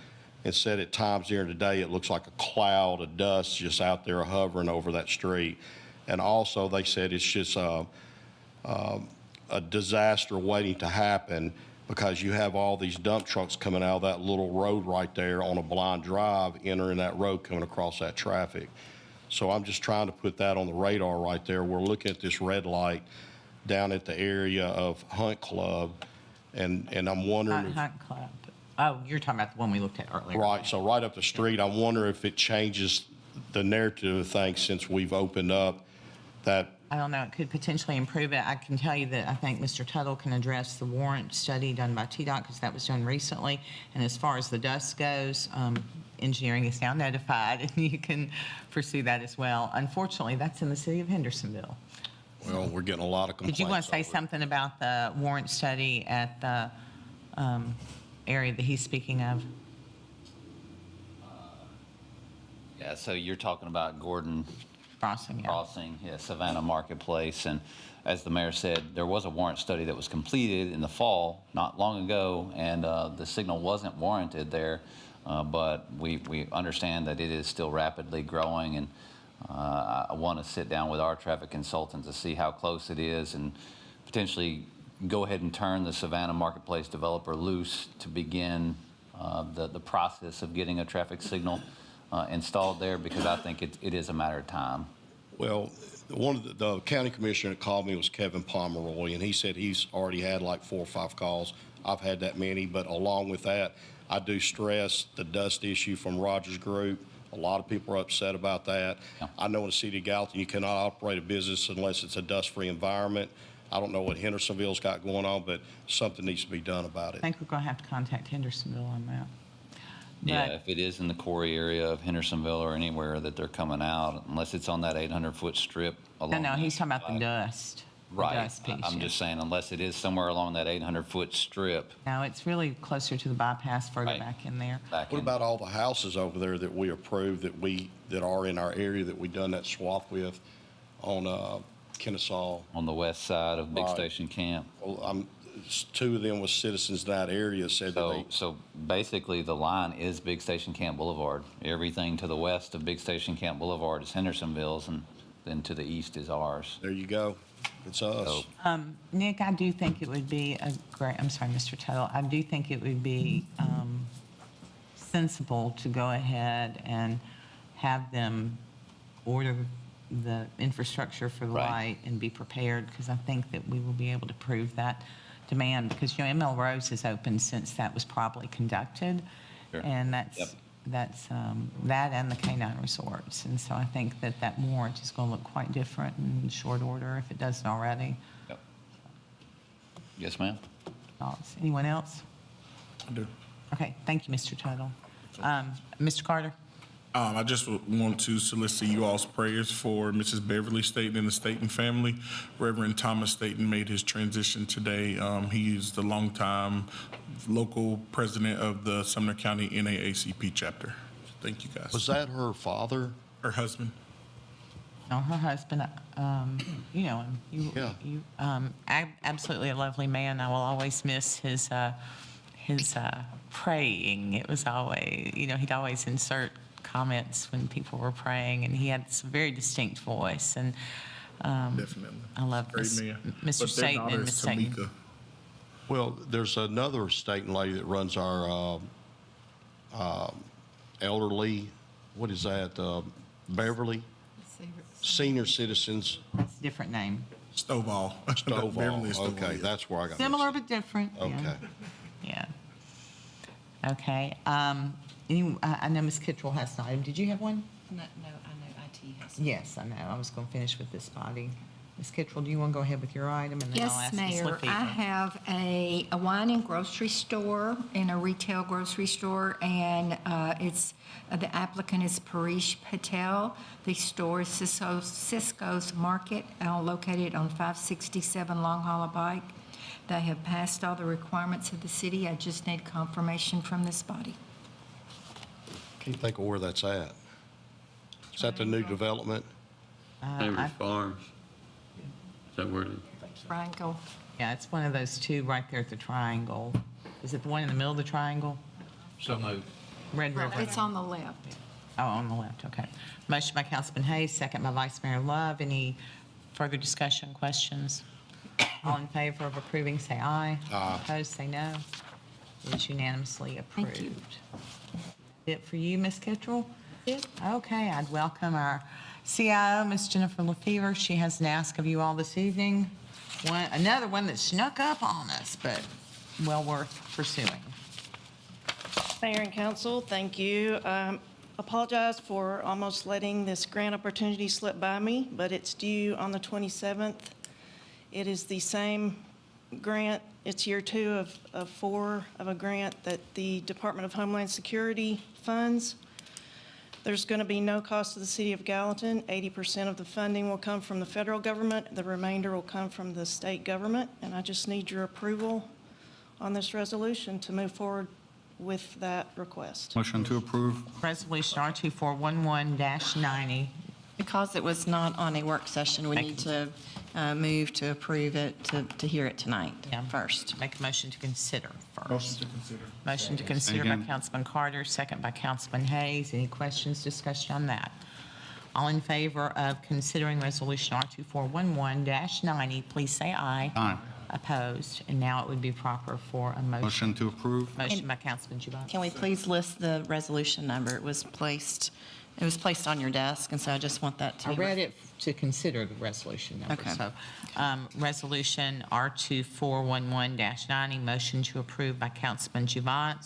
S: and said at times during the day it looks like a cloud of dust just out there hovering over that street. And also they said it's just a disaster waiting to happen, because you have all these dump trucks coming out of that little road right there on a blind drive, entering that road, coming across that traffic. So I'm just trying to put that on the radar right there. We're looking at this red light down at the area of Hunt Club, and I'm wondering if,
C: Hunt Club. Oh, you're talking about the one we looked at earlier.
S: right, so right up the street, I wonder if it changes the narrative of things since we've opened up that.
C: I don't know, it could potentially improve it. I can tell you that I think Mr. Tuttle can address the warrant study done by TDOT, because that was done recently. And as far as the dust goes, engineering is now notified, and you can pursue that as well. Unfortunately, that's in the city of Hendersonville.
S: Well, we're getting a lot of complaints.
C: Did you want to say something about the warrant study at the area that he's speaking of?
A: Yeah, so you're talking about Gordon
C: Crossing,
A: yeah, Savannah Marketplace. And as the mayor said, there was a warrant study that was completed in the fall, not long ago, and the signal wasn't warranted there. But we understand that it is still rapidly growing, and I want to sit down with our traffic consultant to see how close it is, and potentially go ahead and turn the Savannah Marketplace developer loose to begin the process of getting a traffic signal installed there, because I think it is a matter of time.
S: Well, one of the county commissioner that called me was Kevin Pomeroy, and he said he's already had like 4 or 5 calls. I've had that many, but along with that, I do stress the dust issue from Rogers Group. A lot of people are upset about that. Yeah. I know in the city of Gallatin, you cannot operate a business unless it's a dust-free environment. I don't know what Hendersonville's got going on, but something needs to be done about it.
C: I think we're going to have to contact Hendersonville on that.
A: Yeah, if it is in the Corey area of Hendersonville or anywhere that they're coming out, unless it's on that 800-foot strip.
C: No, he's talking about the dust.
A: Right.
C: The dust piece,
A: I'm just saying, unless it is somewhere along that 800-foot strip.
C: No, it's really closer to the bypass, further back in there.
S: What about all the houses over there that we approved that are in our area that we done that swap with on Kennesaw?
A: On the west side of Big Station Camp.
S: Well, 2 of them was citizens in that area said
A: So basically the line is Big Station Camp Boulevard. Everything to the west of Big Station Camp Boulevard is Hendersonville's, and then to the east is ours.
S: There you go. It's us.
C: Nick, I do think it would be I'm sorry, Mr. Tuttle, I do think it would be sensible to go ahead and have them order the infrastructure for the light and be prepared, because I think that we will be able to prove that demand, because ML Rose has opened since that was probably conducted. Sure. And that's that and the K9 resorts. And so I think that warrant is going to look quite different in short order if it doesn't already.
A: Yep. Yes, ma'am.
C: Anyone else?
D: I do.
C: Okay, thank you, Mr. Tuttle. Mr. Carter?
D: I just want to solicit you all's prayers for Mrs. Beverly Staten and the Staten family. Reverend Thomas Staten made his transition today. He's the longtime local president of the Sumner County NAACP chapter. Thank you, guys.
S: Was that her father?
D: Her husband.
C: No, her husband, you know him. Absolutely a lovely man. I will always miss his praying. It was always, he'd always insert comments when people were praying, and he had this very distinct voice. And
D: Definitely.
C: I love
D: Great
C: Miss-
D: man.
C: Mr.
D: But their
C: Staten
D: daughter
C: and
D: is
C: Miss Staten.
D: Tamika.
S: Well, there's another Staten lady that runs our elderly, what is that, Beverly? Senior Citizens.
C: That's a different name.
D: Stovall.
S: Stovall,
D: Beverly Stovall,
S: okay,
D: yeah.
S: that's where I got
C: Similar but different. yeah.
S: Okay.
C: Yeah. Okay. I know Ms. Kittrell has an item. Did you have one?
U: No, I know IT has.
C: Yes, I know. I was going to finish with this body. Ms. Kittrell, do you want to go ahead with your item, and then I'll
B: Yes,
C: ask Ms.
B: Mayor.
C: LaFever?
B: I have a wine and grocery store and a retail grocery store, and the applicant is Paresh Patel. The store is Cisco's Market, located on 567 Long Hollow Pike. They have passed all the requirements of the city. I just need confirmation from this body.
S: Can't think of where that's at. Is that the new development?
G: Chambers Farms. Is that where it is?
B: Triangle.
C: Yeah, it's one of those two right there at the triangle. Is it the one in the middle of the triangle?
V: So moved.
C: Red River.
B: It's on the left.
C: Oh, on the left, okay. Motion by Councilman Hayes, second by Vice Mayor Love. Any further discussion, questions? All in favor of approving, say aye.
S: Aye.
C: Opposed, say no. It is unanimously approved.
B: Thank you.
C: It for you, Ms. Kittrell? Okay, I'd welcome our CIO, Ms. Jennifer LaFever. She has an ask of you all this evening. Another one that snuck up on us, but well worth pursuing.
E: Mayor and council, thank you. Apologize for almost letting this grant opportunity slip by me, but it's due on the 27th. It is the same grant. It's year 2 of 4 of a grant that the Department of Homeland Security funds. There's going to be no cost to the city of Gallatin. 80% of the funding will come from the federal government. The remainder will come from the state government. And I just need your approval on this resolution to move forward with that request.
F: Motion to approve.
C: Resolution R2411-90.
E: Because it was not on a work session, we need to move to approve it, to hear it tonight first.
C: Make a motion to consider first.
D: Motion to consider.
C: Motion to consider by
F: Second.
C: Councilman Carter, second by Councilman Hayes. Any questions, discussion on that? All in favor of considering Resolution R2411-90, please say aye.
F: Aye.
C: Opposed? And now it would be proper for a motion.
F: Motion to approve.
C: Motion by Councilman Giovanni.
E: Can we please list the resolution number? It was placed on your desk, and so I just want that to
C: I
E: be.
C: read it to consider the resolution number.
E: Okay.
C: So, Resolution R2411-90, motion to approve by Councilman Giovanni.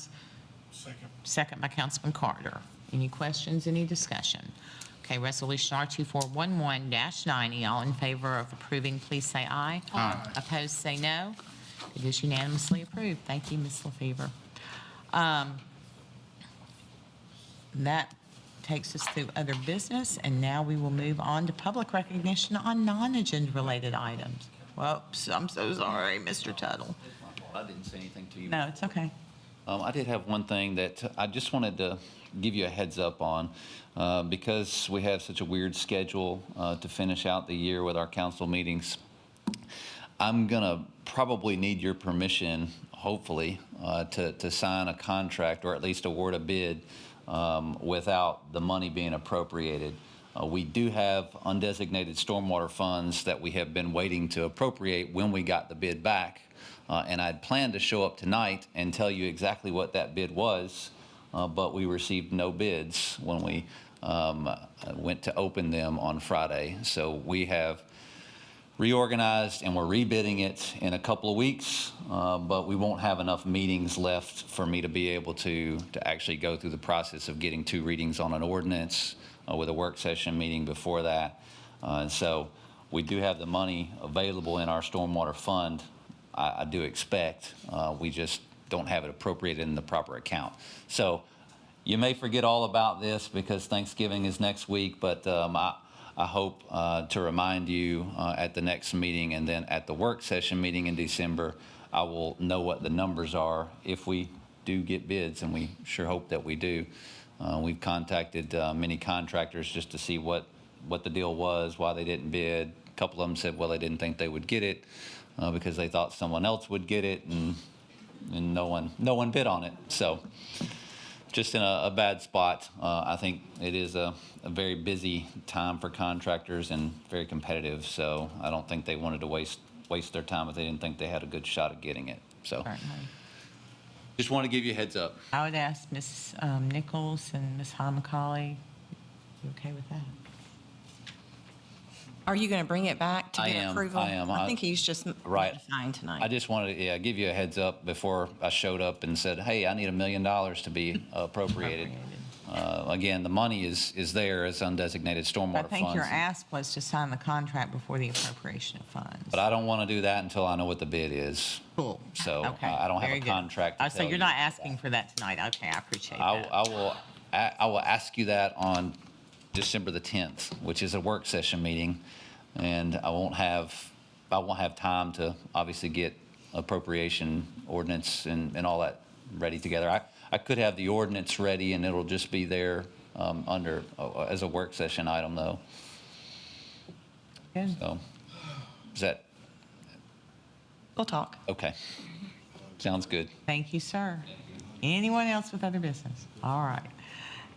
D: Second.
C: Second by Councilman Carter. Any questions, any discussion? Okay, Resolution R2411-90, all in favor of approving, please say aye.
F: Aye.
C: Opposed, say no. It is unanimously approved. Thank you, Ms. LaFever. That takes us through other business, and now we will move on to public recognition on non-agenda related items. Whoops, I'm so sorry, Mr. Tuttle.
A: I didn't say anything to you.
C: No, it's okay.
A: I did have one thing that I just wanted to give you a heads up on, because we have such a weird schedule to finish out the year with our council meetings. I'm gonna probably need your permission, hopefully, to sign a contract or at least award a bid without the money being appropriated. We do have undesignated stormwater funds that we have been waiting to appropriate when we got the bid back. And I'd planned to show up tonight and tell you exactly what that bid was, but we received no bids when we went to open them on Friday. So we have reorganized and we're rebidding it in a couple of weeks, but we won't have enough meetings left for me to be able to actually go through the process of getting 2 readings on an ordinance with a work session meeting before that. And so we do have the money available in our stormwater fund, I do expect. We just don't have it appropriated in the proper account. So you may forget all about this because Thanksgiving is next week, but I hope to remind you at the next meeting, and then at the work session meeting in December, I will know what the numbers are if we do get bids, and we sure hope that we do. We've contacted many contractors just to see what the deal was, why they didn't bid. A couple of them said, well, they didn't think they would get it because they thought someone else would get it, and no one bid on it. So just in a bad spot. I think it is a very busy time for contractors and very competitive. So I don't think they wanted to waste their time if they didn't think they had a good shot at getting it. So just want to give you a heads up.
C: I would ask Ms. Nichols and Ms. Hamacali, you okay with that?
J: Are you going to bring it back to get approval?
A: I am.
J: I think he's just notifying tonight.
A: I just wanted to give you a heads up before I showed up and said, hey, I need $1 million to be appropriated. Again, the money is there as undesignated stormwater funds.
C: I think your ask was to sign the contract before the appropriation of funds.
A: But I don't want to do that until I know what the bid is.
C: Cool.
A: So
C: Okay.
A: I don't have
C: Very
A: a
C: good.
A: contract to
C: So
A: tell
C: you're
A: you.
C: not asking for that tonight. Okay, I appreciate that.
A: I will ask you that on December the 10th, which is a work session meeting, and I won't have time to obviously get appropriation ordinance and all that ready together. I could have the ordinance ready and it'll just be there as a work session item though.
C: Good.
A: So is that
J: We'll talk.
A: okay? Sounds good.
C: Thank you, sir. Anyone else with other business? All right.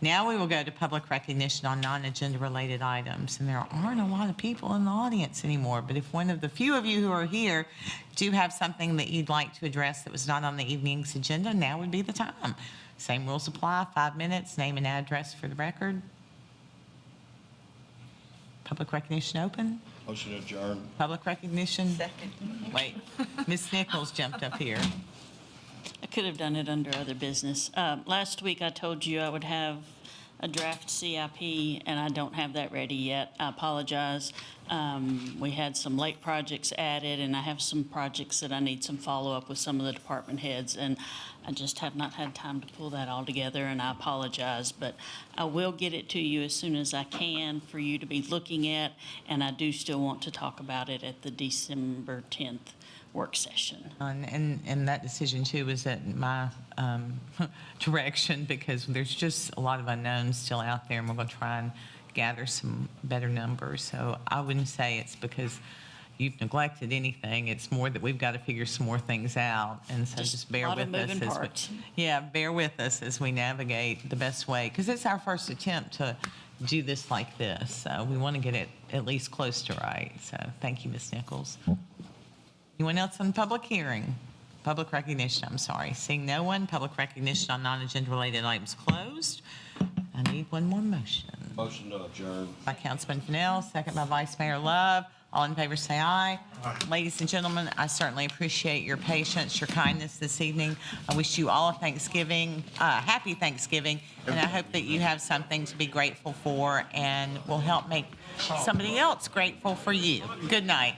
C: Now we will go to public recognition on non-agenda related items. And there aren't a lot of people in the audience anymore, but if one of the few of you who are here do have something that you'd like to address that was not on the evening's agenda, now would be the time. Same rules apply, 5 minutes, name and address for the record. Public recognition open.
S: Motion adjourned.
C: Public recognition. Second. Wait, Ms. Nichols jumped up here.
K: I could have done it under other business. Last week, I told you I would have a draft CIP, and I don't have that ready yet. I apologize. We had some late projects added, and I have some projects that I need some follow-up with some of the department heads, and I just have not had time to pull that all together, and I apologize. But I will get it to you as soon as I can for you to be looking at, and I do still want to talk about it at the December 10th work session.
C: And that decision too was at my direction because there's just a lot of unknowns still out there and we're going to try and gather some better numbers. So I wouldn't say it's because you've neglected anything. It's more that we've got to figure some more things out. And so just bear with us. Bear with us as we navigate the best way because it's our first attempt to do this like this. So we want to get it at least close to right. So thank you, Ms. Nichols. Anyone else on public hearing? Public recognition, I'm sorry. Seeing no one, public recognition on non-agenda related items closed. I need one more motion.
S: Motion to adjourn.
C: By Councilman Fennell, second by Vice Mayor Love. All in favor say aye. Ladies and gentlemen, I certainly appreciate your patience, your kindness this evening. I wish you all a Thanksgiving, happy Thanksgiving, and I hope that you have something to be grateful for and will help make somebody else grateful for you. Good night.